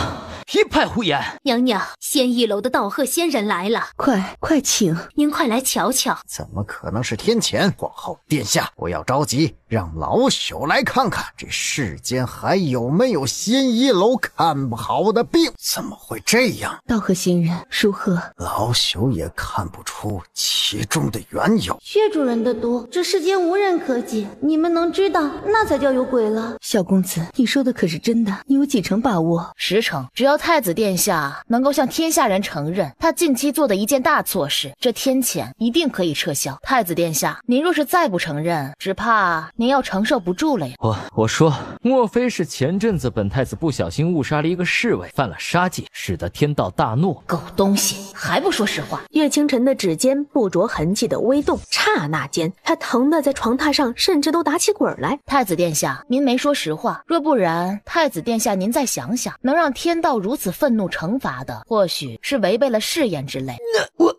一派胡言！
娘娘，仙翼楼的道贺仙人来了，
快请！
您快来瞧瞧。
怎么可能是天谴？皇后殿下，不要着急，让老朽来看看这世间还有没有仙翼楼看不好的病。怎么会这样？
道贺仙人如何？
老朽也看不出其中的缘由。
薛主人的毒，这世间无人可解，你们能知道，那才叫有鬼了。
小公子，你说的可是真的？你有几成把握
？10成。只要太子殿下能够向天下人承认他近期做的一件大错事，这天谴一定可以撤销。太子殿下，您若是再不承认，只怕您要承受不住了呀。
我说，莫非是前阵子本太子不小心误杀了一个侍卫，犯了杀戒，使得天道大怒？
狗东西，还不说实话！
叶清晨的指尖不着痕迹的微动，刹那间，他疼得在床榻上甚至都打起滚来。
太子殿下，您没说实话，若不然，太子殿下您再想想，能让天道如此愤怒惩罚的，或许是违背了誓言之类。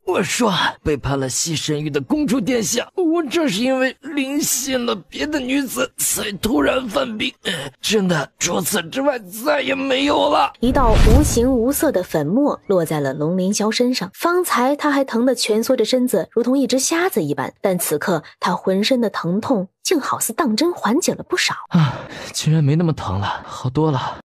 我说背叛了西神域的公主殿下，我正是因为临幸了别的女子才突然犯病，真的除此之外再也没有了。
一道无形无色的粉末落在了龙凌霄身上，方才他还疼得蜷缩着身子如同一只瞎子一般，但此刻他浑身的疼痛竟好似当真缓解了不少。
竟然没那么疼了，好多了。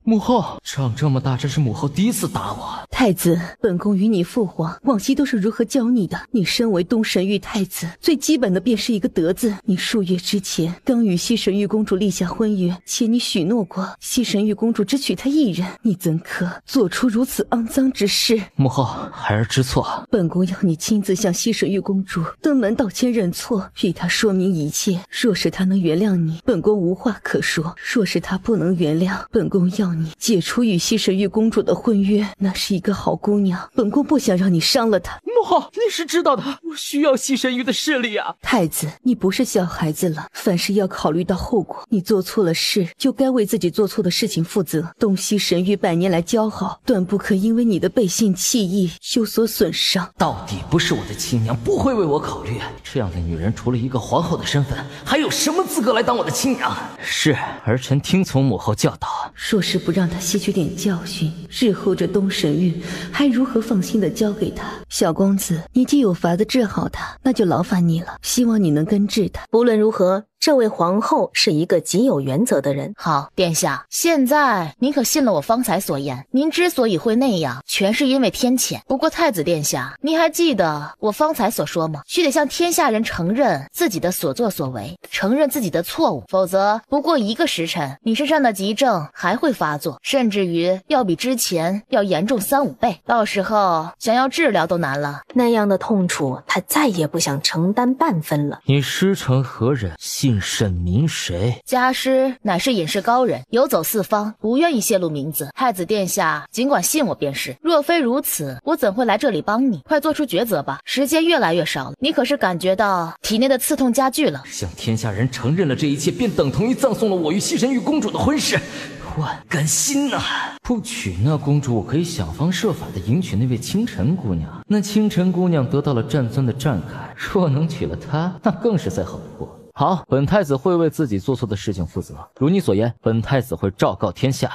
母后，长这么大，这是母后第一次打我。
太子，本宫与你父皇往昔都是如何教你的？你身为东神域太子，最基本的便是一个德字。你数月之前刚与西神域公主立下婚约，且你许诺过西神域公主只娶她一人，你怎可做出如此肮脏之事？
母后，孩儿知错。
本宫要你亲自向西神域公主登门道歉认错，与她说明一切。若是她能原谅你，本宫无话可说；若是她不能原谅，本宫要你解除与西神域公主的婚约。那是一个好姑娘，本宫不想让你伤了她。
母后，你是知道的，我需要西神域的势力啊！
太子，你不是小孩子了，凡事要考虑到后果。你做错了事，就该为自己做错的事情负责。东西神域100年来交好，断不可因为你的背信弃义有所损伤。
到底不是我的亲娘，不会为我考虑。这样的女人，除了一个皇后的身份，还有什么资格来当我的亲娘？是，儿臣听从母后教导。
若是不让她吸取点教训，日后这东神域还如何放心的交给她？小公子，你既有法子治好她，那就劳烦你了，希望你能根治她。
不论如何，这位皇后是一个极有原则的人。
好，殿下，现在您可信了我方才所言？您之所以会那样，全是因为天谴。不过太子殿下，您还记得我方才所说吗？须得向天下人承认自己的所作所为，承认自己的错误，否则不过1个时辰，你身上的急症还会发作，甚至于要比之前要严重3、5倍，到时候想要治疗都难了。
那样的痛楚，他再也不想承担半分了。
你师承何人？姓甚名谁？
家师乃是隐士高人，游走四方，不愿意泄露名字。太子殿下尽管信我便是，若非如此，我怎会来这里帮你？快做出抉择吧，时间越来越少了，你可是感觉到体内的刺痛加剧了。
向天下人承认了这一切，便等同于葬送了我与西神域公主的婚事，万甘心啊！不娶那公主，我可以想方设法的迎娶那位清晨姑娘。那清晨姑娘得到了战尊的战铠，若能娶了她，那更是再好不过。好，本太子会为自己做错的事情负责。如你所言，本太子会昭告天下。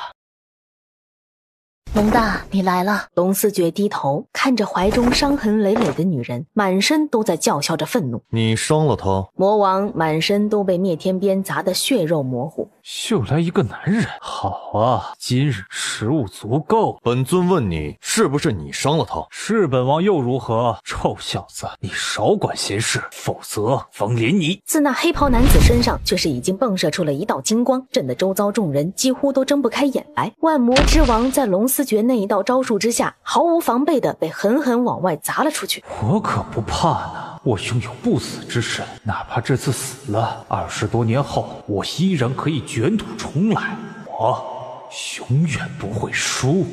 龙大，你来了。
龙思觉低头看着怀中伤痕累累的女人，满身都在叫嚣着愤怒。
你伤了她？
魔王满身都被灭天鞭砸得血肉模糊。
又来一个男人，好啊，今日食物足够。
本尊问你，是不是你伤了她？
是本王又如何？臭小子，你少管闲事，否则方连你。
自那黑袍男子身上却是已经迸射出了一道金光，震得周遭众人几乎都睁不开眼来。万魔之王在龙思觉那一道招数之下，毫无防备的被狠狠往外砸了出去。
我可不怕呢，我拥有不死之身，哪怕这次死了，20多年后我依然可以卷土重来，我永远不会输。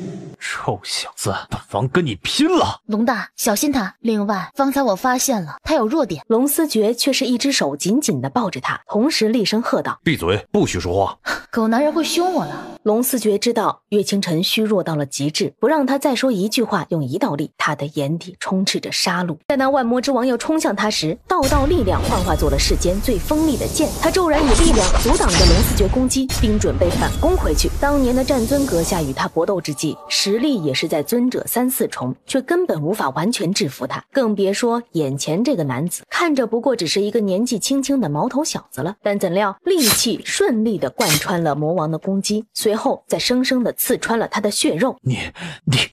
臭小子，本王跟你拼了！
龙大，小心他。另外，方才我发现了他有弱点。
龙思觉却是一只手紧紧地抱着他，同时厉声喝道：
闭嘴，不许说话！
狗男人会凶我了。
龙思觉知道岳清晨虚弱到了极致，不让他再说一句话，用一道力，他的眼底充斥着杀戮。在那万魔之王要冲向他时，道力量幻化作了世间最锋利的剑，他骤然以力量阻挡着龙思觉攻击，并准备反攻回去。当年的战尊阁下与他搏斗之际，实力也是在尊者3、4重，却根本无法完全制服他，更别说眼前这个男子，看着不过只是一个年纪轻轻的毛头小子了。但怎料利器顺利地贯穿了魔王的攻击，随后再生生地刺穿了他的血肉。
你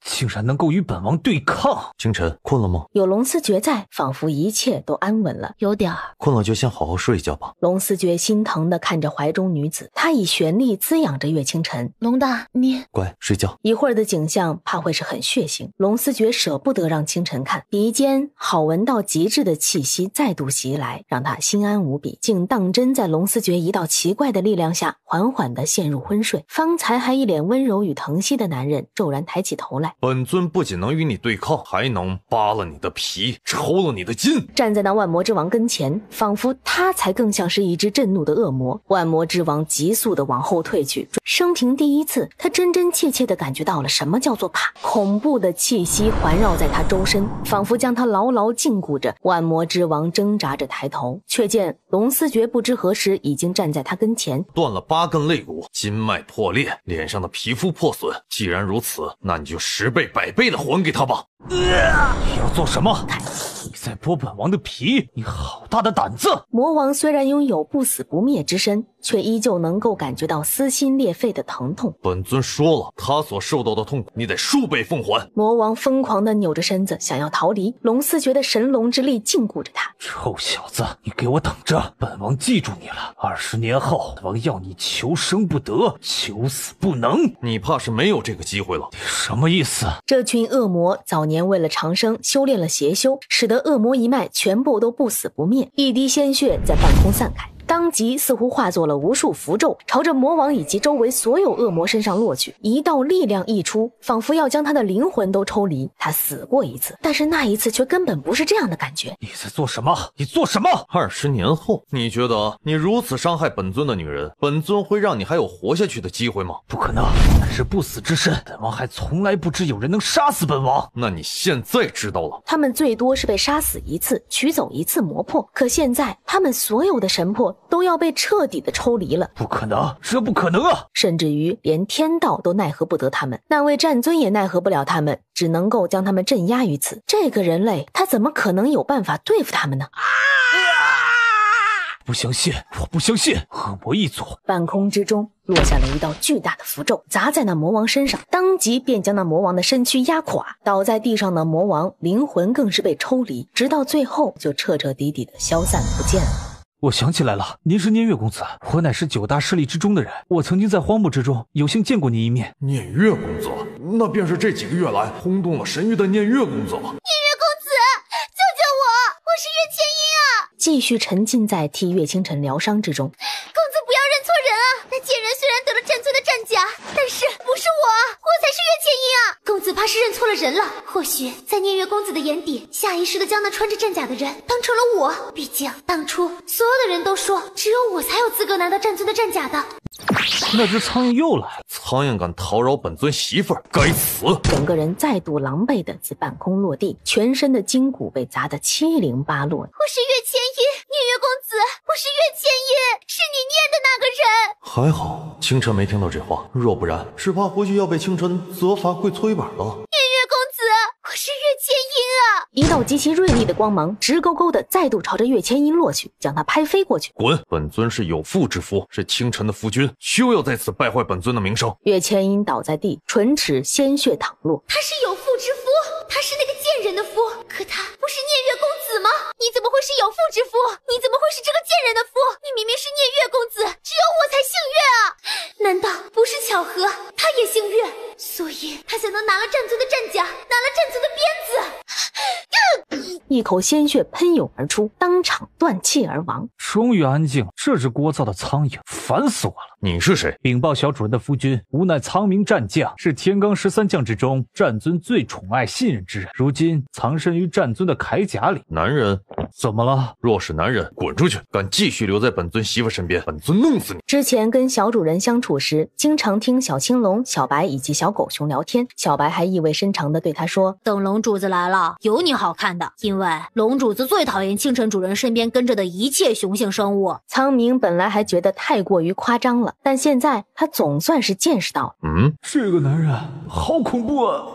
竟然能够与本王对抗！
清晨，困了吗？
有龙思觉在，仿佛一切都安稳了。
有点儿。
困了就先好好睡一觉吧。
龙思觉心疼地看着怀中女子，他以玄力滋养着岳清晨。
龙大，你
乖，睡觉。
一会儿的景象怕会是很血腥，龙思觉舍不得让清晨看。鼻尖好闻到极致的气息再度袭来，让他心安无比，竟当真在龙思觉一道奇怪的力量下缓缓地陷入昏睡。方才还一脸温柔与疼惜的男人骤然抬起头来。
本尊不仅能与你对抗，还能扒了你的皮，抽了你的筋。
站在那万魔之王跟前，仿佛他才更像是一只震怒的恶魔。万魔之王急速地往后退去，生平第一次，他真真切切地感觉到了什么叫做怕。恐怖的气息环绕在他周身，仿佛将他牢牢禁锢着。万魔之王挣扎着抬头，却见龙思觉不知何时已经站在他跟前，
断了8根肋骨，筋脉破裂，脸上的皮肤破损。既然如此，那你就10倍100倍的还给他吧。
你要做什么？你在剥本王的皮？你好大的胆子！
魔王虽然拥有不死不灭之身，却依旧能够感觉到撕心裂肺的疼痛。
本尊说了，他所受到的痛苦，你得数倍奉还。
魔王疯狂地扭着身子想要逃离，龙思觉的神龙之力禁锢着他。
臭小子，你给我等着！本王记住你了，20年后，本王要你求生不得，求死不能。
你怕是没有这个机会了。
你什么意思？
这群恶魔早年为了长生修炼了邪修，使得恶魔一脉全部都不死不灭，一滴鲜血在半空散开，当即似乎化作了无数符咒，朝着魔王以及周围所有恶魔身上落去。一道力量溢出，仿佛要将他的灵魂都抽离。他死过一次，但是那一次却根本不是这样的感觉。
你在做什么？你做什么
？20年后，你觉得你如此伤害本尊的女人，本尊会让你还有活下去的机会吗？
不可能，那是不死之身，本王还从来不知有人能杀死本王。
那你现在知道了。
他们最多是被杀死一次，取走一次魔魄，可现在他们所有的神魄都要被彻底的抽离了。
不可能，这不可能啊！
甚至于连天道都奈何不得他们，那位战尊也奈何不了他们，只能够将他们镇压于此。这个人类，他怎么可能有办法对付他们呢？
不相信，我不相信！恶魔一族。
半空之中落下了一道巨大的符咒，砸在那魔王身上，当即便将那魔王的身躯压垮。倒在地上的魔王灵魂更是被抽离，直到最后就彻彻底底的消散不见了。
我想起来了，您是念月公子，我乃是9大势力之中的人，我曾经在荒漠之中有幸见过您一面。
念月公子，那便是这几个月来轰动了神域的念月公子了。
念月公子，救救我是岳千音啊！
继续沉浸在替岳清晨疗伤之中。
公子不要认错人啊！那贱人虽然得了战尊的战甲，但是不是我啊，我才是岳千音啊！公子怕是认错了人了，或许在念月公子的眼底，下意识的将那穿着战甲的人当成了我。毕竟当初所有的人都说，只有我才有资格拿到战尊的战甲的。
那只苍蝇又来了，
苍蝇敢讨扰本尊媳妇儿，该死！
整个人再度狼狈的自半空落地，全身的筋骨被砸得七零八落。
我是岳千音，月公子，我是岳千音，是你念的那个人。
还好清晨没听到这话，若不然是怕回去要被清晨责罚跪搓衣板了。
月公子，我是岳千音啊！
一道极其锐利的光芒直勾勾的再度朝着岳千音落去，将他拍飞过去。
滚！本尊是有妇之夫，是清晨的夫君，休要在此败坏本尊的名声。
岳千音倒在地，唇齿鲜血淌落。
他是有妇之夫，他是那个贱人的夫，可他不是聂月公子吗？你怎么会是有妇之夫？你怎么会是这个贱人的夫？你明明是聂月公子，只有我才姓岳啊！难道不是巧合？他也姓岳，所以他才能拿了战尊的战甲，拿了战尊的鞭子。
一口鲜血喷涌而出，当场断气而亡。
终于安静，这只聒噪的苍蝇烦死我了。
你是谁？
禀报小主人的夫君，吾乃苍冥战将，是天罡13将之中战尊最宠爱信任之人，如今藏身于战尊的铠甲里。
男人？
怎么了？
若是男人，滚出去！敢继续留在本尊媳妇身边，本尊弄死你！
之前跟小主人相处时，经常听小青龙、小白以及小狗熊聊天，小白还意味深长地对他说：
等龙主子来了，有你好看的，因为龙主子最讨厌清晨主人身边跟着的一切雄性生物。
苍冥本来还觉得太过于夸张了，但现在他总算是见识到，
这个男人好恐怖啊，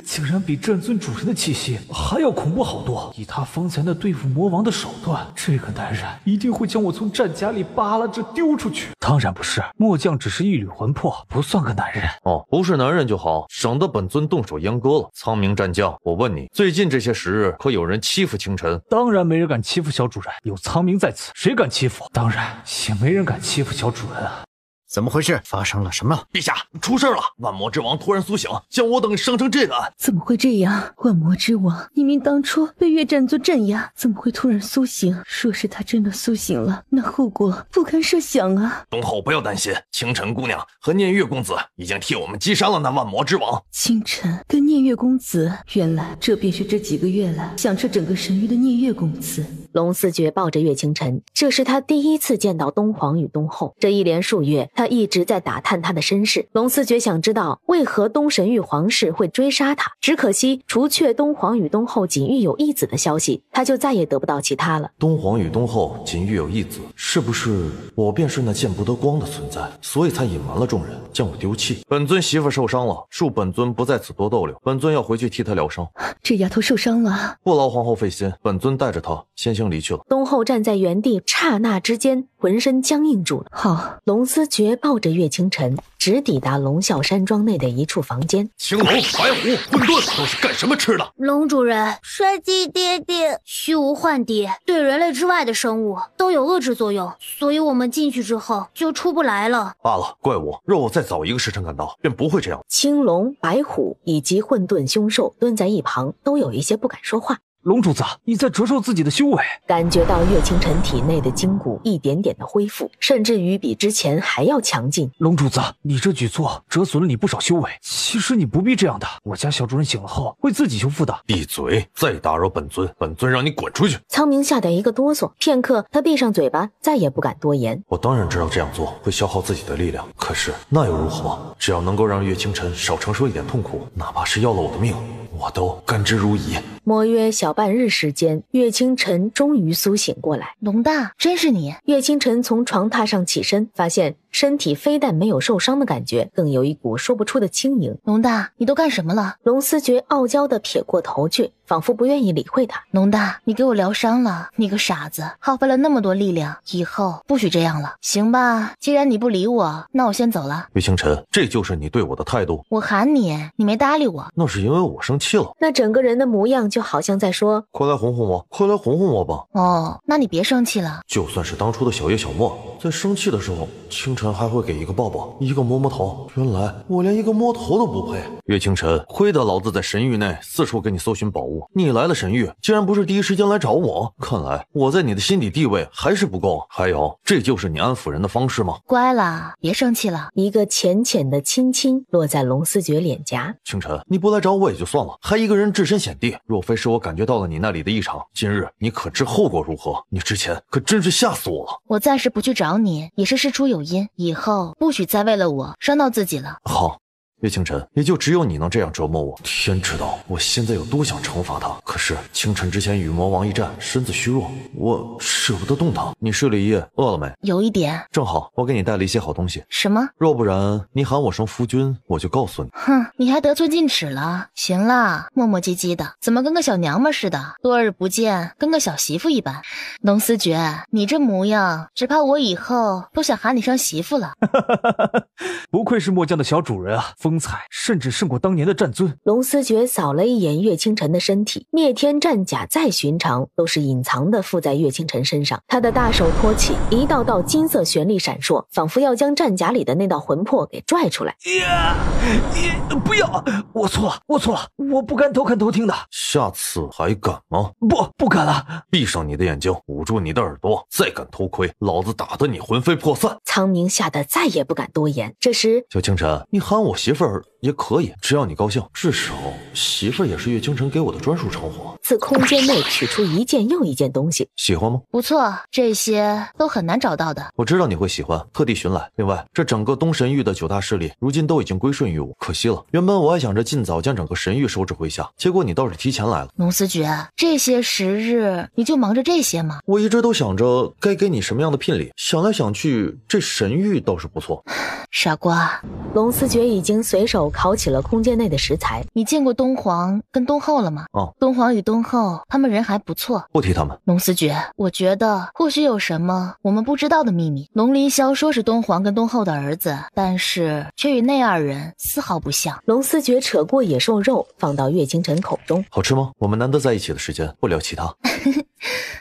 竟然比战尊主人的气息还要恐怖好多。以他方才那对付魔王的手段，这个男人一定会将我从战甲里扒拉着丢出去。当然不是，末将只是一缕魂魄，不算个男人。
哦，不是男人就好，省得本尊动手阉割了。苍冥战将，我问你，最近这些时日可有人欺负清晨？
当然没人敢欺负小主人，有苍冥在此，谁敢欺负？当然也没人敢欺负小主人啊。
怎么回事？发生了什么？
陛下，出事了！万魔之王突然苏醒，将我等伤成这般。
怎么会这样？万魔之王明明当初被岳战尊镇压，怎么会突然苏醒？若是他真的苏醒了，那后果不堪设想啊！
东后不要担心，清晨姑娘和念月公子已经替我们击杀了那万魔之王。
清晨跟念月公子，原来这便是这几个月来响彻整个神域的念月公子。
龙思觉抱着岳清晨，这是他第一次见到东皇与东后。这一连数月，他一直在打探他的身世。龙思觉想知道为何东神域皇室会追杀他，只可惜除却东皇与东后仅育有一子的消息，他就再也得不到其他了。
东皇与东后仅育有一子，是不是我便是那见不得光的存在，所以才隐瞒了众人，将我丢弃？本尊媳妇受伤了，恕本尊不在此多逗留，本尊要回去替她疗伤。
这丫头受伤了，
不劳皇后费心，本尊带着她先行离去了。
东后站在原地，刹那之间浑身僵硬住了。
好，
龙思觉抱着岳清晨直抵达龙啸山庄内的一处房间。
青龙、白虎、混沌都是干什么吃的？
龙主人，帅气爹爹，虚无幻蝶对人类之外的生物都有遏制作用，所以我们进去之后就出不来了。
罢了，怪我，若我再早1个时辰赶到，便不会这样。
青龙、白虎以及混沌凶兽蹲在一旁，都有一些不敢说话。
龙主子，你在折寿自己的修为。
感觉到岳清晨体内的筋骨一点点的恢复，甚至于比之前还要强劲。
龙主子，你这举措折损了你不少修为，其实你不必这样的，我家小主人醒了后会自己修复的。
闭嘴，再打扰本尊，本尊让你滚出去。
苍冥吓得一个哆嗦，片刻他闭上嘴巴，再也不敢多言。
我当然知道这样做会消耗自己的力量，可是那又如何？只要能够让岳清晨少承受一点痛苦，哪怕是要了我的命，我都甘之如饴。
莫约小半日时间，岳清晨终于苏醒过来。
龙大，真是你！
岳清晨从床榻上起身，发现身体非但没有受伤的感觉，更有一股说不出的轻盈。
龙大，你都干什么了？
龙思觉傲娇地撇过头去，仿佛不愿意理会他。
龙大，你给我疗伤了，你个傻子，耗费了那么多力量，以后不许这样了。行吧，既然你不理我，那我先走了。
岳清晨，这就是你对我的态度？
我喊你，你没搭理我。
那是因为我生气了。
那整个人的模样就好像在说，
快来哄哄我，快来哄哄我吧。
哦，那你别生气了。
就算是当初的小叶小莫，在生气的时候，清晨还会给一个抱抱，一个摸摸头。原来我连一个摸头都不配。岳清晨，亏得老子在神域内四处给你搜寻宝物，你来了神域，竟然不是第一时间来找我。看来我在你的心底地位还是不够。还有，这就是你安抚人的方式吗？
乖了，别生气了。
一个浅浅的亲亲落在龙思觉脸颊。
清晨，你不来找我也就算了，还一个人置身险地。若非是我感觉到了你那里的异常，今日你可知后果如何？你之前可真是吓死我了。
我暂时不去找你，也是事出有因，以后不许再为了我伤到自己了。
好。岳清晨，也就只有你能这样折磨我。天知道我现在有多想惩罚他，可是清晨之前与魔王一战，身子虚弱，我舍不得动他。你睡了一夜，饿了没？
有一点。
正好，我给你带了一些好东西。
什么？
若不然你喊我声夫君，我就告诉你。
哼，你还得寸进尺了。行了，磨磨唧唧的，怎么跟个小娘们似的？多日不见，跟个小媳妇一般。龙思觉，你这模样，只怕我以后都想喊你声媳妇了。
不愧是末将的小主人啊，风采甚至胜过当年的战尊。
龙思觉扫了一眼岳清晨的身体，灭天战甲再寻常，都是隐藏的附在岳清晨身上。他的大手托起，一道道金色旋律闪烁，仿佛要将战甲里的那道魂魄给拽出来。
不要，我错了，我不敢偷看偷听的。
下次还敢吗？
不敢了。
闭上你的眼睛，捂住你的耳朵，再敢偷窥，老子打得你魂飞魄散。
苍明吓得再也不敢多言。这时，
小清晨，你喊我媳妇儿也可以，只要你高兴。至少媳妇儿也是岳清晨给我的专属称呼。
自空间内取出一件又一件东西，
喜欢吗？
不错，这些都很难找到的。
我知道你会喜欢，特地寻来。另外，这整个东神域的9大势力，如今都已经归顺于我，可惜了。原本我还想着尽早将整个神域收至麾下，结果你倒是提前来了。
龙思觉，这些时日你就忙着这些吗？
我一直都想着该给你什么样的聘礼，想来想去，这神域倒是不错。
傻瓜，
龙思觉已经随手烤起了空间内的食材。
你见过东皇跟东后了吗？
哦，
东皇与东后他们人还不错。
不提他们。
龙思觉，我觉得或许有什么我们不知道的秘密。龙离霄说是东皇跟东后的儿子，但是却与那二人丝毫不像。
龙思觉扯过野兽肉放到岳清晨口中，
好吃吗？我们难得在一起的时间，不聊其他。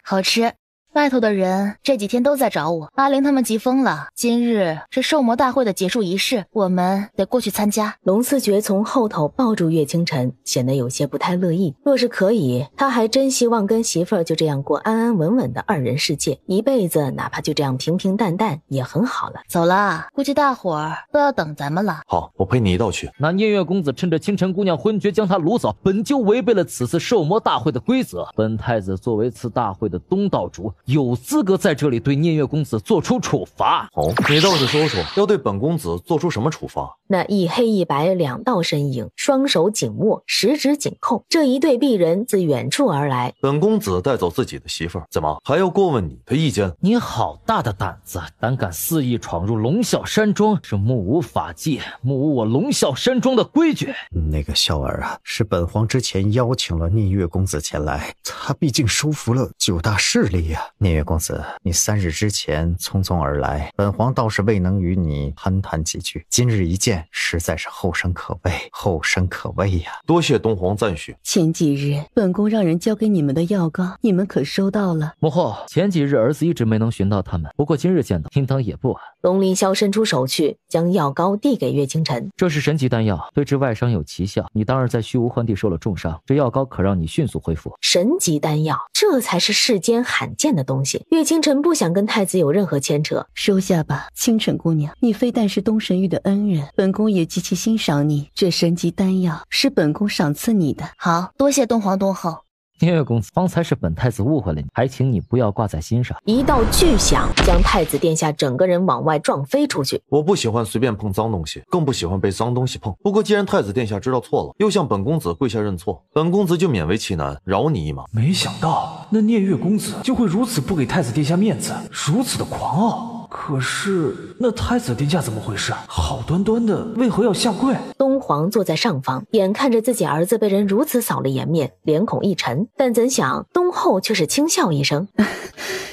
好吃。外头的人这几天都在找我，阿玲他们急疯了。今日是兽魔大会的结束仪式，我们得过去参加。
龙思觉从后头抱住岳清晨，显得有些不太乐意。若是可以，他还真希望跟媳妇儿就这样过安安稳稳的二人世界，一辈子哪怕就这样平平淡淡也很好了。
走了，估计大伙儿都要等咱们了。
好，我陪你一道去。
那聂月公子趁着清晨姑娘昏厥将她掳走，本就违背了此次兽魔大会的规则。本太子作为此大会的东道主，有资格在这里对聂月公子做出处罚。
哦，你倒是说说，要对本公子做出什么处罚？
那一黑一白两道身影，双手紧握，十指紧扣，这一对璧人自远处而来。
本公子带走自己的媳妇儿，怎么还要过问你的意见？
你好大的胆子，胆敢肆意闯入龙啸山庄，是目无法纪，目无我龙啸山庄的规矩。
那个笑儿啊，是本皇之前邀请了聂月公子前来，他毕竟收服了9大势力啊。聂月公子，你3日之前匆匆而来，本皇倒是未能与你攀谈几句，今日一见，实在是后生可畏，后生可畏呀。
多谢东皇赞许。
前几日本宫让人交给你们的药膏，你们可收到了？
母后，前几日儿子一直没能寻到他们，不过今日见到，应当也不晚。
龙离霄伸出手去，将药膏递给岳清晨。
这是神级丹药，对治外伤有奇效。你当日在虚无幻地受了重伤，这药膏可让你迅速恢复。
神级丹药，这才是世间罕见的东西。岳清晨不想跟太子有任何牵扯，
收下吧，清晨姑娘，你非但是东神域的恩人，本宫也极其欣赏你。这神级丹药是本宫赏赐你的。
好，多谢东皇东后。
聂月公子，方才是本太子误会了你，还请你不要挂在心上。
一道巨响将太子殿下整个人往外撞飞出去。
我不喜欢随便碰脏东西，更不喜欢被脏东西碰。不过既然太子殿下知道错了，又向本公子跪下认错，本公子就勉为其难，饶你一马。
没想到那聂月公子就会如此不给太子殿下面子，如此的狂傲。可是那太子殿下怎么回事？好端端的为何要下跪？
东皇坐在上方，眼看着自己儿子被人如此扫了颜面，脸孔一沉，但怎想东后却是轻笑一声。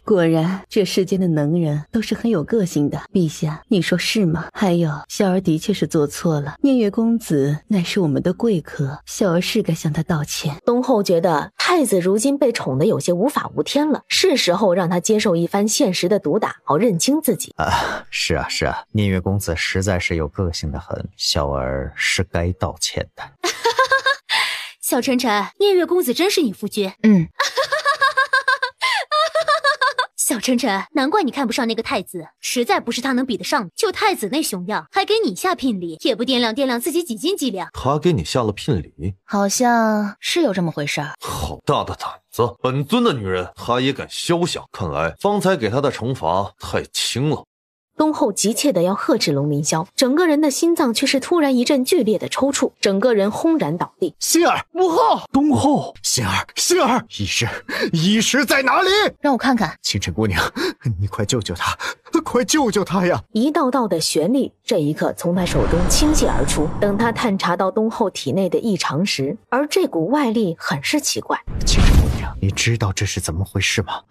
果然这世间的能人都是很有个性的，陛下你说是吗？还有小儿的确是做错了，聂月公子乃是我们的贵客，小儿是该向他道歉。
东后觉得太子如今被宠得有些无法无天了，是时候让他接受一番现实的毒打，好认清自己。
是啊，聂月公子实在是有个性的很，小儿是该道歉的。
小晨晨，聂月公子真是你夫君。小晨晨，难怪你看不上那个太子，实在不是他能比得上的。就太子那熊样，还给你下聘礼，也不掂量掂量自己几斤几两。
他给你下了聘礼？
好像是有这么回事儿。
好大的胆子！本尊的女人，他也敢肖想，看来方才给他的惩罚太轻了。
东后急切的要呵斥龙凌霄，整个人的心脏却是突然一阵剧烈的抽搐，整个人轰然倒地。
心儿，
母后，东后，
心儿，医师在哪里？
让我看看。
清晨姑娘，你快救救他，快救救他呀！
一道道的旋律这一刻从他手中倾泻而出，等他探查到东后体内的异常时，而这股外力很是奇怪。
清晨姑娘，你知道这是怎么回事吗？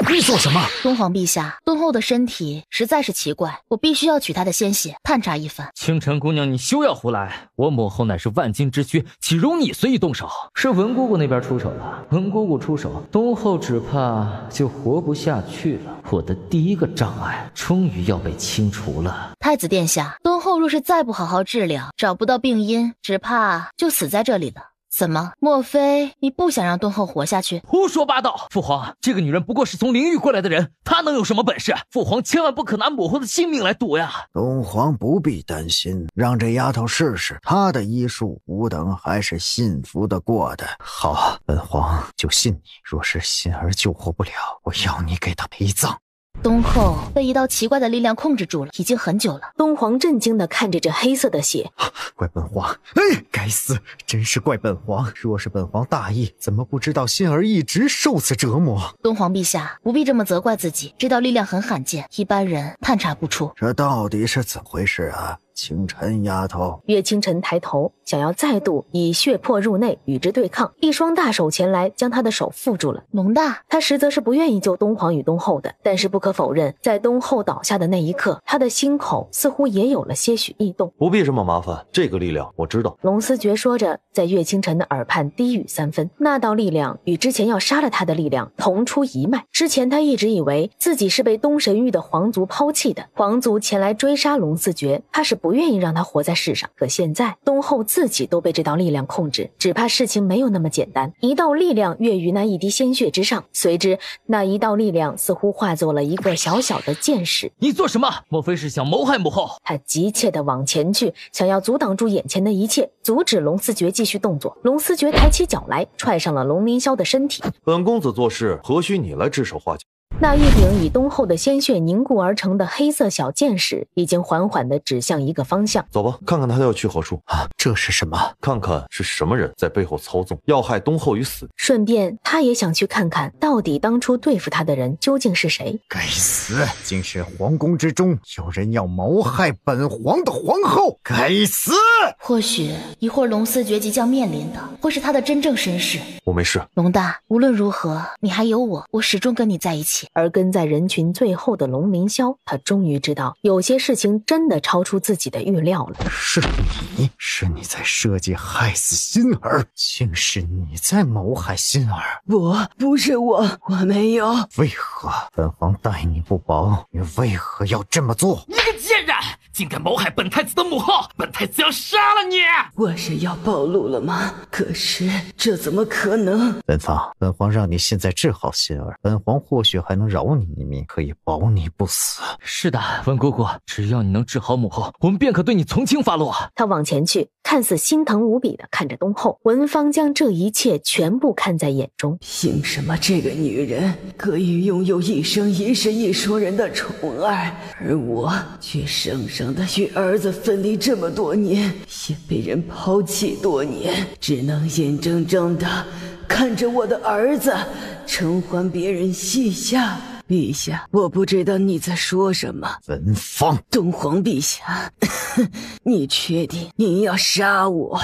你做什么？
东皇陛下，东后的身体实在是奇怪，我必须要取他的鲜血探查一番。
清晨姑娘，你休要胡来！我母后乃是万金之躯，岂容你随意动手？是文姑姑那边出手了，文姑姑出手，东后只怕就活不下去了。我的第一个障碍终于要被清除了。
太子殿下，东后若是再不好好治疗，找不到病因，只怕就死在这里了。怎么？莫非你不想让东后活下去？
胡说八道！父皇，这个女人不过是从灵域过来的人，她能有什么本事？父皇千万不可拿母后的性命来赌呀！
东皇不必担心，让这丫头试试，她的医术吾等还是信服得过的。好，本皇就信你。若是心儿救活不了，我要你给她陪葬。
东后被一道奇怪的力量控制住了，已经很久了。
东皇震惊地看着这黑色的血，
怪本皇！该死，真是怪本皇！若是本皇大意，怎么不知道心儿一直受此折磨？
东皇陛下，不必这么责怪自己，这道力量很罕见，一般人探查不出。
这到底是怎回事啊？清晨丫头，
岳清晨抬头，想要再度以血魄入内与之对抗，一双大手前来将他的手缚住了。
龙大，
他实则是不愿意救东皇与东后的，但是不可否认，在东后倒下的那一刻，他的心口似乎也有了些许异动。
不必这么麻烦，这个力量我知道。
龙思觉说着，在岳清晨的耳畔低语3分。那道力量与之前要杀了他的力量同出一脉。之前他一直以为自己是被东神域的皇族抛弃的，皇族前来追杀龙思觉，他是不愿意让他活在世上。可现在东后自己都被这道力量控制，只怕事情没有那么简单。一道力量跃于那一滴鲜血之上，随之那一道力量似乎化作了一个小小的箭矢。
你做什么？莫非是想谋害母后？
他急切地往前去，想要阻挡住眼前的一切，阻止龙思觉继续动作。龙思觉抬起脚来，踹上了龙凌霄的身体。
本公子做事何须你来指手画脚？
那一柄以东后的鲜血凝固而成的黑色小箭矢已经缓缓地指向一个方向。
走吧，看看他要去何处
啊？这是什么？
看看是什么人在背后操纵，要害东后于死。
顺便他也想去看看，到底当初对付他的人究竟是谁。
该死，竟是皇宫之中有人要谋害本皇的皇后！该死！
或许一会儿龙思觉即将面临的会是他的真正身世。
我没事。
龙大，无论如何你还有我，我始终跟你在一起。
而跟在人群最后的龙凌霄，他终于知道有些事情真的超出自己的预料了。
是你在设计害死心儿，竟是你在谋害心儿。
不是我没有。
为何本皇待你不薄，你为何要这么做？
你个贱人，竟敢谋害本太子的母后，本太子要杀了你！
我是要暴露了吗？可是这怎么可能？
本皇让你现在治好心儿，本皇或许还能饶你一命，可以保你不死。
是的，文姑姑，只要你能治好母后，我们便可对你从轻发落。
他往前去，看似心疼无比的看着东后。文芳将这一切全部看在眼中。
凭什么这个女人可以拥有一生一世一说人的宠爱，而我却生生的与儿子分离这么多年，也被人抛弃多年，只能眼睁睁的看着我的儿子承还别人膝下。陛下，我不知道你在说什么。
文芳，
东皇陛下，你确定你要杀我？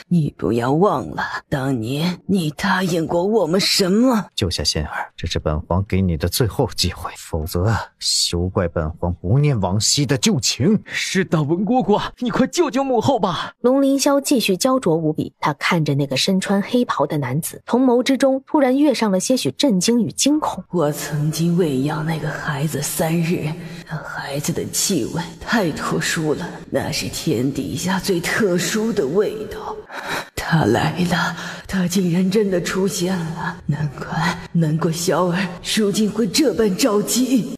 你不要忘了，当年你答应过我们什么？
救下心儿，这是本皇给你的最后机会，否则休怪本皇不念往昔的旧情。
是的，文姑姑，你快救救母后吧！
龙凌霄继续焦灼无比，他看着那个身穿黑袍的男子，瞳眸之中突然跃上了些许震惊与惊恐。
我曾经喂养那个孩子3日，那孩子的气味太特殊了，那是天底下最特殊的味道。他来了，他竟然真的出现了，难怪小儿如今会这般着急。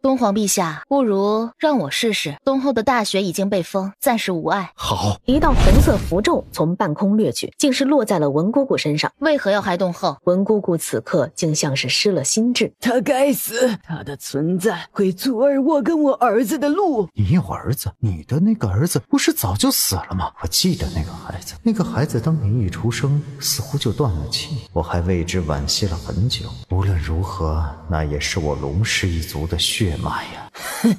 东皇陛下，不如让我试试。东后的大雪已经被封，暂时无碍。
好，
一道红色符咒从半空掠去，竟是落在了文姑姑身上。
为何要害东后？
文姑姑此刻竟像是失了心智。
他该死，他的存在会阻碍我跟我儿子的路。
你有儿子？你的那个儿子不是早就死了吗？我记得那个孩子，那个孩子当年一出生似乎就断了气，我还为之惋惜了很久。无论如何，那也是我龙氏一族的血脉呀。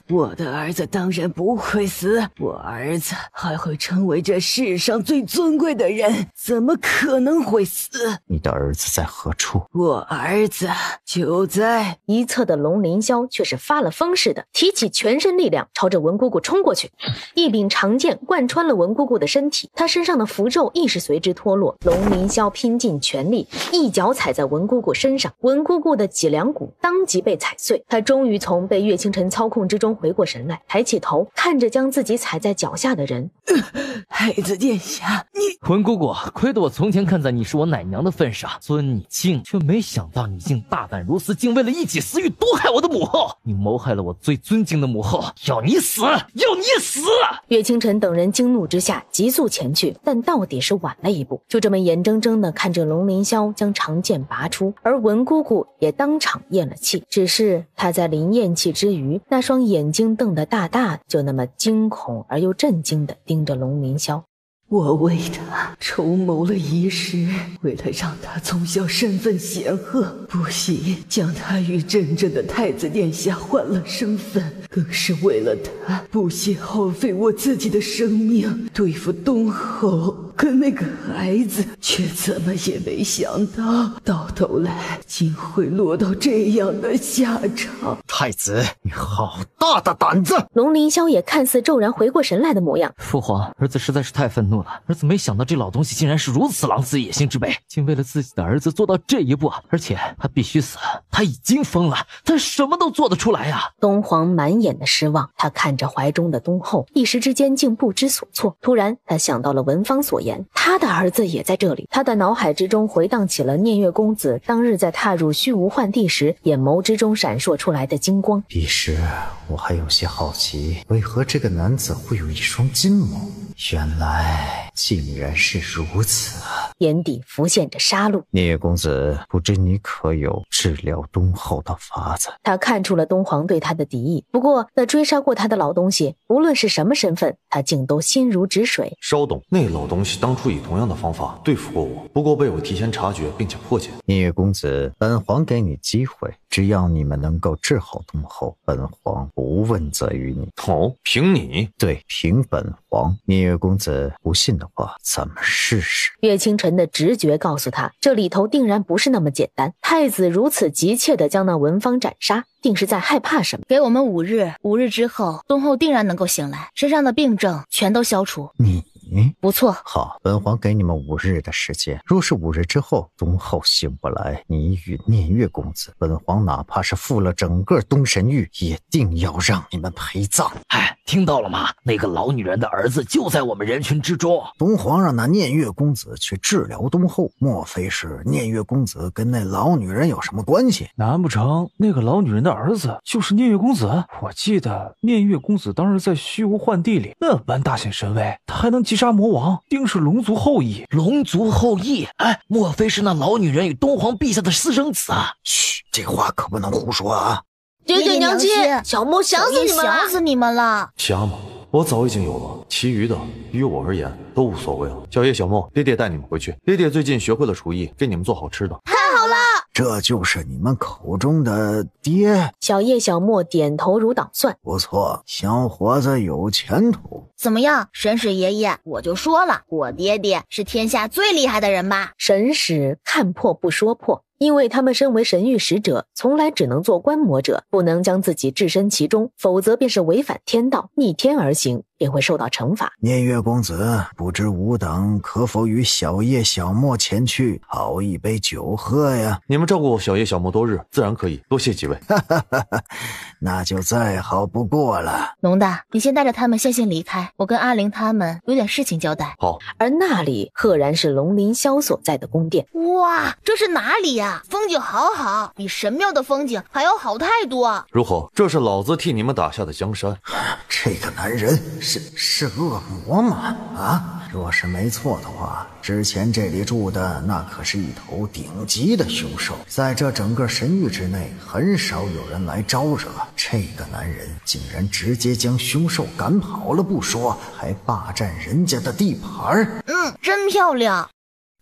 我的儿子当然不会死，我儿子还会成为这世上最尊贵的人，怎么可能会死？
你的儿子在何处？
我儿子就在
一侧的龙鳞霄却是发了疯似的，提起全身力量朝着文姑姑冲过去，一柄长剑贯穿了文姑姑的身体，她身上的符咒亦是随之脱落。龙鳞霄拼尽全力，一脚踩在文姑姑身上，文姑姑的脊梁骨当即被踩碎。她终于从被岳清晨操控之中回过神来，抬起头看着将自己踩在脚下的人。
孩子殿下，你
文姑姑，亏得我从前看在你是我奶娘的份上尊你敬，却没想到你竟大胆如此，竟为了一己私欲毒害我的母后。你谋害了我最尊敬的母后，要你死，要你死！
岳清晨等人惊怒之下急速前去，但到底是晚了一步，就这么眼睁睁地看着龙鳞霄将长剑拔出，而文姑姑也当场咽了气。只是她在临咽气之余，那双眼睛瞪得大大，就那么惊恐而又震惊地盯着龙鳞霄。
我为他筹谋了一世，为了让他从小身份显赫，不惜将他与真正的太子殿下换了身份，更是为了他不惜耗费我自己的生命对付东后跟那个孩子，却怎么也没想到头来竟会落到这样的下场。
太子，你好大的胆子！
龙鳞霄也看似骤然回过神来的模样。
父皇，儿子实在是太愤怒了，儿子没想到这老东西竟然是如此狼子野心之辈，竟为了自己的儿子做到这一步，而且他必须死，他已经疯了，他什么都做得出来呀！
东皇满眼的失望，他看着怀中的东后，一时之间竟不知所措。突然他想到了文芳所言，他的儿子也在这里。他的脑海之中回荡起了念月公子当日在踏入虚无幻地时眼眸之中闪烁出来的金光。
彼时我还有些好奇，为何这个男子会有一双金眸，原来竟然是如此啊！
眼底浮现着杀戮。
聂公子，不知你可有治疗东后的法子？
他看出了东皇对他的敌意，不过那追杀过他的老东西，无论是什么身份，他竟都心如止水。
稍等，那老东西当初以同样的方法对付过我，不过被我提前察觉并且破解。
聂公子，本皇给你机会，只要你们能够治好东后，本皇不问责于你。
哦，凭你？
对，凭本皇。聂公子不信的话，咱们试试。
岳清晨的直觉告诉他，这里头定然不是那么简单。太子如此急切地将那文芳斩杀，定是在害怕什么。
给我们5日，5日之后，东后定然能够醒来，身上的病症全都消除。
你
不错，
好，本皇给你们5日的时间。若是5日之后东后醒不来，你与念月公子，本皇哪怕是负了整个东神域，也定要让你们陪葬。
哎，听到了吗？那个老女人的儿子就在我们人群之中。
东皇让那念月公子去治疗东后，莫非是念月公子跟那老女人有什么关系？
难不成那个老女人的儿子就是念月公子？我记得念月公子当日在虚无幻地里那般大显神威，他还能击杀魔王，定是龙族后裔。
龙族后裔？哎，莫非是那老女人与东皇陛下的私生子啊？
嘘，这话可不能胡说啊！
爹爹娘亲，
小莫想死你们了！
想死你们了！
家吗？我早已经有了，其余的于我而言都无所谓了。小叶、小莫，爹爹带你们回去。爹爹最近学会了厨艺，给你们做好吃的。
太好了！
这就是你们口中的爹？
小叶、小莫点头如捣蒜。
不错，小伙子有前途。
怎么样，神使爷爷？我就说了，我爹爹是天下最厉害的人吧？
神使看破不说破。因为他们身为神域使者，从来只能做观摩者，不能将自己置身其中，否则便是违反天道，逆天而行。便会受到惩罚。
聂月公子，不知吾等可否与小叶小莫前去熬一杯酒喝呀？
你们照顾小叶小莫多日，自然可以，多谢几位。
那就再好不过了。
龙大，你先带着他们先离开，我跟阿玲他们有点事情交代。
好。
而那里赫然是龙鳞霄所在的宫殿。
哇，这是哪里呀？风景好好，比神庙的风景还要好太多。
如何？这是老子替你们打下的江山。
这个男人是恶魔吗？啊，若是没错的话，之前这里住的那可是一头顶级的凶兽，在这整个神域之内很少有人来招惹。这个男人竟然直接将凶兽赶跑了不说，还霸占人家的地盘。
真漂亮。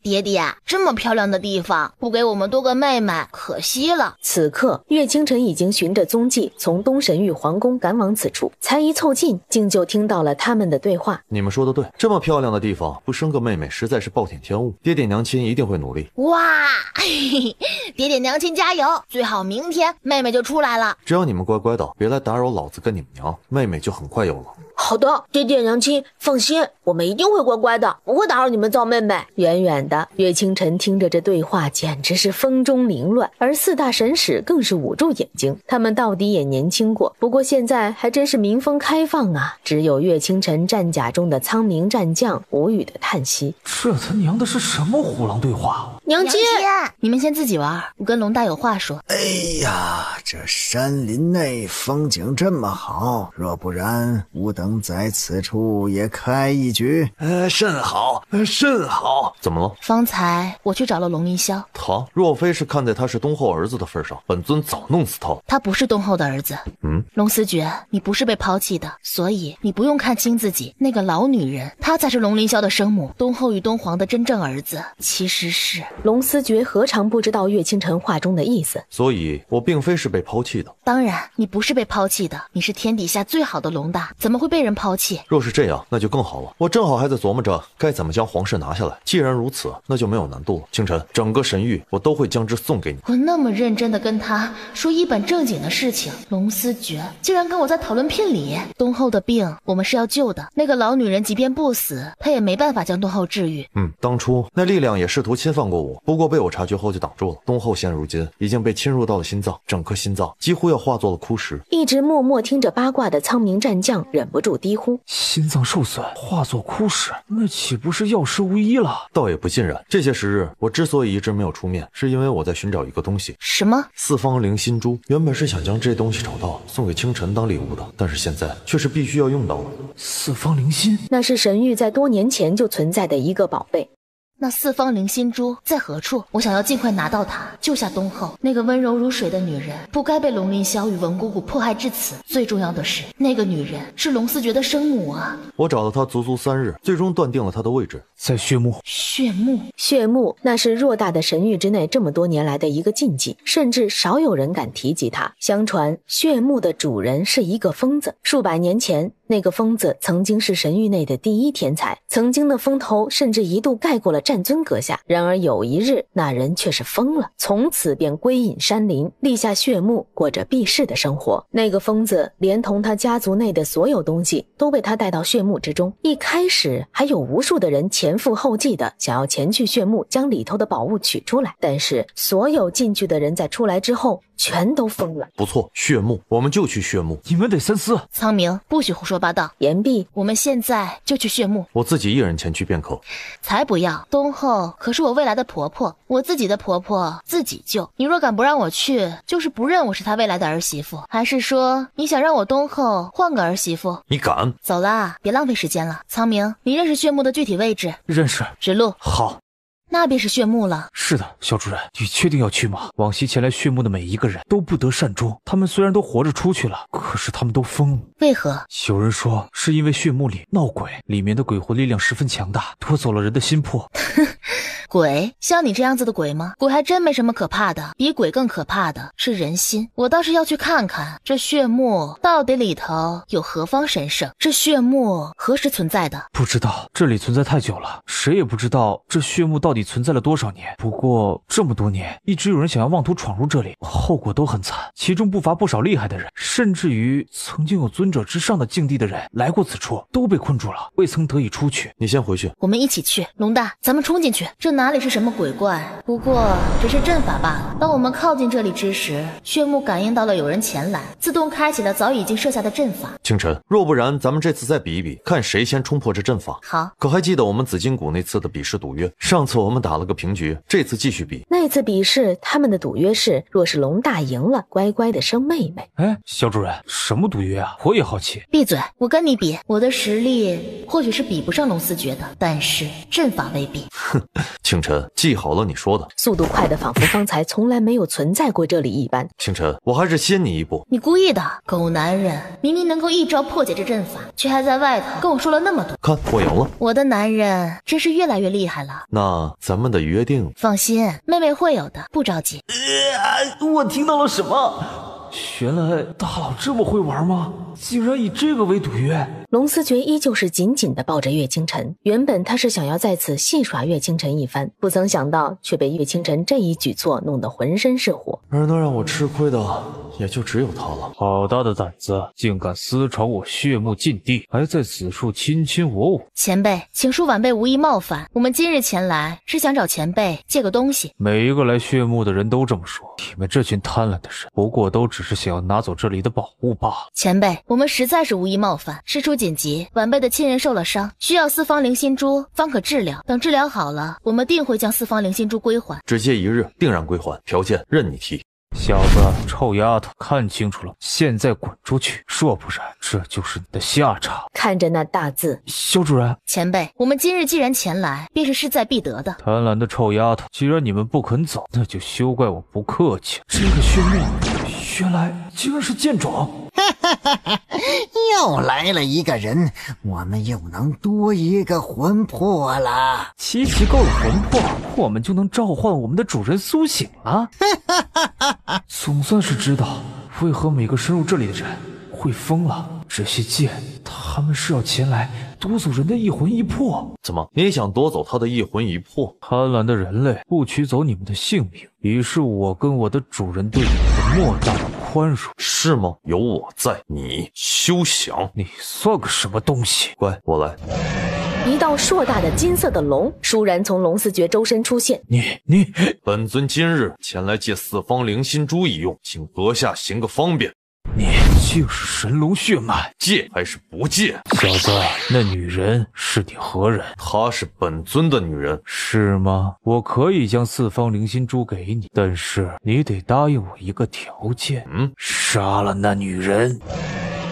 爹爹，这么漂亮的地方，不给我们多个妹妹，可惜了。
此刻，岳清晨已经循着踪迹从东神域皇宫赶往此处，才一凑近，竟就听到了他们的对话。
你们说的对，这么漂亮的地方，不生个妹妹实在是暴殄天物。爹爹娘亲一定会努力。
哇，爹爹娘亲加油！最好明天妹妹就出来了。
只要你们乖乖的，别来打扰老子跟你们娘，妹妹就很快有了。
好的，爹爹娘亲放心，我们一定会乖乖的，不会打扰你们造妹妹。远远的，岳清晨听着这对话，简直是风中凌乱，而四大神使更是捂住眼睛。他们到底也年轻过，不过现在还真是民风开放啊！只有岳清晨战甲中的苍冥战将无语的叹息：
这他娘的是什么虎狼对话？
娘亲，
你们先自己玩，我跟龙大有话说。
哎呀，这山林内风景这么好，若不然吾等在此处也开一局。
甚好，甚好。
怎么了？
方才我去找了龙鳞霄，
他若非是看在他是东后儿子的份上，本尊早弄死他。
他不是东后的儿子。龙思觉，你不是被抛弃的，所以你不用看清自己。那个老女人，她才是龙鳞霄的生母，东后与东皇的真正儿子其实是……
龙思觉何尝不知道岳清晨话中的意思？
所以我并非是被抛弃的。
当然，你不是被抛弃的，你是天底下最好的龙大，怎么会被人抛弃？
若是这样，那就更好了。我正好还在琢磨着该怎么将皇室拿下来。既然如此，那就没有难度了。清晨，整个神域我都会将之送给你。
我那么认真的跟他说一本正经的事情，龙思觉竟然跟我在讨论聘礼。东后的病我们是要救的，那个老女人即便不死，她也没办法将东后治愈。
当初那力量也试图侵犯过我，不过被我察觉后就挡住了。东后现如今已经被侵入到了心脏，整颗心脏几乎要化作了枯石。
一直默默听着八卦的苍冥战将忍不住低呼：
心脏受损，化作枯石，那岂不是药石无医了？
倒也不尽然。这些时日，我之所以一直没有出面，是因为我在寻找一个东西。
什么？
四方灵心珠。原本是想将这东西找到，送给清晨当礼物的，但是现在却是必须要用到了。
四方灵心，
那是神域在多年前就存在的一个宝贝。
那四方灵心珠在何处？我想要尽快拿到它，救下东后。那个温柔如水的女人，不该被龙鳞霄与文姑姑迫害至此。最重要的是，那个女人是龙思觉的生母啊！
我找了她足足3日，最终断定了她的位置，
在血墓。
血墓，那是偌大的神域之内这么多年来的一个禁忌，甚至少有人敢提及它。相传，血墓的主人是一个疯子。数百年前，那个疯子曾经是神域内的第一天才，曾经的风头甚至一度盖过了战尊阁下。然而有一日，那人却是疯了，从此便归隐山林，立下血墓，过着避世的生活。那个疯子连同他家族内的所有东西都被他带到血墓之中。一开始还有无数的人前赴后继的想要前去血墓将里头的宝物取出来，但是所有进去的人在出来之后全都疯了。
不错，血墓，我们就去血墓。
你们得三思。
苍冥，不许胡说八道。
言毕，
我们现在就去血墓。
我自己一人前去便可。
才不要！东后可是我未来的婆婆，我自己的婆婆自己救。你若敢不让我去，就是不认我是她未来的儿媳妇。还是说你想让我东后换个儿媳妇？
你敢？
走啦，别浪费时间了。苍冥，你认识血墓的具体位置？
认识。
指路。
好。
那便是血墓了。
是的，小主人，你确定要去吗？往昔前来血墓的每一个人都不得善终，他们虽然都活着出去了，可是他们都疯了。
为何？
有人说是因为血墓里闹鬼，里面的鬼魂力量十分强大，夺走了人的心魄。
鬼？像你这样子的鬼吗？鬼还真没什么可怕的，比鬼更可怕的是人心。我倒是要去看看这血墓到底里头有何方神圣，这血墓何时存在的？
不知道，这里存在太久了，谁也不知道这血墓到底存在了多少年。不过这么多年，一直有人想要妄图闯入这里，后果都很惨，其中不乏不少厉害的人，甚至于曾经有尊者之上的境地的人来过此处，都被困住了，未曾得以出去。
你先回去，
我们一起去。龙大，咱们冲进去。这哪里是什么鬼怪，不过只是阵法罢了。当我们靠近这里之时，血墓感应到了有人前来，自动开启了早已经设下的阵法。
清晨，若不然咱们这次再比一比，看谁先冲破这阵法。
好。
可还记得我们紫金谷那次的比试赌约？上次我们打了个平局，这次继续比。
那次比试他们的赌约是，若是龙大赢了，乖乖的生妹妹。
哎，小主人，什么赌约啊？我也好奇。
闭嘴，我跟你比，我的实力或许是比不上龙思觉的，但是阵法未必。
哼，清晨，记好了你说的。
速度快的仿佛方才从来没有存在过这里一般。
清晨，我还是先你一步。
你故意的，狗男人，明明能够一招破解这阵法，却还在外头跟我说了那么多。
看，我赢了。
我的男人真是越来越厉害了。
那咱们的约定，
放心，妹妹会有的，不着急。
我听到了什么？原来大佬这么会玩吗？竟然以这个为赌约。
龙思觉依旧是紧紧地抱着岳清晨，原本他是想要在此戏耍岳清晨一番，不曾想到却被岳清晨这一举措弄得浑身是火。
而能让我吃亏的也就只有他了。
好大的胆子，竟敢私闯我血墓禁地，还在此处卿卿我我。
前辈，请恕晚辈无意冒犯，我们今日前来是想找前辈借个东西。
每一个来血墓的人都这么说，你们这群贪婪的人，不过都只是想要拿走这里的宝物罢了。
前辈，我们实在是无意冒犯，事出紧急，晚辈的亲人受了伤，需要四方灵心珠方可治疗，等治疗好了，我们定会将四方灵心珠归还。
只借一日，定然归还，条件任你提。
小子，臭丫头，看清楚了，现在滚出去，若不然这就是你的下场。
看着那大字，
小主人，
前辈，我们今日既然前来，便是势在必得的。
贪婪的臭丫头，既然你们不肯走，那就休怪我不客气。这个血墓原来竟然是剑种。
又来了一个人，我们又能多一个魂魄了。
集齐够了魂魄，我们就能召唤我们的主人苏醒了。总算是知道为何每个深入这里的人会疯了。这些剑，他们是要前来夺走人的一魂一魄。
怎么，你想夺走他的一魂一魄？
贪婪的人类不取走你们的性命，已是我跟我的主人对你们的莫大的宽容。
是吗？有我在，你休想！
你算个什么东西？
乖，我来。
一道硕大的金色的龙倏然从龙思觉周身出现。
你，
本尊今日前来借四方灵心珠一用，请阁下行个方便。
你就是神龙血脉，
借还是不借？
小子，那女人是你何人？
她是本尊的女人。
是吗？我可以将四方灵心珠给你，但是你得答应我一个条件。杀了那女人。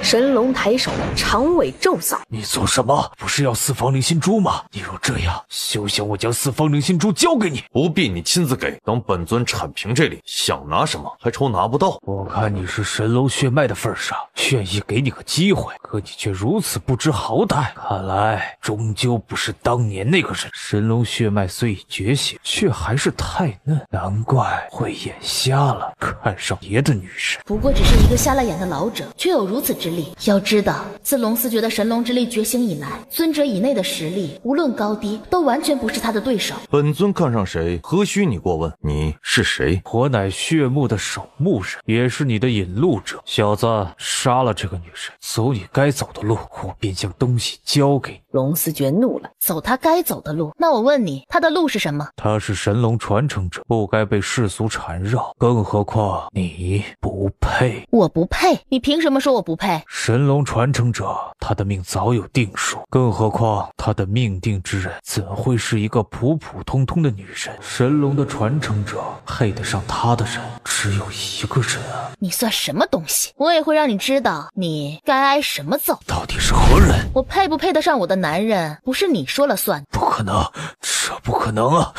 神龙抬手，长尾骤扫。
你做什么？不是要四方灵心珠吗？你若这样，休想我将四方灵心珠交给你。
不必你亲自给，等本尊铲平这里，想拿什么还愁拿不到。
我看你是神龙血脉的份上，愿意给你个机会，可你却如此不知好歹。看来终究不是当年那个人。神龙血脉虽已觉醒，却还是太嫩，难怪会眼瞎了，看上别的女人。
不过只是一个瞎了眼的老者，却有如此之力。要知道，自龙思觉的神龙之力觉醒以来，尊者以内的实力，无论高低，都完全不是他的对手。
本尊看上谁，何须你过问？你是谁？
我乃血墓的守墓人，也是你的引路者。小子，杀了这个女人，走你该走的路，我便将东西交给你。
龙思觉怒了，
走他该走的路？那我问你，他的路是什么？
他是神龙传承者，不该被世俗缠绕，更何况你不配。
我不配？你凭什么说我不配？
神龙传承者，他的命早有定数，更何况他的命定之人怎会是一个普普通通的女人？神龙的传承者配得上他的人只有一个人啊！
你算什么东西？我也会让你知道你该挨什么揍。
到底是何人？
我配不配得上我的男人，不是你说了算。
不可能，这不可能啊！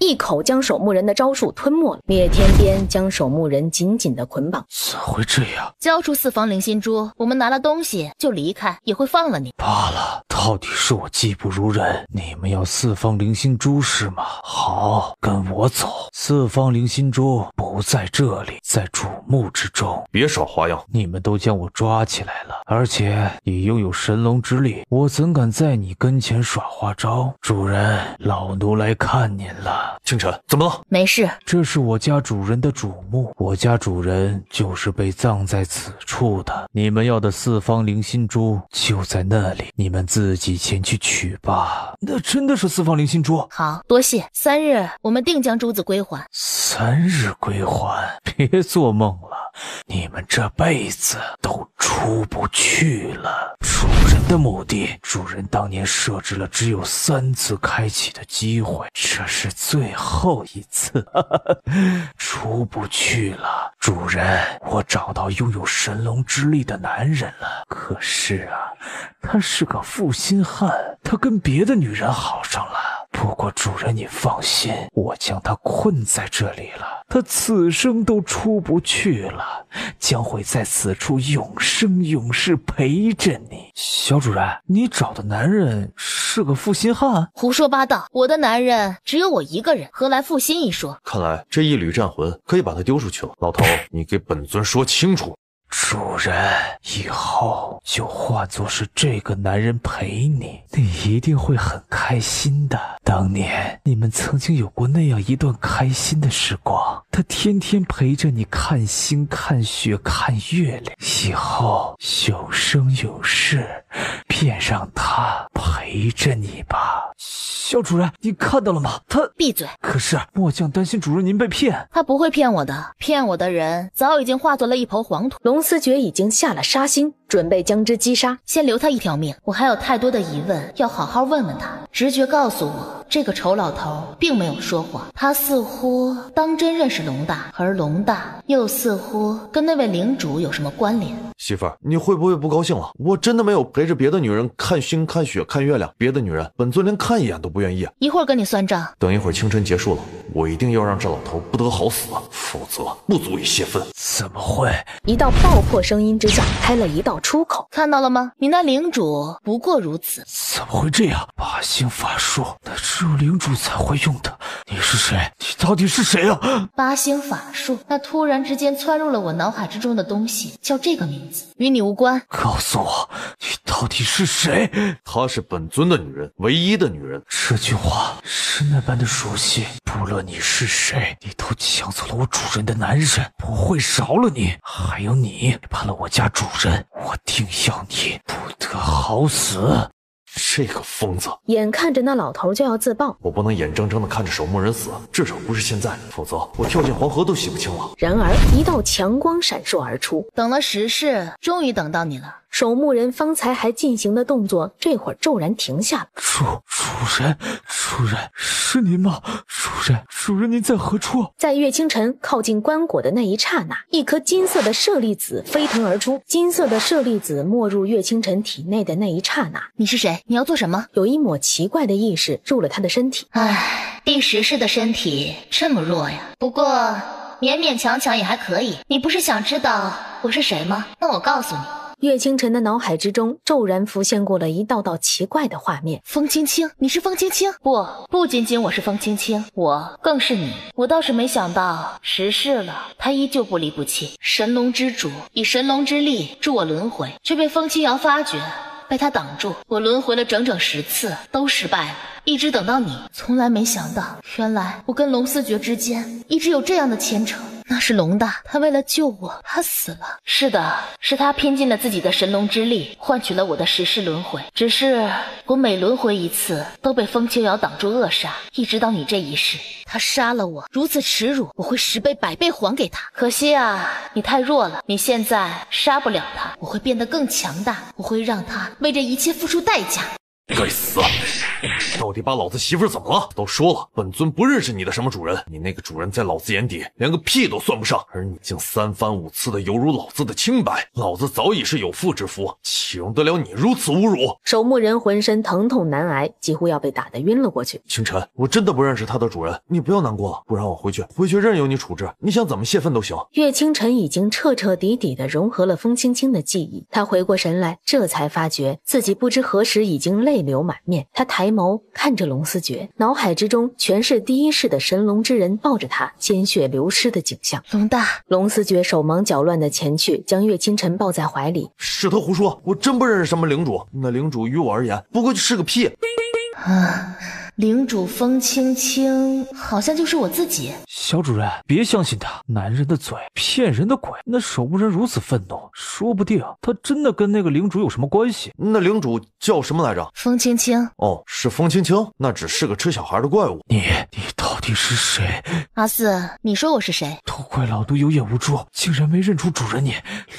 一口将守墓人的招数吞没了。灭天鞭将守墓人紧紧的捆绑。
怎会这样？
交出4方灵心珠，我们拿了东西就离开，也会放了你。
罢了，到底是我技不如人，你们要4方灵心珠是吗？好，跟我走。4方灵心珠不在这里，在主墓之中。
别耍花样！
你们都将我抓起来了，而且你拥有神龙之力，我怎敢在你跟前耍花招？主人，老奴来看您了。
清晨，怎么了？
没事，
这是我家主人的主墓，我家主人就是被葬在此处的。你们要的4方灵心珠就在那里，你们自己前去取吧。那真的是4方灵心珠？
好，多谢。3日我们定将珠子归还。
3日归还？别做梦了，你们这辈子都出不去了。主人的墓地，主人当年设置了只有3次开启的机会，这是最后一次，出不去了。主人，我找到拥有神龙之力的男人了，可是啊，他是个负心汉，他跟别的女人好上了。不过主人你放心，我将他困在这里了，他此生都出不去了，将会在此处永生永世陪着你。小主人，你找的男人是个负心汉？
胡说八道，我的男人只有我一个人，何来负心一说？
看来这一缕战魂可以把他丢出去了。老头，你给本尊说清楚。
主人，以后就换作是这个男人陪你，你一定会很开心的。当年你们曾经有过那样一段开心的时光，他天天陪着你看星看雪看月亮，以后有生有世便让他陪着你吧。小主人，你看到了吗？他……
闭嘴！
可是末将担心主人您被骗。
他不会骗我的，骗我的人早已经化作了一抔黄土。
龙思觉已经下了杀心，准备将之击杀，
先留他一条命。我还有太多的疑问要好好问问他。直觉告诉我，这个丑老头并没有说谎，他似乎当真认识龙大，而龙大又似乎跟那位领主有什么关联。
媳妇儿，你会不会不高兴了？我真的没有陪着别的女人看星看雪看月亮，别的女人本尊连看一眼都不愿意。
一会儿跟你算账。
等一会儿清晨结束了，我一定要让这老头不得好死，否则不足以泄愤。
怎么会？
一道爆破声音之下开了一道出口。
看到了吗？你那领主不过如此。
怎么会这样？8星法术，那只有领主才会用的。你是谁？你到底是谁啊
？8星法术，那突然之间窜入了我脑海之中的东西叫这个名字，与你无关。
告诉我，你到底是谁？
她是本尊的女人，唯一的女人。
这句话是那般的熟悉。不论你是谁，你都抢走了我主人的男人，不会饶了你。还有你叛了我家主人，我定要你不得好死。
这个疯子！
眼看着那老头就要自爆，
我不能眼睁睁地看着守墓人死，至少不是现在，否则我跳进黄河都洗不清了。
然而一道强光闪烁而出，
等了10世，终于等到你了。
守墓人方才还进行的动作，这会儿骤然停下了。
主人，是您吗？主人您在何处？
在岳清晨靠近棺椁的那一刹那，一颗金色的舍利子飞腾而出。金色的舍利子没入岳清晨体内的那一刹那，
你是谁？你要做什么？
有一抹奇怪的意识入了他的身体。
唉，第10世的身体这么弱呀。不过勉勉强强也还可以。你不是想知道我是谁吗？那我告诉你。
岳清晨的脑海之中骤然浮现过了一道道奇怪的画面。
风青青，你是风青青？不仅仅我是风青青，我更是你。我倒是没想到10世了，他依旧不离不弃。神龙之主以神龙之力助我轮回，却被风清瑶发觉，被他挡住。我轮回了整整10次，都失败了。一直等到你，从来没想到，原来我跟龙思觉之间一直有这样的牵扯。那是龙大，他为了救我，他死了。是的，是他拼尽了自己的神龙之力，换取了我的10世轮回。只是我每轮回一次，都被风清瑶挡住扼杀，一直到你这一世，他杀了我，如此耻辱，我会10倍100倍还给他。可惜啊，你太弱了，你现在杀不了他，我会变得更强大，我会让他为这一切付出代价。
该死！
到底把老子媳妇怎么了？都说了，本尊不认识你的什么主人，你那个主人在老子眼底连个屁都算不上，而你竟3番5次的有辱老子的清白，老子早已是有妇之夫，岂容得了你如此侮辱？
守墓人浑身疼痛难挨，几乎要被打得晕了过去。
清晨，我真的不认识他的主人，你不要难过了，不然我回去任由你处置，你想怎么泄愤都行。
岳清晨已经彻彻底底地融合了风青青的记忆，他回过神来，这才发觉自己不知何时已经泪流满面。他抬眸看着龙思觉，脑海之中全是第一世的神龙之人抱着他鲜血流失的景象。
龙大，
龙思觉手忙脚乱地前去，将岳清晨抱在怀里。
是他胡说，我真不认识什么领主，那领主于我而言不过就是个屁。
领主风青青好像就是我自己。
小主人，别相信他，男人的嘴，骗人的鬼。那守墓人如此愤怒，说不定他真的跟那个领主有什么关系。
那领主叫什么来着？
风青青。
哦，是风青青，那只是个吃小孩的怪物。
你到底是谁？
阿四，你说我是谁？
都怪老奴有眼无珠，竟然没认出主人你，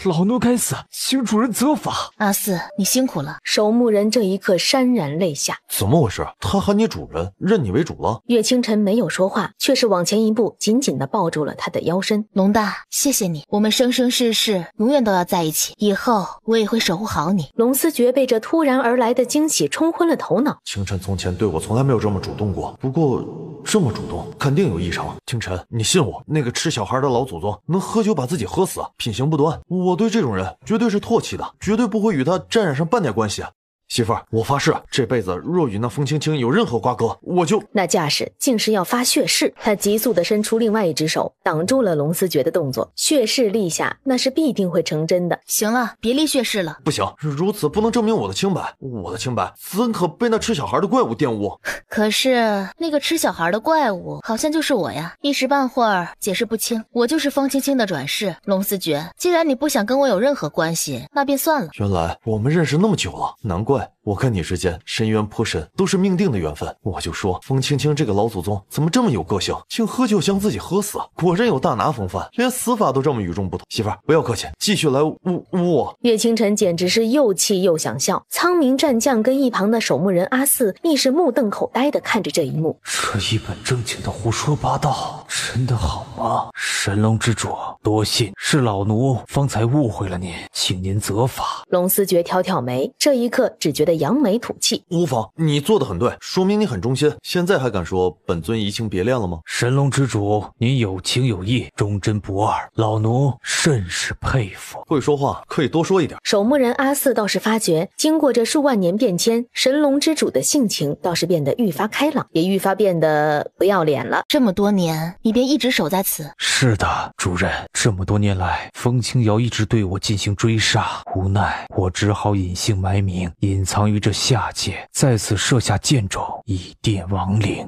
老奴该死，请主人责罚。
阿四，你辛苦了。
守墓人这一刻潸然泪下。
怎么回事？他喊你主人，认你为主了？
岳清晨没有说话，却是往前一步，紧紧地抱住了他的腰身。
龙大，谢谢你，我们生生世世永远都要在一起，以后我也会守护好你。
龙思觉被这突然而来的惊喜冲昏了头脑。
清晨从前对我从来没有这么主动过，不过这么主动肯定有异常。清晨，你信我，那个吃小孩的老祖宗能喝酒把自己喝死，品行不端，我对这种人绝对是唾弃的，绝对不会与他沾染上半点关系。媳妇儿，我发誓，这辈子若与那风青青有任何瓜葛，我就……
那架势竟是要发血誓。他急速地伸出另外一只手，挡住了龙思觉的动作。血誓立下，那是必定会成真的。
行了，别立血誓了。
不行，如此不能证明我的清白，我的清白怎可被那吃小孩的怪物玷污？
可是那个吃小孩的怪物好像就是我呀，一时半会儿解释不清。我就是风青青的转世。龙思觉，既然你不想跟我有任何关系，那便算了。
原来我们认识那么久了，难怪我跟你之间深渊颇深，都是命定的缘分。我就说风青青这个老祖宗怎么这么有个性，竟喝酒将自己喝死，果然有大拿风范，连死法都这么与众不同。媳妇儿，不要客气，继续来污我。
岳清晨简直是又气又想笑。苍冥战将跟一旁的守墓人阿四亦是目瞪口呆地看着这一幕。
这一本正经的胡说八道，真的好吗？神龙之主，多信是老奴方才误会了您，请您责罚。
龙思觉挑挑眉，这一刻只觉得扬眉吐气。
无妨，你做得很对，说明你很忠心，现在还敢说本尊移情别恋了吗？
神龙之主，您有情有义，忠贞不二，老奴甚是佩服。
会说话可以多说一点。
守墓人阿四倒是发觉，经过这数万年变迁，神龙之主的性情倒是变得愈发开朗，也愈发变得不要脸了。
这么多年，你便一直守在此？
是的，主人，这么多年来，风清瑶一直对我进行追杀，无奈我只好隐姓埋名，隐藏于这下界，在此设下剑冢，以奠亡灵。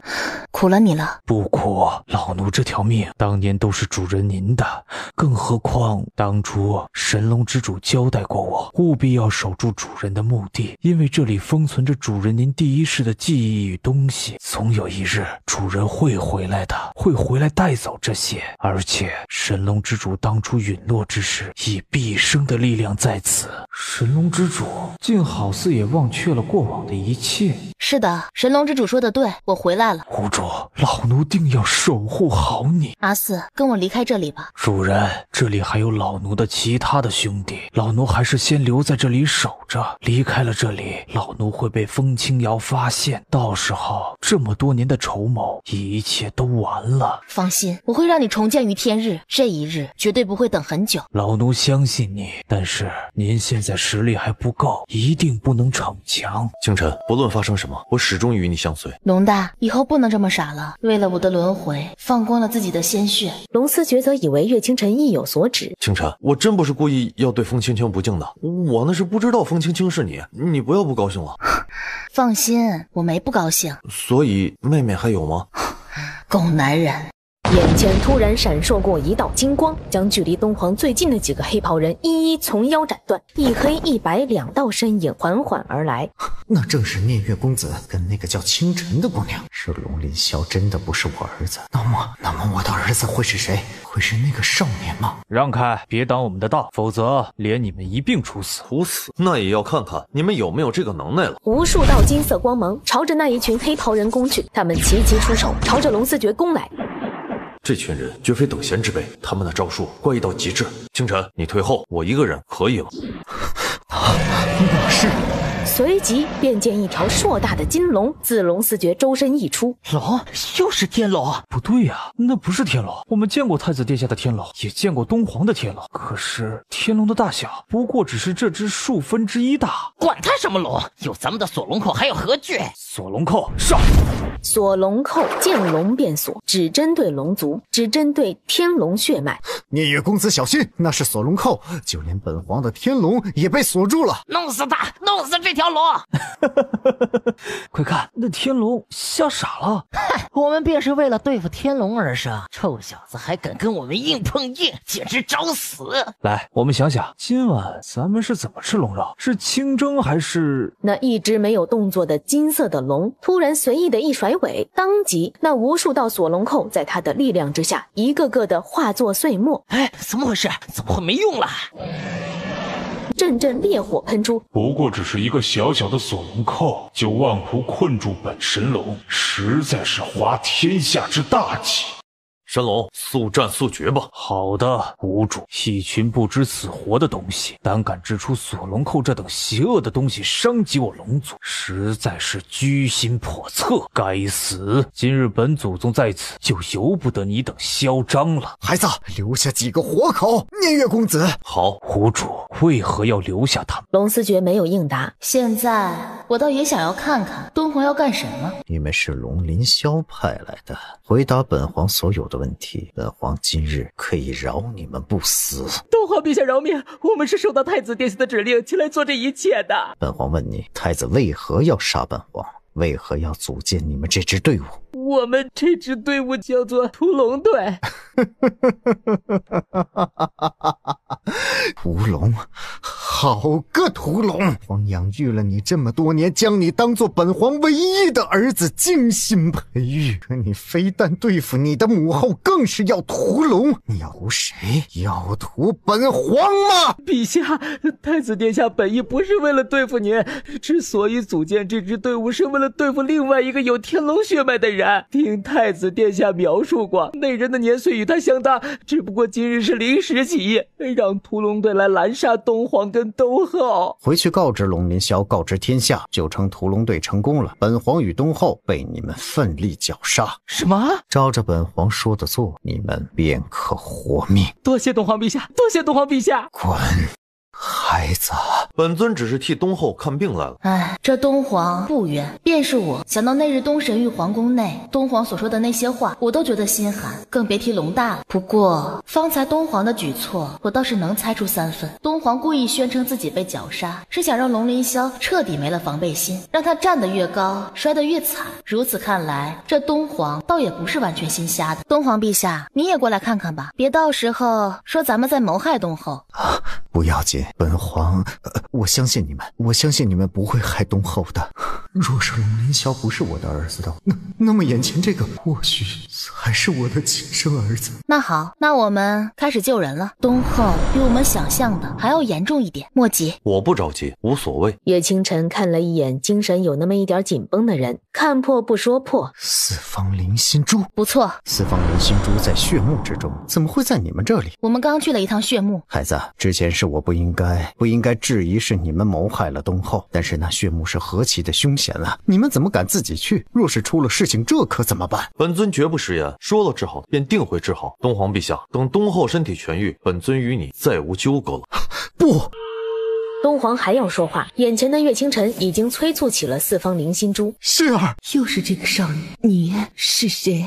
苦了你了。
不苦，老奴这条命当年都是主人您的，更何况当初神龙之主交代过我，务必要守住主人的墓地，因为这里封存着主人您第一世的记忆与东西，总有一日主人会回来的，会回来带走这些。而且神龙之主当初陨落之时，以毕生的力量在此，神龙之主竟好似也忘却了过往的一切。
是的，神龙之主说的对，我回来了。
无主，老奴定要守护好你。
阿四，跟我离开这里吧。
主人，这里还有老奴的其他的兄弟，老奴还是先留在这里守着。离开了这里，老奴会被风清瑶发现，到时候这么多年的筹谋，一切都完了。
放心，我会让你重见于天日，这一日绝对不会等很久。
老奴相信你，但是您现在实力还不够，一定不能逞强。
清晨，不论发生什么，我始终与你相随。
龙大，以后不能这么傻了，为了我的轮回，放光了自己的鲜血。
龙思觉则以为岳清晨意有所指。
清晨，我真不是故意要对风青青不敬的，我那是不知道风青青是你，你不要不高兴了。
放心，我没不高兴。
所以妹妹还有吗？
狗男人。
眼前突然闪烁过一道金光，将距离东皇最近的几个黑袍人一一从腰斩断，一黑一白两道身影缓缓而来。
那正是聂月公子跟那个叫清晨的姑娘。是龙鳞霄真的不是我儿子，那么我的儿子会是谁？会是那个少年吗？
让开，别挡我们的道，否则连你们一并处死。
处死？那也要看看你们有没有这个能耐了。
无数道金色光芒朝着那一群黑袍人攻去，他们齐齐出手，朝着龙思觉攻来。
这群人绝非等闲之辈，他们的招数怪异到极致。清晨，你退后，我一个人可以了。
那是。
随即便见一条硕大的金龙自龙思觉周身溢出。
龙？又是天龙？不对呀，那不是天龙。我们见过太子殿下的天龙，也见过东皇的天龙，可是天龙的大小不过只是这只数分之一大。
管他什么龙，有咱们的锁龙扣还有何惧？
锁龙扣上！
锁龙扣见龙便锁，只针对龙族，只针对天龙血脉。
聂月公子小心，那是锁龙扣，就连本皇的天龙也被锁住了。
弄死他，弄死这条龙！
快看，那天龙吓傻了。
我们便是为了对付天龙而生，臭小子还敢跟我们硬碰硬，简直找死！
来，我们想想，今晚咱们是怎么吃龙肉？是清蒸还是……
那一只没有动作的金色的龙突然随意的一甩尾，当即那无数道锁龙扣在他的力量之下一个个的化作碎末。
哎，怎么回事？怎么会没用了？
阵阵烈火喷出，
不过只是一个小小的锁龙扣，就万苦困住本神龙，实在是滑天下之大稽。
神龙，速战速决吧！
好的，谷主，一群不知死活的东西，胆敢掷出锁龙扣这等邪恶的东西，伤及我龙族，实在是居心叵测。该死！今日本祖宗在此，就由不得你等嚣张了。
孩子，留下几个活口！聂月公子，
好。
谷主为何要留下他们？
龙思觉没有应答。
现在我倒也想要看看敦煌要干什么。
你们是龙鳞霄派来的，回答本皇所有的问题，本皇今日可以饶你们不死。
东皇陛下饶命，我们是受到太子殿下的指令前来做这一切的。
本皇问你，太子为何要杀本皇？为何要组建你们这支队伍？
我们这支队伍叫做屠龙队。
屠龙，好个屠龙！皇养育了你这么多年，将你当做本皇唯一的儿子，精心培育。可你非但对付你的母后，更是要屠龙。你要屠谁？要屠本皇吗？
陛下，太子殿下本意不是为了对付您，之所以组建这支队伍，是为了对付另外一个有天龙血脉的人。听太子殿下描述过，那人的年岁与他相当，只不过今日是临时起意，让屠龙队来拦杀东皇跟东后。
回去告知龙鳞霄，告知天下，就称屠龙队成功了，本皇与东后被你们奋力绞杀。
什么？
照着本皇说的做，你们便可活命。
多谢东皇陛下，多谢东皇陛下。
滚！孩子，
本尊只是替东后看病来了。
哎，这东皇不冤，便是我想到那日东神域皇宫内东皇所说的那些话，我都觉得心寒，更别提龙大了。不过方才东皇的举措，我倒是能猜出3分。东皇故意宣称自己被绞杀，是想让龙鳞霄彻底没了防备心，让他站得越高，摔得越惨。如此看来，这东皇倒也不是完全心瞎的。东皇陛下，你也过来看看吧，别到时候说咱们在谋害东后。
不要紧，本皇，我相信你们，我相信你们不会害东后的。若是龙鳞霄不是我的儿子的，那么眼前这个或许才是我的亲生儿子。
那好，那我们开始救人了。东后比我们想象的还要严重一点，莫急。
我不着急，无所谓。
叶清晨看了一眼精神有那么一点紧绷的人，看破不说破。
四方灵心珠，
不错。
四方灵心珠在血墓之中，怎么会在你们这里？
我们刚去了一趟血墓。
孩子，之前是我不应该质疑是你们谋害了东后，但是那血墓是何其的凶险啊！你们怎么敢自己去？若是出了事情，这可怎么办？
本尊绝不食言，说了治好便定会治好。东皇陛下，等东后身体痊愈，本尊与你再无纠葛了。
不！
东皇还要说话，眼前的岳清晨已经催促起了四方灵心珠。
是儿，
又是这个少女，你是谁？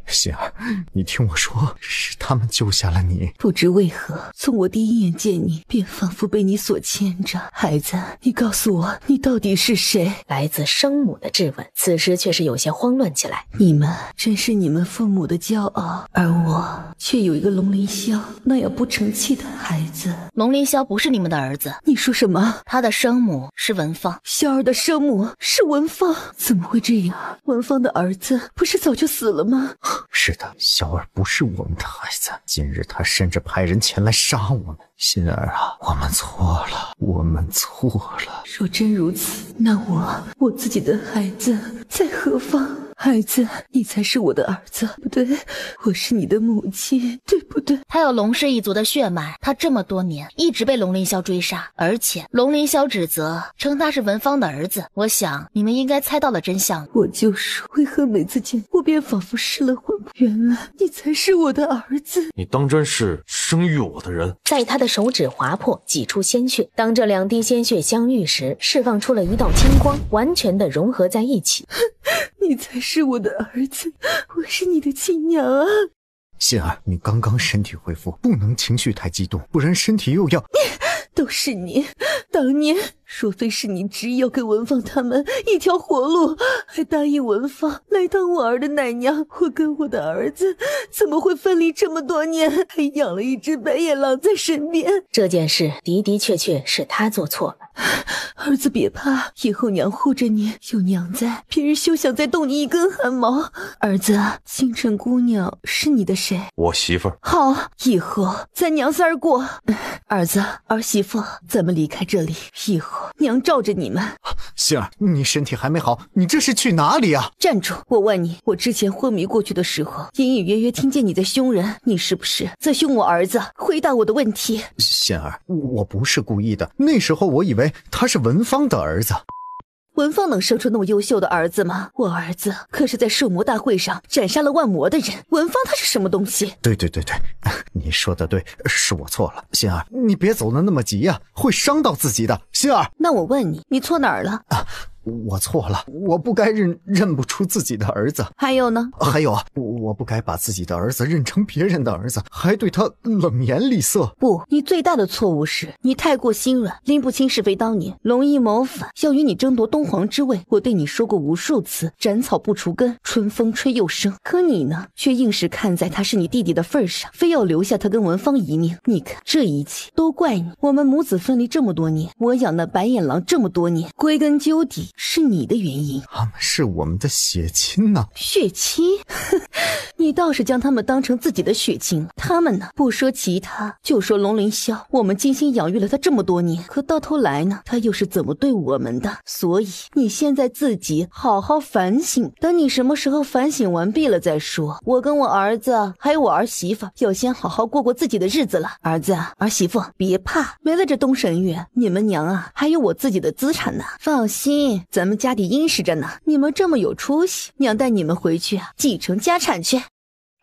心儿，你听我说，是他们救下了你。
不知为何，从我第一眼见你，便仿佛被你所牵着。孩子，你告诉我，你到底是谁？
来自生母的质问，此时却是有些慌乱起来。
你们真是你们父母的骄傲，而我却有一个龙鳞霄那样不成器的孩子。
龙鳞霄不是你们的儿子。
你说什么？
他的生母是文芳。
霄儿的生母是文芳？怎么会这样？文芳的儿子不是早就死了吗？
是的，小儿不是我们的孩子。今日他甚至派人前来杀我们。心儿啊，我们错了，我们错了。
若真如此，那我自己的孩子在何方？孩子，你才是我的儿子，不对，我是你的母亲，对不对？
他有龙氏一族的血脉，他这么多年一直被龙鳞霄追杀，而且龙鳞霄指责称他是文芳的儿子。我想你们应该猜到了真相。
我就说，为何每次见我便仿佛失了魂？原来你才是我的儿子。
你当真是生育我的人？
在他的手指划破，挤出鲜血。当这2滴鲜血相遇时，释放出了一道青光，完全的融合在一起。
你才是我的儿子，我是你的亲娘啊！
心儿，你刚刚身体恢复，不能情绪太激动，不然身体又要……
都是你，当年若非是你执意要给文芳他们一条活路，还答应文芳来当我儿的奶娘，我跟我的儿子怎么会分离这么多年，还养了一只白眼狼在身边？
这件事的的确确是他做错了。
儿子别怕，以后娘护着你，有娘在，别人休想再动你一根汗毛。儿子，星辰姑娘是你的谁？
我媳妇儿。
好，以后咱娘仨儿过。儿子儿媳妇，咱们离开这里，以后娘罩着你们。
心儿，你身体还没好，你这是去哪里啊？
站住！我问你，我之前昏迷过去的时候，隐隐约约听见你在凶人，你是不是在凶我儿子？回答我的问题。
心儿，我不是故意的，那时候我以为他是文芳的儿子。
文芳能生出那么优秀的儿子吗？我儿子可是在兽魔大会上斩杀了万魔的人，文芳他是什么东西？
对，你说的对，是我错了。心儿，你别走得那么急呀，会伤到自己的。心儿，
那我问你，你错哪儿了？
我错了，我不该认不出自己的儿子。
还有呢？
还有啊，我不该把自己的儿子认成别人的儿子，还对他冷言厉色。
不，你最大的错误是你太过心软，拎不清是非。当年龙翼谋反，要与你争夺东皇之位，我对你说过无数次，斩草不除根，春风吹又生。可你呢，却硬是看在他是你弟弟的份上，非要留下他跟文芳一命。你看，这一切都怪你。我们母子分离这么多年，我养那白眼狼这么多年，归根究底是你的原因。
他们是我们的血亲呢。
血亲？你倒是将他们当成自己的血亲了。他们呢，不说其他，就说龙鳞霄，我们精心养育了他这么多年，可到头来呢，他又是怎么对我们的？所以你现在自己好好反省，等你什么时候反省完毕了再说。我跟我儿子还有我儿媳妇要先好好过自己的日子了。儿子儿媳妇别怕，没了这东神月，你们娘啊还有我自己的资产呢。放心，咱们家底殷实着呢，你们这么有出息，娘带你们回去啊继承家产去。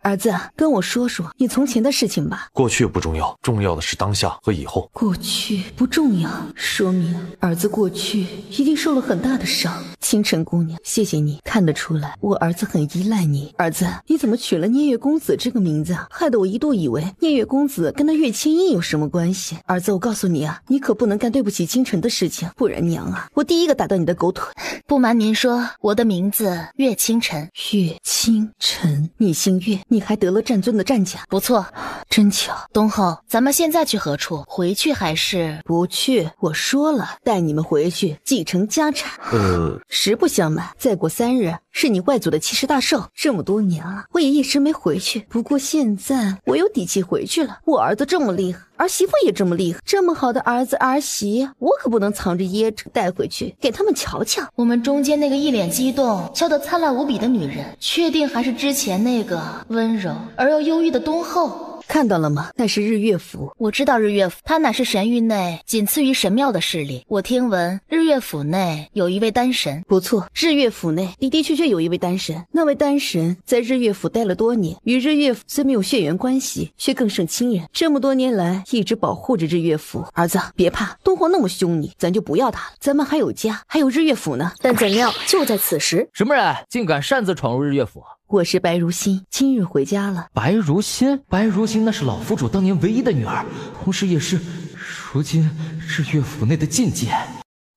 儿子，跟我说说你从前的事情吧。
过去不重要，重要的是当下和以后。
过去不重要，说明儿子过去一定受了很大的伤。清晨姑娘，谢谢你，看得出来我儿子很依赖你。儿子，你怎么取了聂月公子这个名字啊？害得我一度以为聂月公子跟那岳千音有什么关系。儿子，我告诉你啊，你可不能干对不起清晨的事情，不然娘啊，我第一个打断你的狗腿。
不瞒您说，我的名字岳清晨。
岳清晨，你姓岳，你还得了战尊的战甲，
不错，
真巧。
东后，咱们现在去何处？回去还是
不去？我说了，带你们回去继承家产。实不相瞒，再过3日是你外祖的70大寿，这么多年了，我也一直没回去。不过现在我有底气回去了。我儿子这么厉害，儿媳妇也这么厉害，这么好的儿子儿媳，我可不能藏着掖着，带回去给他们瞧瞧。
我们中间那个一脸激动、笑得灿烂无比的女人，确定还是之前那个温柔而又忧郁的东后？
看到了吗？那是日月府。
我知道日月府，它乃是神域内仅次于神庙的势力。我听闻日月府内有一位丹神。
不错，日月府内的确有一位丹神。那位丹神在日月府待了多年，与日月府虽没有血缘关系，却更胜亲人。这么多年来一直保护着日月府。儿子别怕，东皇那么凶你，咱就不要他了。咱们还有家，还有日月府呢。
但怎料就在此时，
什么人竟敢擅自闯入日月府？
我是白如心，今日回家了。
白如心，白如心那是老府主当年唯一的女儿，同时也是如今日月府内的禁忌。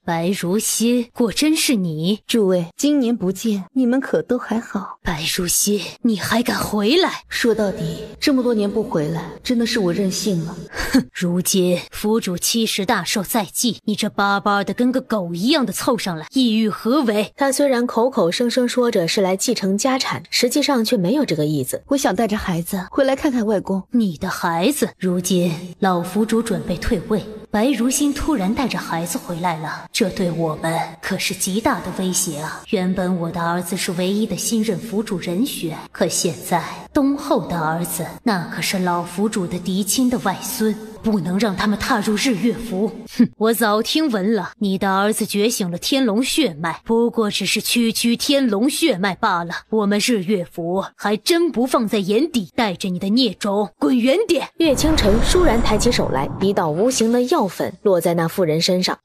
白如心，果真是你？
诸位，今年不见，你们可都还好？
白如心，你还敢回来？
说到底，这么多年不回来，真的是我任性了。
哼，如今府主70大寿在即，你这巴巴的跟个狗一样的凑上来，意欲何为？
他虽然口口声声说着是来继承家产，实际上却没有这个意思。
我想带着孩子回来看看外公。
你的孩子？如今老府主准备退位，白如心突然带着孩子回来了，这对我们可是极大的威胁啊！原本我的儿子是唯一的新任府主人选，可现在东后的儿子那可是老府主的嫡亲的外孙，不能让他们踏入日月府。哼，我早听闻了，你的儿子觉醒了天龙血脉，不过只是区天龙血脉罢了。我们日月府还真不放在眼底，带着你的孽种滚远点！
岳清晨倏然抬起手来，一道无形的药粉落在那妇人身上。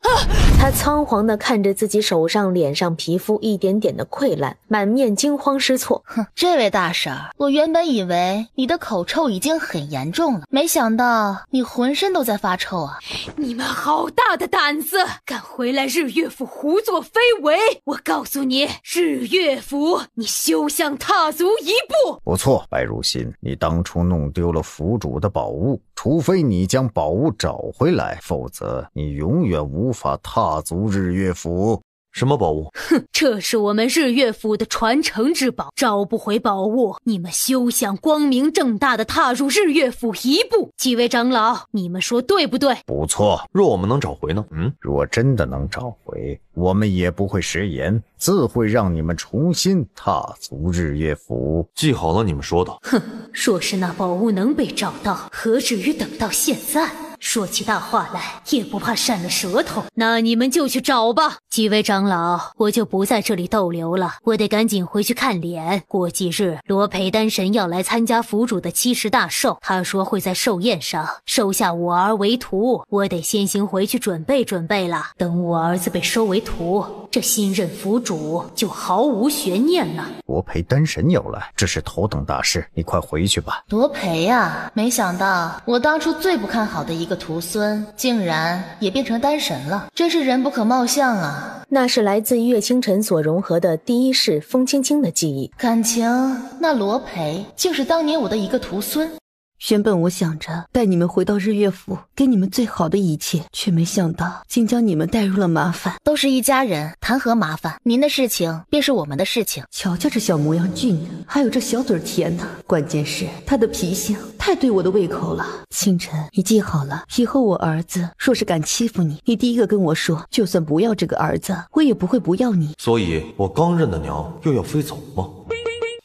他仓皇地看着自己手上、脸上皮肤一点点的溃烂，满面惊慌失措。
哼，这位大婶儿，我原本以为你的口臭已经很严重了，没想到你浑身都在发臭啊！
你们好大的胆子，敢回来日月府胡作非为！我告诉你，日月府你休想踏足一步！
不错，白如心，你当初弄丢了府主的宝物，除非你将宝物找回来，否则你永远无法踏足日月府。
什么宝物？
哼，这是我们日月府的传承之宝，找不回宝物，你们休想光明正大的踏入日月府一步。几位长老，你们说对不对？
不错，
若我们能找回呢？
若真的能找回，我们也不会食言，自会让你们重新踏足日月府。
记好了你们说的。
哼，若是那宝物能被找到，何至于等到现在？说起大话来也不怕扇了舌头，那你们就去找吧。几位长老，我就不在这里逗留了，我得赶紧回去看脸。过几日罗培丹神要来参加府主的70大寿，他说会在寿宴上收下我儿为徒，我得先行回去准备准备了。等我儿子被收为徒，这新任府主就毫无悬念了。
罗培丹神有了，这是头等大事，你快回去吧。
罗培啊，没想到我当初最不看好的一个徒孙，竟然也变成丹神了，真是人不可貌相啊！
那是来自岳清晨所融合的第一世风青青的记忆。
感情那罗培竟是当年我的一个徒孙。
原本我想着带你们回到日月府，给你们最好的一切，却没想到竟将你们带入了麻烦。
都是一家人，谈何麻烦？您的事情便是我们的事情。
瞧瞧这小模样俊的，还有这小嘴甜的，关键是他的脾性太对我的胃口了。清晨，你记好了，以后我儿子若是敢欺负你，你第一个跟我说，就算不要这个儿子，我也不会不要你。
所以我刚认的娘又要飞走吗？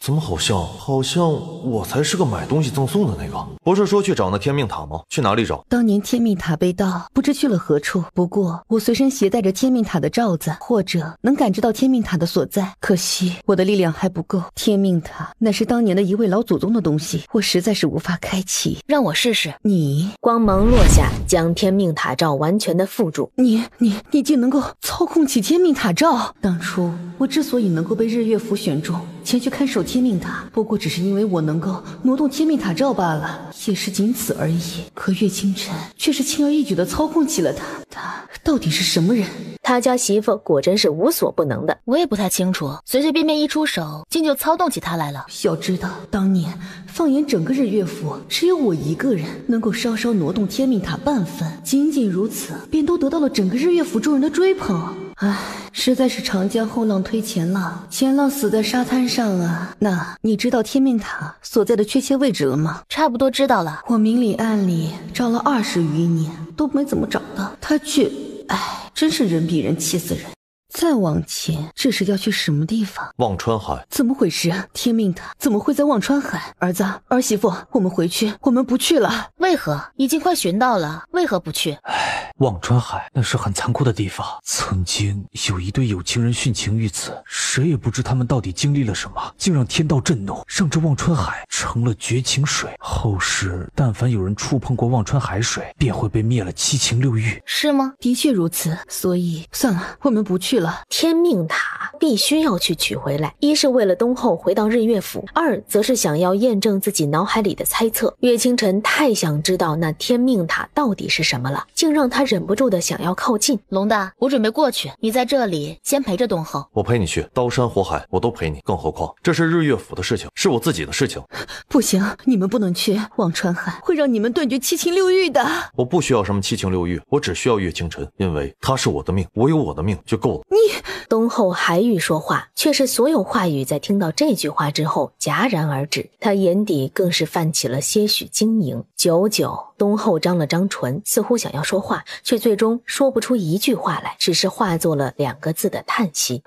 怎么好像我才是个买东西赠送的那个？不是说去找那天命塔吗？去哪里找？
当年天命塔被盗，不知去了何处。不过我随身携带着天命塔的罩子，或者能感知到天命塔的所在。可惜我的力量还不够，天命塔乃是当年的一位老祖宗的东西，我实在是无法开启。
让我试试。
你
光芒落下，将天命塔罩完全的附住。
你竟能够操控起天命塔罩？当初我之所以能够被日月府选中前去看守天命塔，不过只是因为我能够挪动天命塔罩罢了，也是仅此而已。可岳清晨却是轻而易举地操控起了他到底是什么人？
他家媳妇果真是无所不能的。
我也不太清楚，随随便便一出手，竟就操动起他来了。
要知道，当年放眼整个日月府，只有我一个人能够稍稍挪动天命塔半分，仅仅如此，便都得到了整个日月府众人的追捧。唉，实在是长江后浪推前浪，前浪死在沙滩上啊。那你知道天命塔所在的确切位置了吗？
差不多知道了。
我明里暗里找了20余年，都没怎么找到，他却……唉，真是人比人气死人。再往前，这是要去什么地方？
忘川海。
怎么回事？天命塔怎么会在忘川海？儿子，儿媳妇，我们回去，我们不去了。
为何？已经快寻到了，为何不去？
忘川海那是很残酷的地方，曾经有一对有情人殉情于此，谁也不知他们到底经历了什么，竟让天道震怒，让这忘川海成了绝情水。后世但凡有人触碰过忘川海水，便会被灭了7情6欲。
是吗？
的确如此，所以算了，我们不去了。了。
天命塔必须要去取回来，一是为了东后回到日月府，二则是想要验证自己脑海里的猜测。岳清晨太想知道那天命塔到底是什么了，竟让他忍不住的想要靠近。
龙大，我准备过去，你在这里先陪着东后。
我陪你去，刀山火海我都陪你，更何况这是日月府的事情，是我自己的事情。
不行，你们不能去，忘川海会让你们断绝七情六欲的。
我不需要什么七情六欲，我只需要岳清晨，因为他是我的命，我有我的命就够了。
东后还欲说话，却是所有话语在听到这句话之后戛然而止，他眼底更是泛起了些许晶莹。久久，东后张了张唇，似乎想要说话，却最终说不出一句话来，只是化作了2个字的叹息。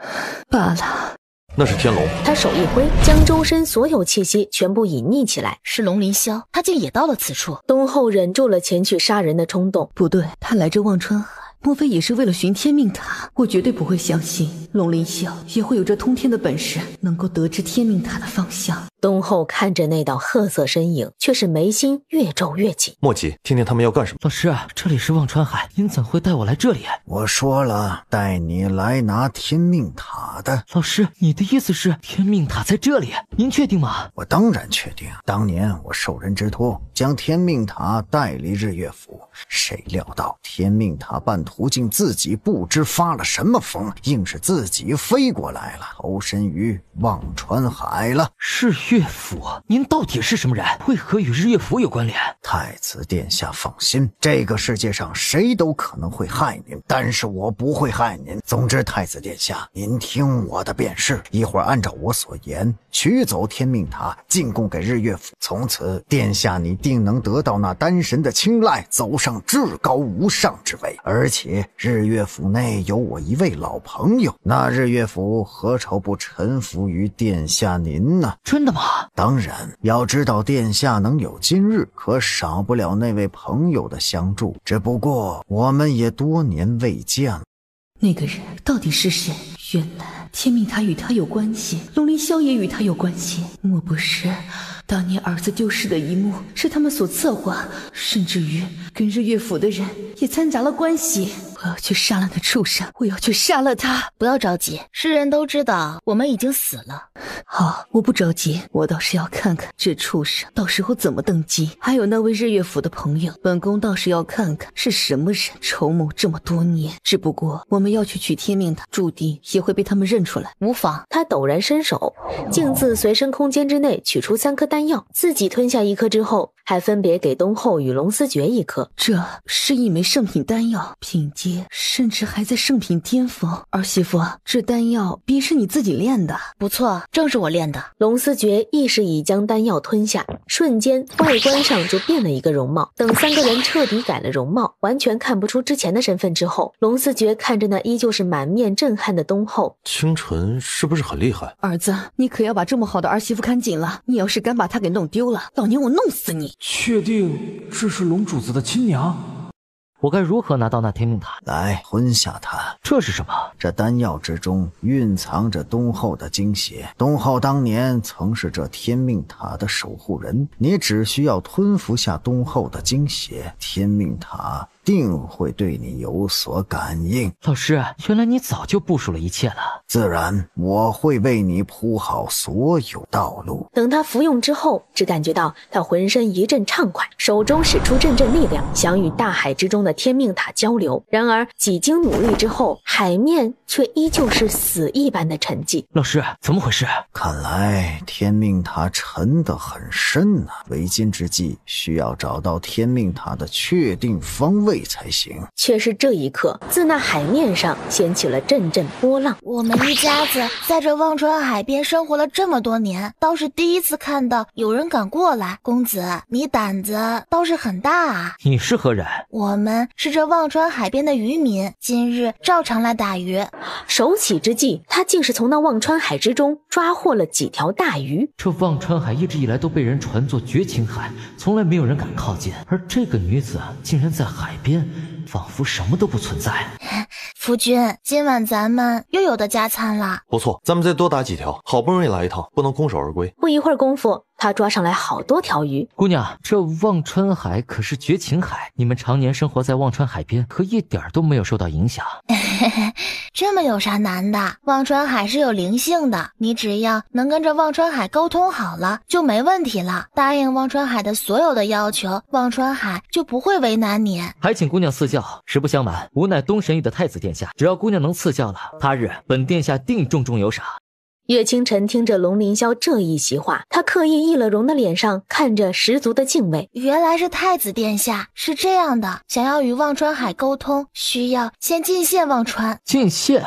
罢了。
那是天龙，
他手一挥，将周身所有气息全部隐匿起来。
是龙凌霄，他竟也到了此处。
东后忍住了前去杀人的冲动。
不对，他来这忘川海，莫非也是为了寻天命塔？我绝对不会相信龙凌霄也会有这通天的本事，能够得知天命塔的方向。
东后看着那道褐色身影，却是眉心越皱越紧。
莫急，听听他们要干什么。
老师，这里是忘川海，您怎会带我来这里？
我说了，带你来拿天命塔的。
老师，你的意思是天命塔在这里？您确定吗？
我当然确定。当年我受人之托，将天命塔带离日月府，谁料到天命塔半途竟自己不知发了什么疯，硬是自己飞过来了，投身于忘川海了。
日月府，您到底是什么人？为何与日月府有关联？
太子殿下放心，这个世界上谁都可能会害您，但是我不会害您。总之，太子殿下，您听我的便是，一会儿按照我所言，取走天命塔，进贡给日月府。从此，殿下你定能得到那丹神的青睐，走上至高无上之位。而且，日月府内有我一位老朋友，那日月府何愁不臣服于殿下您呢？
真的吗？
当然，要知道殿下能有今日，可少不了那位朋友的相助。只不过我们也多年未见了。
那个人到底是谁？原来天命塔与他有关系，龙凌霄也与他有关系。莫不是当年儿子丢失的一幕是他们所策划，甚至于跟日月府的人也掺杂了关系。我要去杀了那畜生，我要去杀了他。
不要着急，世人都知道我们已经死了。
好，我不着急，我倒是要看看这畜生到时候怎么登基。还有那位日月府的朋友，本宫倒是要看看是什么人筹谋这么多年。只不过我们要去取天命塔，注定也会被他们认出来。
无妨。
他陡然伸手，径自随身空间之内取出3颗丹药，自己吞下1颗之后，还分别给东后与龙思觉1颗。
这是一枚圣品丹药，品阶甚至还在圣品巅峰。儿媳妇，这丹药必是你自己炼的？
不错，正是我炼的。
龙思觉亦是已将丹药吞下，瞬间外观上就变了一个容貌。等3个人彻底改了容貌，完全看不出之前的身份之后，龙思觉看着那依旧是满面震撼的东后，
清晨是不是很厉害？
儿子，你可要把这么好的儿媳妇看紧了，你要是敢把她给弄丢了，老娘我弄死你！
确定这是龙主子的亲娘？
我该如何拿到那天命塔？
来，吞下它。
这是什么？
这丹药之中蕴藏着东后的精血，东后当年曾是这天命塔的守护人，你只需要吞服下东后的精血，天命塔定会对你有所感应。
老师，原来你早就部署了一切了。
自然，我会为你铺好所有道路。
等他服用之后，只感觉到他浑身一阵畅快，手中使出阵阵力量，想与大海之中的天命塔交流。然而几经努力之后，海面却依旧是死一般的沉寂。
老师，怎么回事？
看来天命塔沉得很深啊，为今之计需要找到天命塔的确定方位才行。
却是这一刻，自那海面上掀起了阵阵波浪。
我们一家子在这忘川海边生活了这么多年，倒是第一次看到有人敢过来。公子，你胆子倒是很大啊。
你是何人？
我们是这忘川海边的渔民，今日照常来打鱼。
手起之际，他竟是从那忘川海之中抓获了几条大鱼。
这忘川海一直以来都被人传作绝情海，从来没有人敢靠近，而这个女子竟然在海边，仿佛什么都不存在。
夫君，今晚咱们又有的加餐了。
不错，咱们再多打几条，好不容易来一趟，不能空手而归。
不一会儿功夫，他抓上来好多条鱼。
姑娘，这忘川海可是绝情海，你们常年生活在忘川海边，可一点都没有受到影响。
这么有啥难的？忘川海是有灵性的，你只要能跟着忘川海沟通好了，就没问题了。答应忘川海的所有的要求，忘川海就不会为难你。
还请姑娘赐教。实不相瞒，吾乃东神域的太子殿下，只要姑娘能赐教了，他日本殿下定重重有赏。
岳清晨听着龙凌霄这一席话，他刻意溢了容的脸上看着十足的敬畏。
原来是太子殿下，是这样的，想要与忘川海沟通，需要先进献忘川。
进献？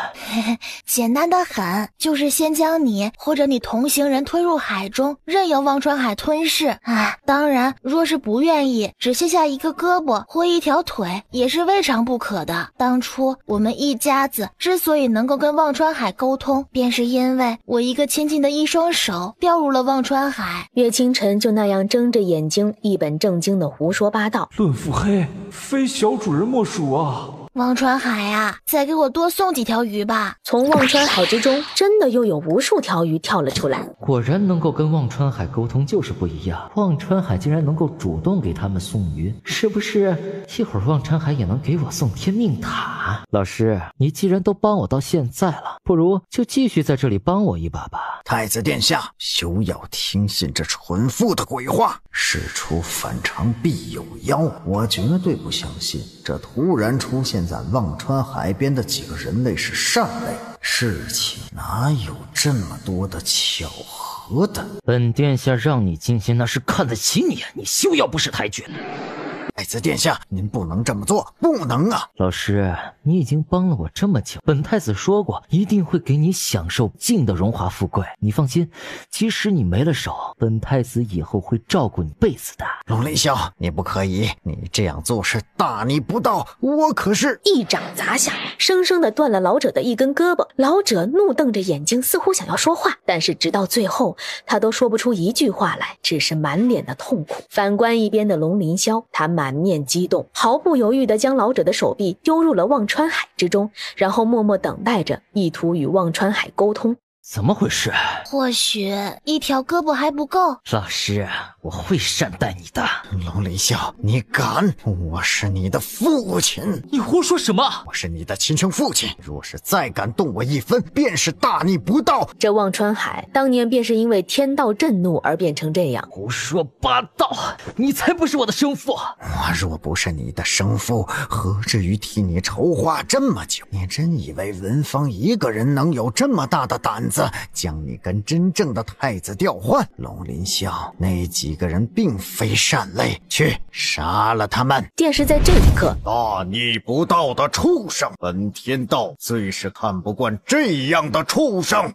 简单的很，就是先将你或者你同行人推入海中，任由忘川海吞噬。当然，若是不愿意，只卸下一个胳膊或一条腿，也是未尝不可的。当初我们一家子之所以能够跟忘川海沟通，便是因为我一个亲近的一双手掉入了忘川海。
岳清晨就那样睁着眼睛，一本正经的胡说八道。
论腹黑，非小主人莫属啊！
忘川海啊，再给我多送几条鱼吧。
从忘川海之中，真的又有无数条鱼跳了出来。
果然能够跟忘川海沟通就是不一样，忘川海竟然能够主动给他们送鱼，是不是一会儿忘川海也能给我送天命塔？老师，你既然都帮我到现在了，不如就继续在这里帮我一把吧。
太子殿下，休要听信这蠢妇的鬼话，事出反常必有妖，我绝对不相信这突然出现在忘川海边的几个人类是善类，事情哪有这么多的巧合的？
本殿下让你进献，那是看得起你，你休要不识抬举。
太子殿下，您不能这么做，不能啊！
老师，你已经帮了我这么久，本太子说过，一定会给你享受尽的荣华富贵。你放心，即使你没了手，本太子以后会照顾你辈子的。
龙凌霄，你不可以，你这样做是大逆不道，我可是
一掌砸下，生生的断了老者的一根胳膊。老者怒瞪着眼睛，似乎想要说话，但是直到最后，他都说不出一句话来，只是满脸的痛苦。反观一边的龙凌霄，他满面激动，毫不犹豫地将老者的手臂丢入了忘川海之中，然后默默等待着，意图与忘川海沟通。
怎么回事？
或许一条胳膊还不够。
老师，我会善待你的。
龙凌霄，你敢？我是你的父亲！
你胡说什么？
我是你的亲生父亲，若是再敢动我一分，便是大逆不道。
这忘川海当年便是因为天道震怒而变成这样。
胡说八道！你才不是我的生父！
我若不是你的生父，何至于替你筹划这么久？你真以为文芳一个人能有这么大的胆子将你跟真正的太子调换？龙凌霄，那几个人并非善类，去杀了他们！
便是在这一刻，
大逆不道的畜生！本天道最是看不惯这样的畜生！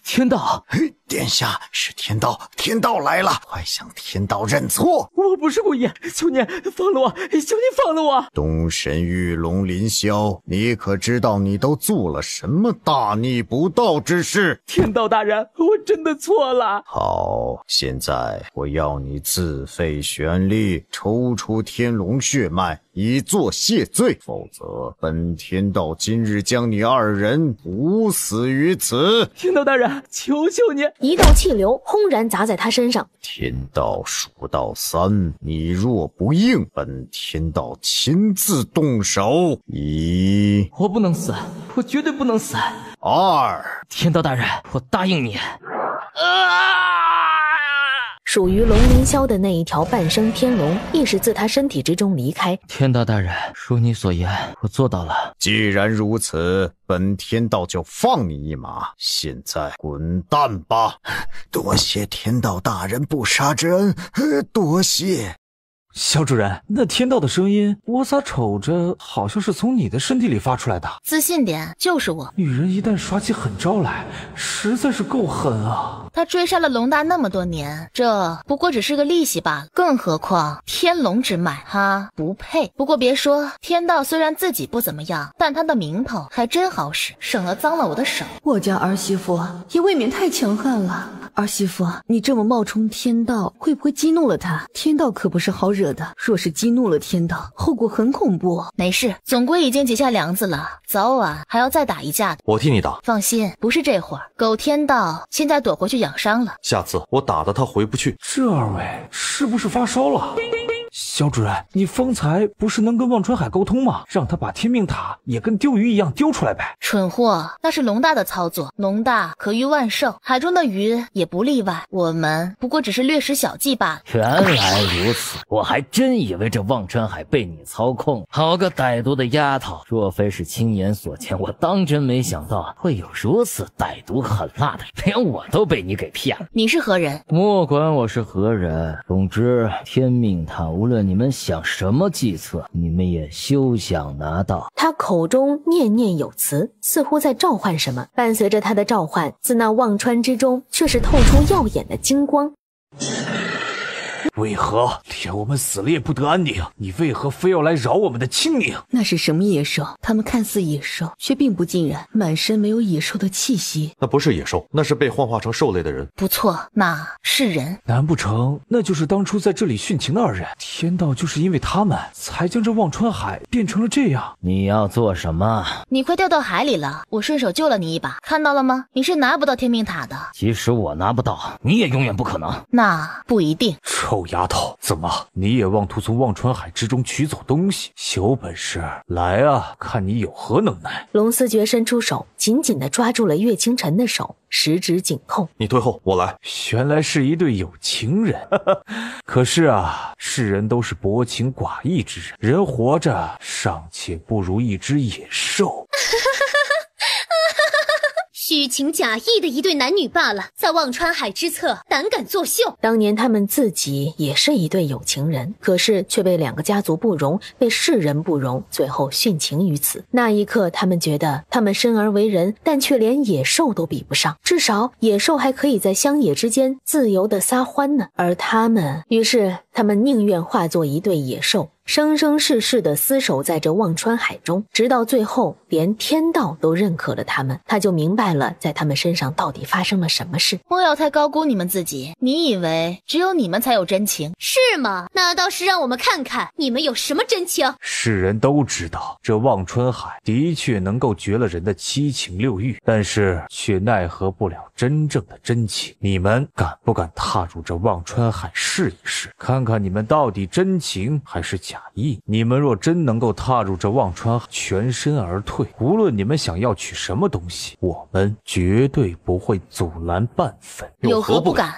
天道，
殿下，是天道，天道来了，快向天道认错！
我不是故意，求您放了我，求您放了我！
东神域龙凌霄，你可知道你都做了什么大逆不道之事？
天道大人，我真的错了。
好，现在我要你自费玄力抽出天龙血脉，以作谢罪，否则本天道今日将你二人毒死于此。
天道大人，求求您！
一道气流轰然砸在他身上。
天道数到3，你若不应，本天道亲自动手。1，
我不能死，我绝对不能死。
2，
天道大人，我答应你。
属于龙凌霄的那一条半生天龙亦是自他身体之中离开。
天道大人，如你所言，我做到了。
既然如此，本天道就放你一马，现在滚蛋吧！多谢天道大人不杀之恩，多谢。
小主人，那天道的声音，我咋瞅着好像是从你的身体里发出来的？
自信点，就是我。
女人一旦耍起狠招来，实在是够狠啊！
他追杀了龙大那么多年，这不过只是个利息罢了。更何况天龙之脉，他不配。不过别说，天道虽然自己不怎么样，但他的名头还真好使，省了脏了我的手。
我家儿媳妇也未免太强悍了。儿媳妇，你这么冒充天道，会不会激怒了他？天道可不是好惹的，若是激怒了天道，后果很恐怖。
没事，总归已经结下梁子了，早晚还要再打一架的。
我替你打。
放心，不是这会儿。狗天道现在躲回去养伤了，
下次我打得他回不去。
这二位是不是发烧了？小主人，你方才不是能跟忘川海沟通吗？让他把天命塔也跟丢鱼一样丢出来呗。
蠢货，那是龙大的操作，龙大可鱼万寿，海中的鱼也不例外，我们不过只是略施小计罢了。
原来如此，我还真以为这忘川海被你操控。好个歹毒的丫头，若非是亲眼所见，我当真没想到会有如此歹毒狠辣的人，连我都被你给骗了。
你是何人？
莫管我是何人，总之天命塔无论你们想什么计策，你们也休想拿到。
他口中念念有词，似乎在召唤什么。伴随着他的召唤，自那忘川之中却是透出耀眼的金光。
为何连我们死了也不得安宁？你为何非要来扰我们的清宁？
那是什么野兽？它们看似野兽，却并不尽然，满身没有野兽的气息。
那不是野兽，那是被幻化成兽类的人。
不错，那是人。
难不成那就是当初在这里殉情的二人？天道就是因为他们才将这忘川海变成了这样。
你要做什么？
你快掉到海里了，我顺手救了你一把，看到了吗？你是拿不到天命塔的。
即使我拿不到，
你也永远不可能。
那不一定。
臭丫头，怎么你也妄图从忘川海之中取走东西？有本事来啊，看你有何能耐！
龙思觉伸出手，紧紧地抓住了岳清晨的手，十指紧扣。
你退后，我来。
原来是一对有情人。可是啊，世人都是薄情寡义之人，人活着尚且不如一只野兽。
虚情假意的一对男女罢了，在忘川海之侧胆敢作秀。
当年他们自己也是一对有情人，可是却被两个家族不容，被世人不容，最后殉情于此。那一刻，他们觉得他们生而为人，但却连野兽都比不上，至少野兽还可以在乡野之间自由地撒欢呢，而他们，于是他们宁愿化作一对野兽，生生世世地厮守在这忘川海中，直到最后连天道都认可了他们。他就明白了在他们身上到底发生了什么事。
莫要太高估你们自己，你以为只有你们才有真情
是吗？那倒是让我们看看你们有什么真情。
世人都知道这忘川海的确能够绝了人的七情六欲，但是却奈何不了真正的真情。你们敢不敢踏入这忘川海试一试，看看你们到底真情还是假意？你们若真能够踏入这忘川海，全身而退，无论你们想要取什么东西，我们绝对不会阻拦半分。
有何不敢？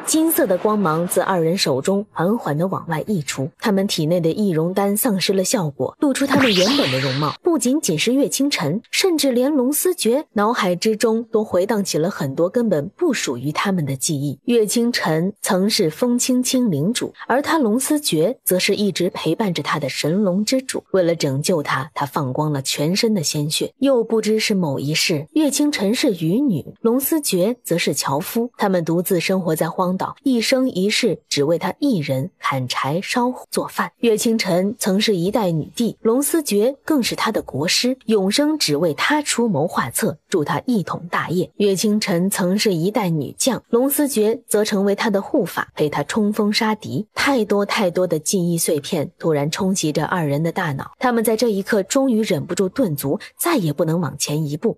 金色的光芒自二人手中缓缓地往外溢出，他们体内的易容丹丧失了效果，露出他们原本的容貌。不仅仅是岳清晨，甚至连龙思觉脑海之中都回荡起了很多根本不属于他们的记忆。岳清晨曾是风青青领主，而他龙思觉则是一直陪伴着他的神龙之主。为了拯救他，他放光了全身的鲜血。又不知是某一世，岳清晨是渔女，龙思觉则是樵夫，他们独自生活在荒岛，一生一世只为他一人砍柴烧火做饭。岳清晨曾是一代女帝，龙思觉更是他的国师，永生只为他出谋划策，助他一统大业。岳清晨曾是一代女将，龙思觉则成为他的护法，陪他冲锋杀敌。太多太多的记忆碎片突然冲袭着二人的大脑，他们在这一刻终于忍不住顿足，再也不能往前一步。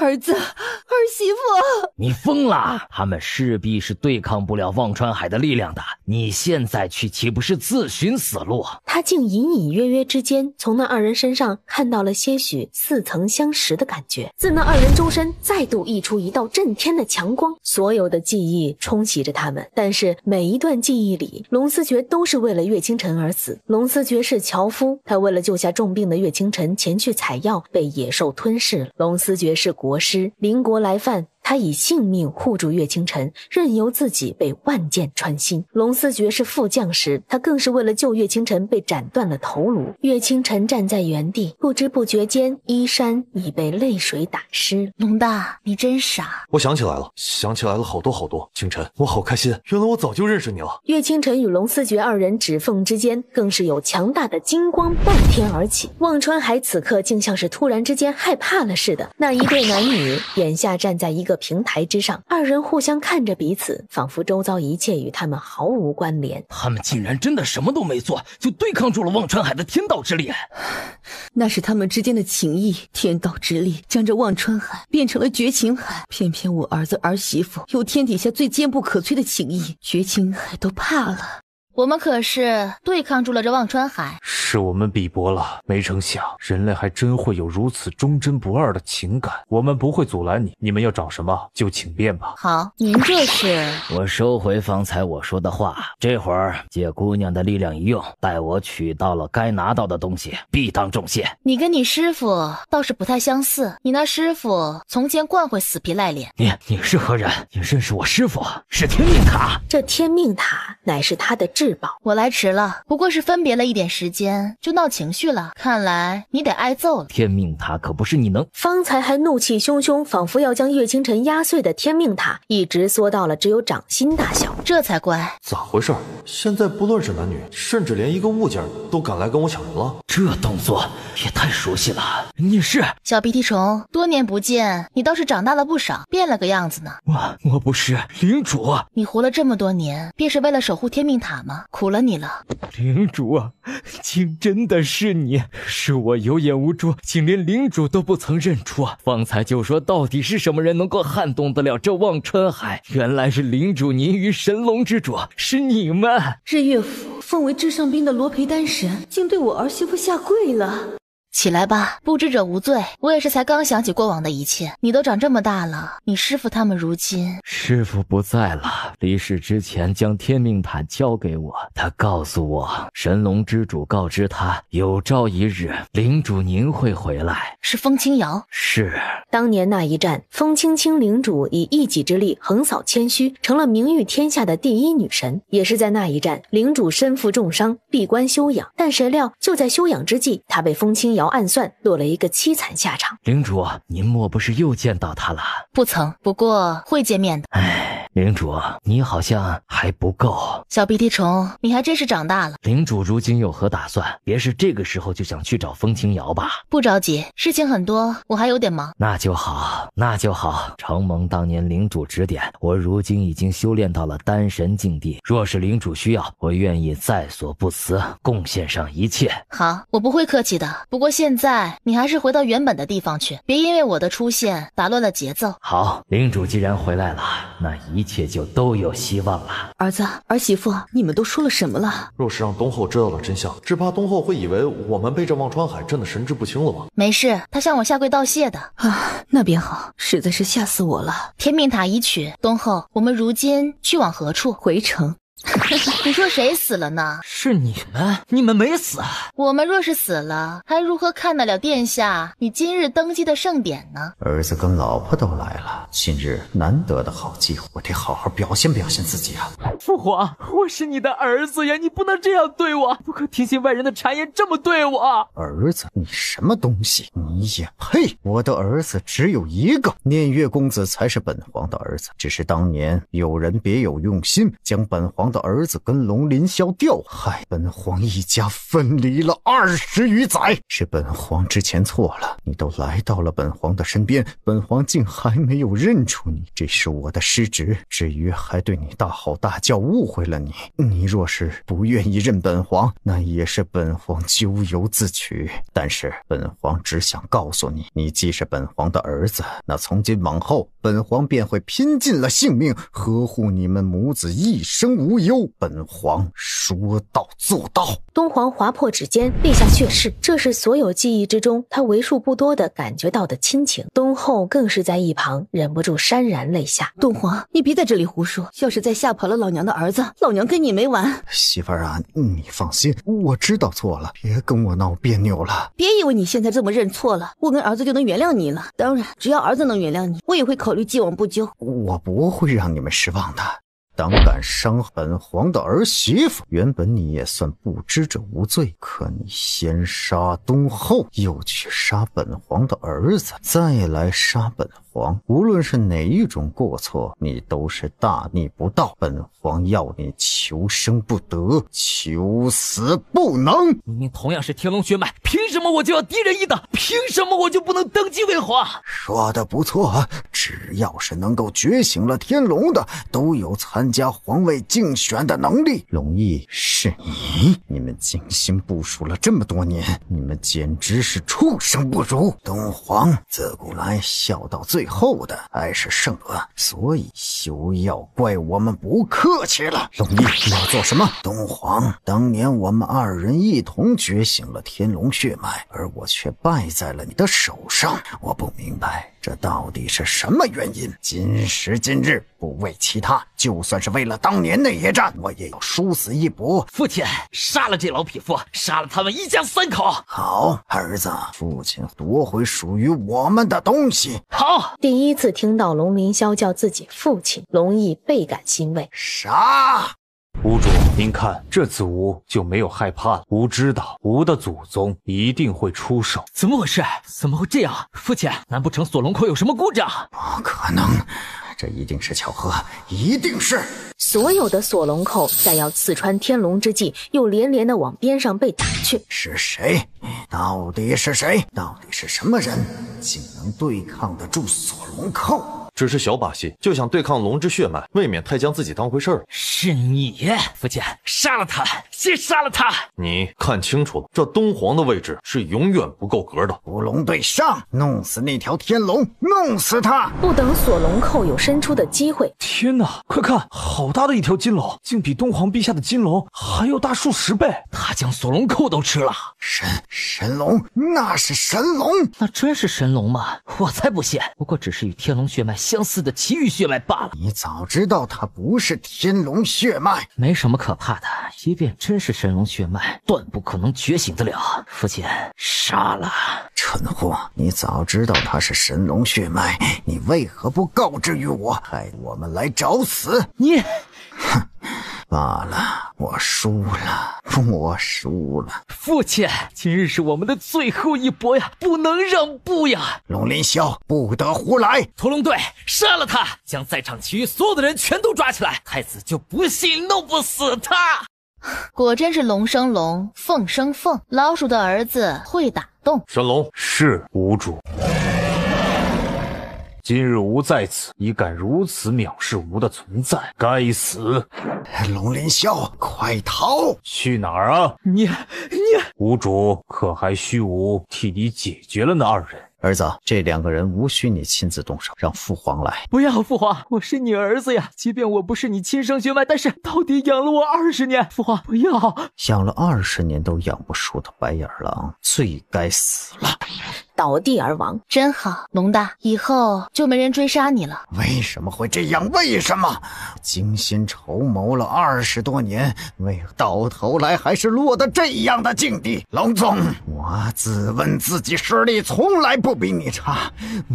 儿子，儿媳妇，
你疯了！他们势必是对抗不了忘川海的力量的，你现在去岂不是自寻死路？
他竟隐隐约约之间从那二人身上看到了些许似曾相识的感觉。自那二人周身再度溢出一道震天的强光，所有的记忆冲袭着他们，但是每一段记忆里，龙思觉都是为了岳清晨而死。龙思觉是樵夫，他为了救下重病的岳清晨前去采药，被野兽吞噬了。龙思觉是国师，邻国来犯，他以性命护住岳清晨，任由自己被万箭穿心。龙思觉是副将时，他更是为了救岳清晨被斩断了头颅。岳清晨站在原地，不知不觉间衣衫已被泪水打湿。
龙大，你真傻。
我想起来了，想起来了好多好多。清晨，我好开心，原来我早就认识你了。
岳清晨与龙思觉二人指缝之间更是有强大的金光漫天而起。忘川海此刻竟像是突然之间害怕了似的，那一对男女眼下站在一个个平台之上，二人互相看着彼此，仿佛周遭一切与他们毫无关联。
他们竟然真的什么都没做，就对抗住了忘川海的天道之力。
那是他们之间的情谊，天道之力将这忘川海变成了绝情海。偏偏我儿子儿媳妇有天底下最坚不可摧的情谊，绝情海都怕了。
我们可是对抗住了这忘川海，
是我们鄙薄了，没成想人类还真会有如此忠贞不二的情感。我们不会阻拦你，你们要找什么就请便吧。
好，您这是……
我收回方才我说的话，这会儿借姑娘的力量一用，待我取到了该拿到的东西，必当重谢。
你跟你师傅倒是不太相似，你那师傅从前惯会死皮赖脸。
你是何人？你认识我师傅？是天命塔。
这天命塔乃是他的至宝。
我来迟了，不过是分别了一点时间，就闹情绪了。看来你得挨揍了。
天命塔可不是你能……
方才还怒气汹汹，仿佛要将岳清晨压碎的天命塔，一直缩到了只有掌心大小，
这才乖。
咋回事？现在不论是男女，甚至连一个物件都敢来跟我抢人了？
这动作也太熟悉了。你是
小鼻涕虫，多年不见，你倒是长大了不少，变了个样子呢。
我不是领主。
你活了这么多年，便是为了守护天命塔吗？苦了你了。
领主啊，竟真的是你，是我有眼无珠，竟连领主都不曾认出。方才就说到底是什么人能够撼动得了这忘川海，原来是领主您与神龙之主，是你们。
日月府奉为至上宾的罗培丹神竟对我儿媳妇下跪了。
起来吧，不知者无罪。我也是才刚想起过往的一切。你都长这么大了，你师父他们如今……
师父不在了，离世之前将天命塔交给我。他告诉我，神龙之主告知他，有朝一日领主您会回来。
是风清瑶？
是。
当年那一战，风清清领主以一己之力横扫千虚，成了名誉天下的第一女神。也是在那一战，领主身负重伤，闭关休养。但谁料就在休养之际，他被风清瑶暗算，落了一个凄惨下场。
领主，您莫不是又见到他了？
不曾，不过会见面的。
领主，你好像还不够。
小鼻涕虫，你还真是长大了。
领主如今有何打算？别是这个时候就想去找风清瑶吧？
不着急，事情很多，我还有点忙。
那就好，那就好。承蒙当年领主指点，我如今已经修炼到了丹神境地。若是领主需要，我愿意在所不辞，贡献上一切。
好，我不会客气的。不过现在你还是回到原本的地方去，别因为我的出现打乱了节奏。
好，领主既然回来了，那一切就都有希望了。
儿子儿媳妇，你们都说了什么了？
若是让东后知道了真相，只怕东后会以为我们被这忘川海震得神志不清了吧？
没事，他向我下跪道谢的。
那便好，实在是吓死我了。
天命塔已取，东后，我们如今去往何处？
回城。
你说谁死了呢？
是你们没死。
我们若是死了，还如何看得了殿下你今日登基的盛典呢？
儿子跟老婆都来了，今日难得的好机会，我得好好表现表现自己啊！
父皇，我是你的儿子呀，你不能这样对我，不可听信外人的谗言这么对我。
儿子，你什么东西？你也配？我的儿子只有一个，念月公子才是本皇的儿子。只是当年有人别有用心，将本皇的儿子跟龙鳞霄调，害本皇一家分离了20余载。是本皇之前错了，你都来到了本皇的身边，本皇竟还没有认出你，这是我的失职。至于还对你大吼大叫，误会了你，你若是不愿意认本皇，那也是本皇咎由自取。但是本皇只想告诉你，你既是本皇的儿子，那从今往后本皇便会拼尽了性命呵护你们母子一生无忧，本皇说到做到。
东皇划破指尖，立下血誓，这是所有记忆之中他为数不多的感觉到的亲情。东后更是在一旁忍不住潸然泪下。
东皇，你别在这里胡说，要是再吓跑了老娘的儿子，老娘跟你没完。
媳妇儿啊，你放心，我知道错了，别跟我闹别扭了。
别以为你现在这么认错了，我跟儿子就能原谅你了。当然，只要儿子能原谅你，我也会考虑既往不咎。
我不会让你们失望的。胆敢伤本皇的儿媳妇，原本你也算不知者无罪，可你先杀东后，又去杀本皇的儿子，再来杀本皇，无论是哪一种过错，你都是大逆不道。本皇要你求生不得，求死不能。
明明同样是天龙血脉，凭什么我就要低人一等？凭什么我就不能登基为皇？
说的不错，只要是能够觉醒了天龙的，都有参加皇位竞选的能力。龙毅，是你们精心部署了这么多年，你们简直是畜生不如。东皇自古来笑到最后的还是圣娥，所以休要怪我们不客气了。龙毅，你要做什么？东皇，当年我们二人一同觉醒了天龙血脉，而我却败在了你的手上，我不明白这到底是什么原因？今时今日，不为其他，就算是为了当年那一战，我也要殊死一搏。
父亲，杀了这老匹夫，杀了他们一家3口。
好，儿子，父亲夺回属于我们的东西。
好。
第一次听到龙凌霄叫自己父亲，龙毅倍感欣慰。
杀！
吴主，您看，这次吴就没有害怕了。吴知道吴的祖宗一定会出手。
怎么回事？怎么会这样？父亲，难不成锁龙口有什么故障？
不可能，这一定是巧合，一定是。
所有的锁龙口在要刺穿天龙之际，又连连的往边上被打去。
是谁？到底是谁？到底是什么人，竟能对抗得住锁龙扣？
只是小把戏，就想对抗龙之血脉，未免太将自己当回事了。
是你，父亲，杀了他，先杀了他！
你看清楚了，这东皇的位置是永远不够格的。
五龙对上，弄死那条天龙，弄死他！
不等锁龙扣有伸出的机会，
天哪，快看，好大的一条金龙，竟比东皇陛下的金龙还要大数10倍。
他将锁龙扣都吃了。
神龙，那是神龙？
那真是神龙吗？我才不信，不过只是与天龙血脉相似的奇遇血脉罢了。
你早知道它不是天龙血脉，
没什么可怕的，即便真是神龙血脉，断不可能觉醒得了。父亲，杀了！
蠢货，你早知道它是神龙血脉，你为何不告知于我，害我们来找死？
你，
哼，罢了，我输了。
父亲，今日是我们的最后一搏呀，不能让步呀！
龙鳞霄，不得胡来！
屠龙队，杀了他，将在场其余所有的人全都抓起来，太子就不信弄不死他。
果真是龙生龙，凤生凤，老鼠的儿子会打洞。
神龙，
是吴主。今日吴在此，已敢如此藐视吴的存在，该死！
龙鳞霄，快逃！
去哪儿啊？
你，
吴主可还需吴替你解决了那2人？
儿子，这2个人无需你亲自动手，让父皇来。
不要，父皇，我是你儿子呀！即便我不是你亲生血脉，但是到底养了我20年，父皇不要！
养了20年都养不熟的白眼狼，罪该死了！
倒地而亡。
真好，龙大，以后就没人追杀你了。
为什么会这样？为什么？精心筹谋了20多年，为何到头来还是落得这样的境地？龙宗，我自问自己实力从来不比你差，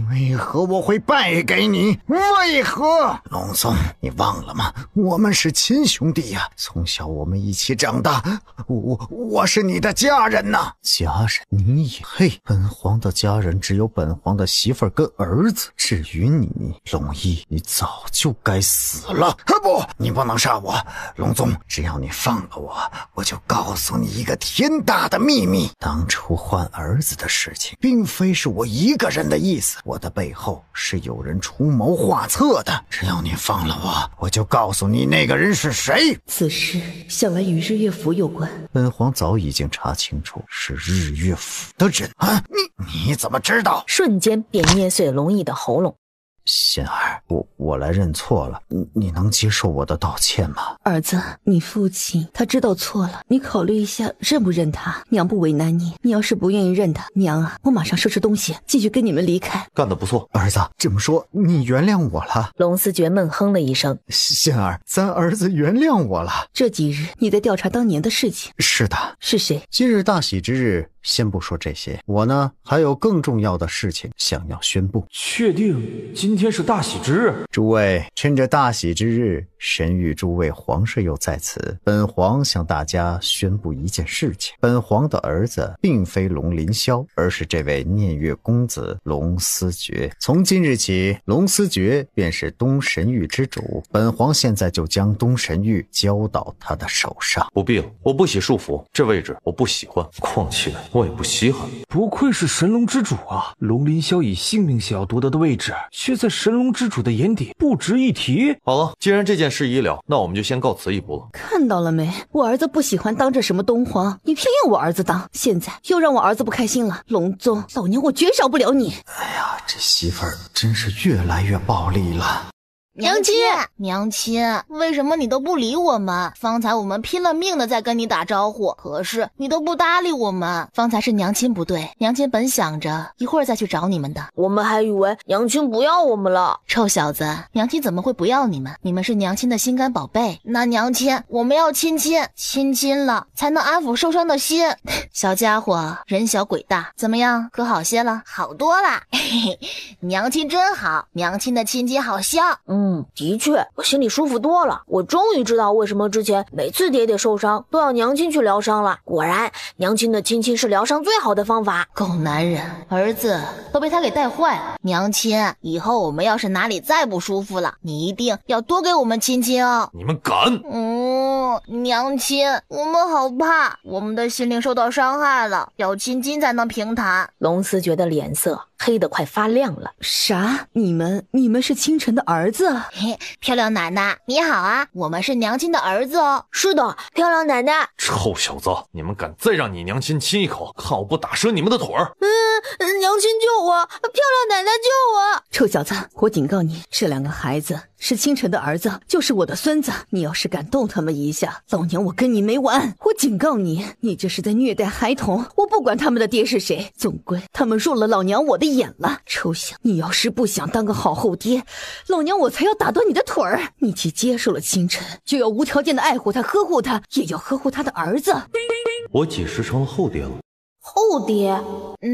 为何我会败给你？为何？龙宗，你忘了吗？我们是亲兄弟呀，从小我们一起长大，我是你的家人呐。家人？你也配？本皇的家人只有本皇的媳妇儿跟儿子，至于你，龙毅，你早就该死了。不，你不能杀我，龙宗，只要你放了我，我就告诉你一个天大的秘密。当初换儿子的事情，并非是我一个人的意思，我的背后是有人出谋划策的。只要你放了我，我就告诉你那个人是谁。
此事想来与日月府有关。
本皇早已经查清楚，是日月府的人啊！你怎么知道？
瞬间便捏碎龙毅的喉咙。
心儿，我来认错了，你能接受我的道歉吗？
儿子，你父亲他知道错了，你考虑一下认不认他？娘不为难你，你要是不愿意认他，娘啊，我马上收拾东西继续跟你们离开。
干得不错，
儿子，这么说你原谅我了？
龙思觉闷哼了一声，
心儿，咱儿子原谅我了。
这几日你在调查当年的事情？
是的。
是谁？
今日大喜之日，先不说这些，我呢还有更重要的事情想要宣布。
确定今天是大喜之日？
诸位，趁着大喜之日，神谕诸位皇室又在此，本皇向大家宣布一件事情：本皇的儿子并非龙凌霄，而是这位念月公子龙思觉。从今日起，龙思觉便是东神域之主，本皇现在就将东神域交到他的手上。
不必了，我不喜束缚，这位置我不喜欢，况且我也不稀罕。
不愧是神龙之主啊！龙凌霄以性命想要夺得的位置，却在神龙之主的眼底不值一提。
好了，既然这件事已了，那我们就先告辞一步了。
看到了没？我儿子不喜欢当这什么东皇，你偏要我儿子当，现在又让我儿子不开心了。龙宗，老娘我绝少不了你！
哎呀，这媳妇儿真是越来越暴力了。
娘亲，娘亲，为什么你都不理我们？方才我们拼了命的在跟你打招呼，可是你都不搭理我们。方才是娘亲不对，娘亲本想着一会儿再去找你们的。
我们还以为娘亲不要我们了。
臭小子，娘亲怎么会不要你们？你们是娘亲的心肝宝贝。那娘亲，我们要亲亲，亲亲了才能安抚受伤的心。小家伙，人小鬼大，怎么样？可好些了？好多了。嘿嘿，娘亲真好，娘亲的亲亲好香。
的确，我心里舒服多了。我终于知道为什么之前每次爹爹受伤都要娘亲去疗伤了。果然，娘亲的亲亲是疗伤最好的方法。
狗男人，儿子都被他给带坏了。娘亲，以后我们要是哪里再不舒服了，你一定要多给我们亲亲哦。
你们敢？
娘亲，我们好怕，我们的心灵受到伤害了，要亲亲才能平坦。
龙思觉的脸色黑得快发亮了。
啥？你们是清晨的儿子？
嘿，漂亮奶奶你好啊，我们是娘亲的儿子哦。
是的，漂亮奶奶。
臭小子，你们敢再让你娘亲亲一口，看我不打折你们的腿儿！
娘亲救我，漂亮奶奶救我！
臭小子，我警告你，这两个孩子是清晨的儿子，就是我的孙子，你要是敢动他们一下，老娘我跟你没完！我警告你，你这是在虐待孩童，我不管他们的爹是谁，总归他们入了老娘我的眼了。臭小，你要是不想当个好后爹，老娘我才要打断你的腿儿！你既接受了清晨，就要无条件的爱护他，呵护他，也要呵护他的儿子。
我几时成了后爹了？
后爹？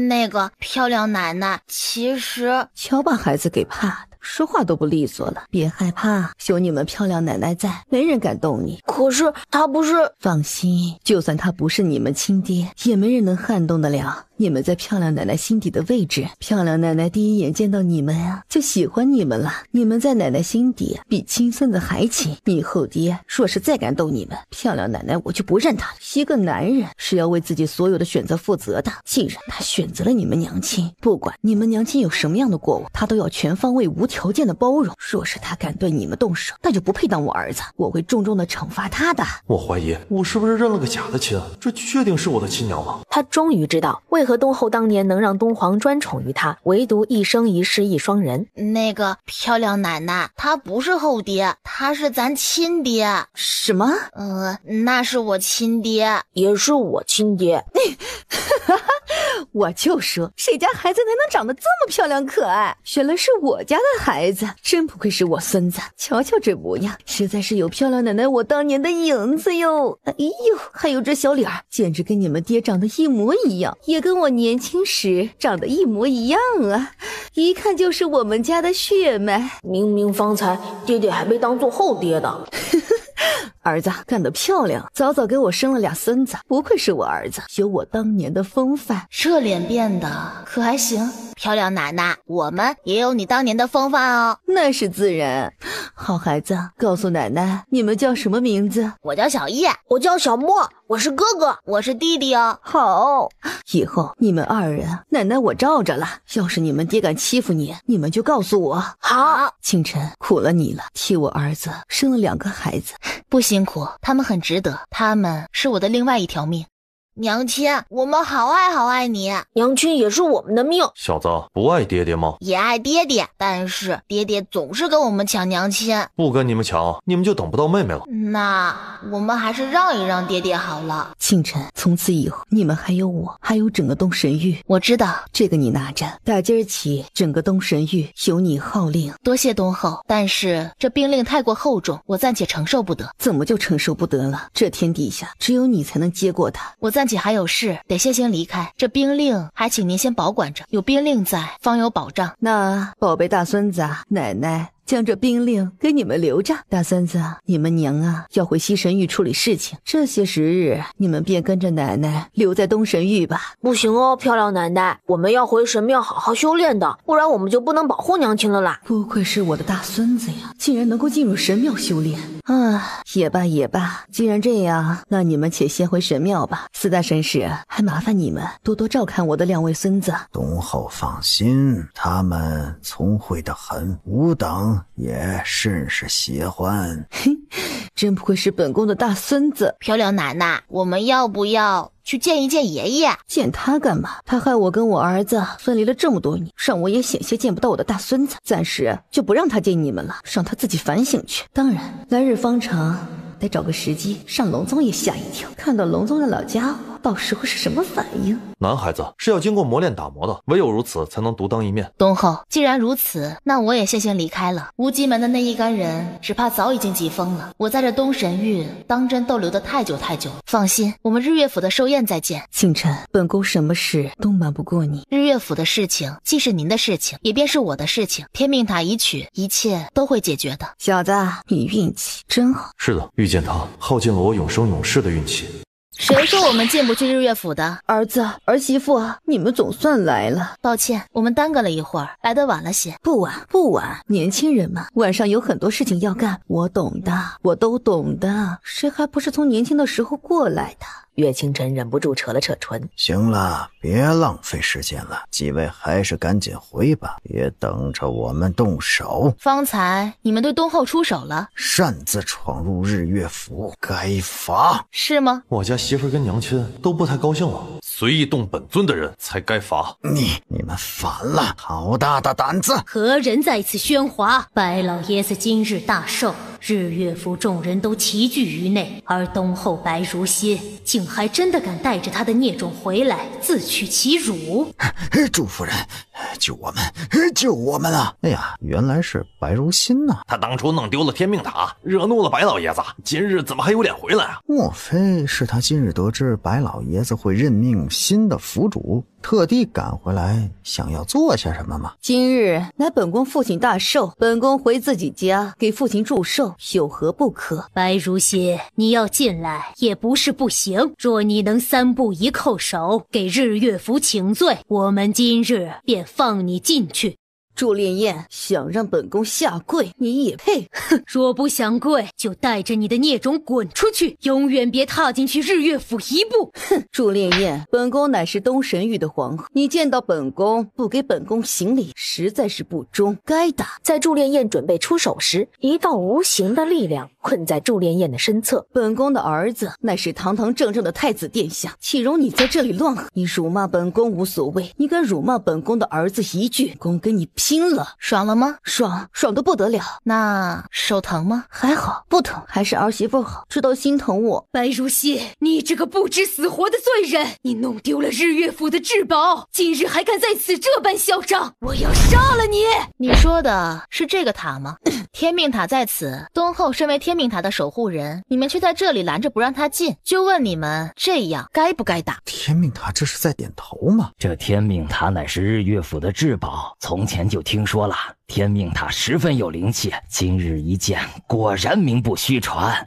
那个漂亮奶奶，其实
瞧把孩子给怕的，说话都不利索了。别害怕，有你们漂亮奶奶在，没人敢动你。
可是他不是……
放心，就算他不是你们亲爹，也没人能撼动得了你们在漂亮奶奶心底的位置。漂亮奶奶第一眼见到你们啊，就喜欢你们了。你们在奶奶心底比亲孙子还亲。你后爹若是再敢动你们，漂亮奶奶我就不认他了。一个男人是要为自己所有的选择负责的，既然他选择了你们娘亲，不管你们娘亲有什么样的过往，他都要全方位无条件的包容。若是他敢对你们动手，那就不配当我儿子，我会重重的惩罚他的。
我怀疑我是不是认了个假的亲，这确定是我的亲娘吗？
他终于知道为何东后当年能让东皇专宠于他，唯独一生一世一双人。
那个漂亮奶奶，他不是后爹，他是咱亲爹。
什么？
那是我亲爹，
也是我亲爹。
我就说谁家孩子才能长得这么漂亮可爱，原来是我家的孩子，真不愧是我孙子。瞧瞧这模样，实在是有漂亮奶奶我当年的影子哟。哎呦，还有这小脸儿，简直跟你们爹长得一模一样，也跟我年轻时长得一模一样啊，一看就是我们家的血脉。
明明方才爹爹还被当做后爹的。
儿子干得漂亮，早早给我生了俩孙子，不愧是我儿子，有我当年的风范。
这脸变的可还行？漂亮奶奶，我们也有你当年的风范哦。
那是自然。好孩子，告诉奶奶你们叫什么名字？
我叫小叶。
我叫小莫。我是哥哥。
我是弟弟哦。
好，以后你们二人奶奶我罩着了，要是你们爹敢欺负你，你们就告诉我。
好。
清晨苦了你了，替我儿子生了2个孩子。
不辛苦，他们很值得，他们是我的另外一条命。娘亲，我们好爱好爱你。
娘亲也是我们的命。
小子，不爱爹爹吗？
也爱爹爹，但是爹爹总是跟我们抢娘亲。
不跟你们抢，你们就等不到妹妹了。
那我们还是让一让爹爹好了。
清晨，从此以后你们还有我，还有整个东神域。
我知道，
这个你拿着，打今儿起整个东神域由你号令。
多谢东后，但是这兵令太过厚重，我暂且承受不得。
怎么就承受不得了？这天底下只有你才能接过它。
我暂起还有事，得先离开。这兵令还请您先保管着，有兵令在，方有保障。
那宝贝大孙子，奶奶将这兵令给你们留着。大孙子，你们娘啊要回西神域处理事情，这些时日你们便跟着奶奶留在东神域吧。
不行哦，漂亮奶奶，我们要回神庙好好修炼的，不然我们就不能保护娘亲了啦。
不愧是我的大孙子呀，竟然能够进入神庙修炼啊！也罢也罢，既然这样，那你们且先回神庙吧。四大神使，还麻烦你们多多照看我的2位孙子。
东后放心，他们聪慧得很，吾等也甚是喜欢。
真不愧是本宫的大孙子。
漂亮奶奶，我们要不要去见一见爷爷？
见他干嘛？他害我跟我儿子分离了这么多年，让我也险些见不到我的大孙子，暂时就不让他见你们了，让他自己反省去。当然，来日方长，得找个时机让龙宗也吓一跳，看到龙宗的老家伙到时候是什么反应。
男孩子是要经过磨练打磨的，唯有如此才能独当一面。
东后，既然如此，那我也先离开了。无极门的那一干人只怕早已经急疯了，我在这东神域当真逗留得太久。放心，我们日月府的寿宴再见。
清晨，本宫什么事都瞒不过你。
日月府的事情既是您的事情，也便是我的事情。天命塔已取，一切都会解决的。
小子，你运气真好。
是的，遇见他耗尽了我永生永世的运气。
谁说我们进不去日月府的？
儿子儿媳妇，你们总算来了。
抱歉，我们耽搁了一会儿，来得晚了些。
不晚，年轻人嘛，晚上有很多事情要干，我懂的，我都懂的，谁还不是从年轻的时候过来的？
岳清晨忍不住扯了扯唇。
行了，别浪费时间了，几位还是赶紧回吧，别等着我们动手。
方才你们对东后出手了，
擅自闯入日月府，该罚。
是吗？
我家媳妇跟娘亲都不太高兴了，随意动本尊的人才该罚。
你们反了，好大的胆子！
何人在此喧哗？白老爷子今日大寿，日月府众人都齐聚于内，而东后白如仙竟还真的敢带着他的孽种回来，自取其辱。
祝夫人，救我们啊！哎呀，原来是白如心呐！
他当初弄丢了天命塔，惹怒了白老爷子，今日怎么还有脸回来啊？
莫非是他今日得知白老爷子会任命新的府主，特地赶回来想要做些什么吗？
今日乃本宫父亲大寿，本宫回自己家给父亲祝寿，有何不可？
白如仙，你要进来也不是不行，若你能3步一叩首，给日月府请罪，我们今日便放你进去。
祝烈焰想让本宫下跪，你也配？
哼！若不想跪，就带着你的孽种滚出去，永远别踏进去日月府一步！
哼！祝烈焰，本宫乃是东神域的皇后，你见到本宫不给本宫行礼，实在是不忠，该打！
在祝烈焰准备出手时，一道无形的力量困在祝烈焰的身侧。
本宫的儿子乃是堂堂正正的太子殿下，岂容你在这里乱喝？你辱骂本宫无所谓，你敢辱骂本宫的儿子一句，本宫跟你拼了！
爽了吗？
爽得不得了。
那手疼吗？
还好，不疼，还是儿媳妇好，知道心疼我。
白如仙，你这个不知死活的罪人，你弄丢了日月府的至宝，今日还敢在此这般嚣张，我要杀了你！
你说的是这个塔吗？天命塔在此，东后身为天命塔的守护人，你们却在这里拦着不让他进，就问你们这样该不该打？
天命塔这是在点头吗？
这天命塔乃是日月府的至宝，从前就听说了，天命塔十分有灵气，今日一见，果然名不虚传。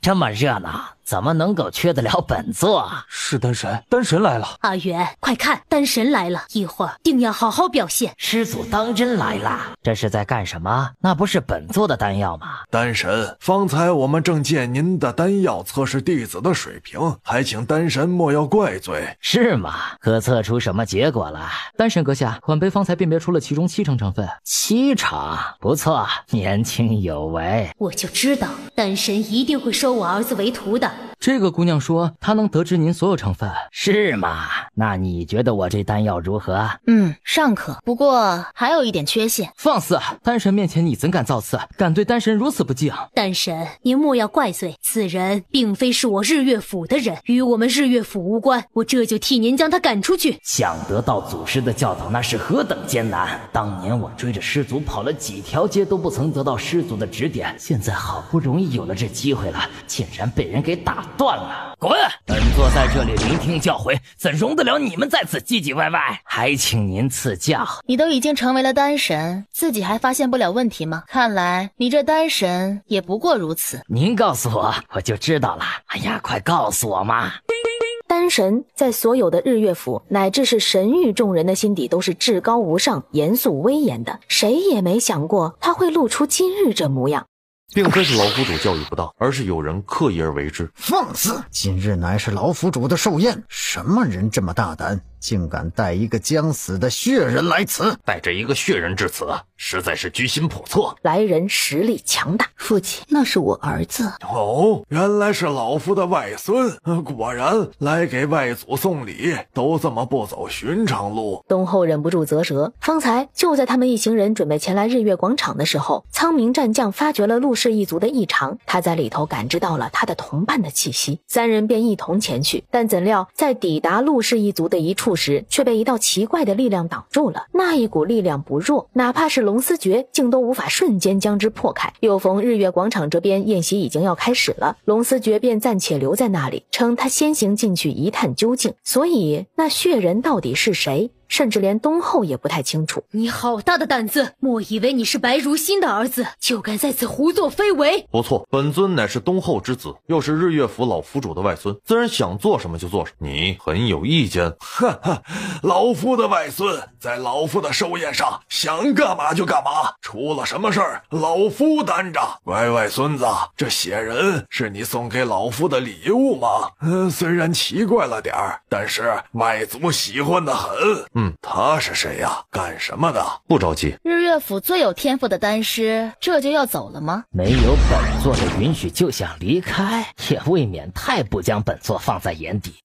这么热闹，怎么能够缺得了本座？
是丹神来了。
阿元，快看，丹神来了，一会儿定要好好表现。
师祖当真来了，这是在干什么？那不是本座的丹药吗？
丹神，方才我们正借您的丹药测试弟子的水平，还请丹神莫要怪罪。
是吗？可测出什么结果了？
丹神阁下，款杯方才辨别出了其中7成成分。
7成，不错，年轻有为。
我就知道丹神一定会收我儿子为徒的。
这个姑娘说她能得知您所有成分。
是吗？那你觉得我这丹药如何？
尚可，不过还有一点缺陷。
放肆！丹神面前你怎敢造次？敢对丹神如此不敬？
丹神，您莫要怪罪，此人并非是我日月府的人，与我们日月府无关，我这就替您将他赶出去。
想得到祖师的教导，那是何等艰难！当年我追着师祖跑了几条街，都不曾得到师祖的指点，现在好不容易有了这机会了，竟然被人给打断了！滚！本座在这里聆听教诲，怎容得了你们在此唧唧歪歪？还请您赐教。
你都已经成为了丹神，自己还发现不了问题吗？看来你这丹神也不过如此。
您告诉我，我就知道了。哎呀，快告诉我嘛！
丹神在所有的日月府乃至是神域众人的心底都是至高无上、严肃威严的，谁也没想过他会露出今日这模样。
并非是老府主教育不当，而是有人刻意而为之。
放肆！今日乃是老府主的寿宴，什么人这么大胆，竟敢带一个将死的血人来此？
带着一个血人至此，实在是居心叵测。
来人实力强大。
父亲，那是我儿子。
哦，原来是老夫的外孙，果然来给外祖送礼，都这么不走寻常路。
东后忍不住啧舌。方才就在他们一行人准备前来日月广场的时候，苍明战将发觉了陆氏一族的异常，他在里头感知到了他的同伴的气息，三人便一同前去。但怎料在抵达陆氏一族的一处时，却被一道奇怪的力量挡住了。那一股力量不弱，哪怕是龙思觉竟都无法瞬间将之破开。又逢日月广场这边宴席已经要开始了，龙思觉便暂且留在那里，称他先行进去一探究竟。所以那血人到底是谁，甚至连东后也不太清楚。
你好大的胆子，莫以为你是白如心的儿子，就敢在此胡作非为。
不错，本尊乃是东后之子，又是日月府老府主的外孙，自然想做什么就做什么。你很有意见？
哈哈，老夫的外孙在老夫的寿宴上想干嘛就干嘛，出了什么事儿老夫担着。乖外孙子，这血人是你送给老夫的礼物吗？虽然奇怪了点儿，但是外祖喜欢得很。他是谁呀？干什么的？
不着急。
日月府最有天赋的丹师，这就要走了吗？
没有本座的允许就想离开，也未免太不将本座放在眼底。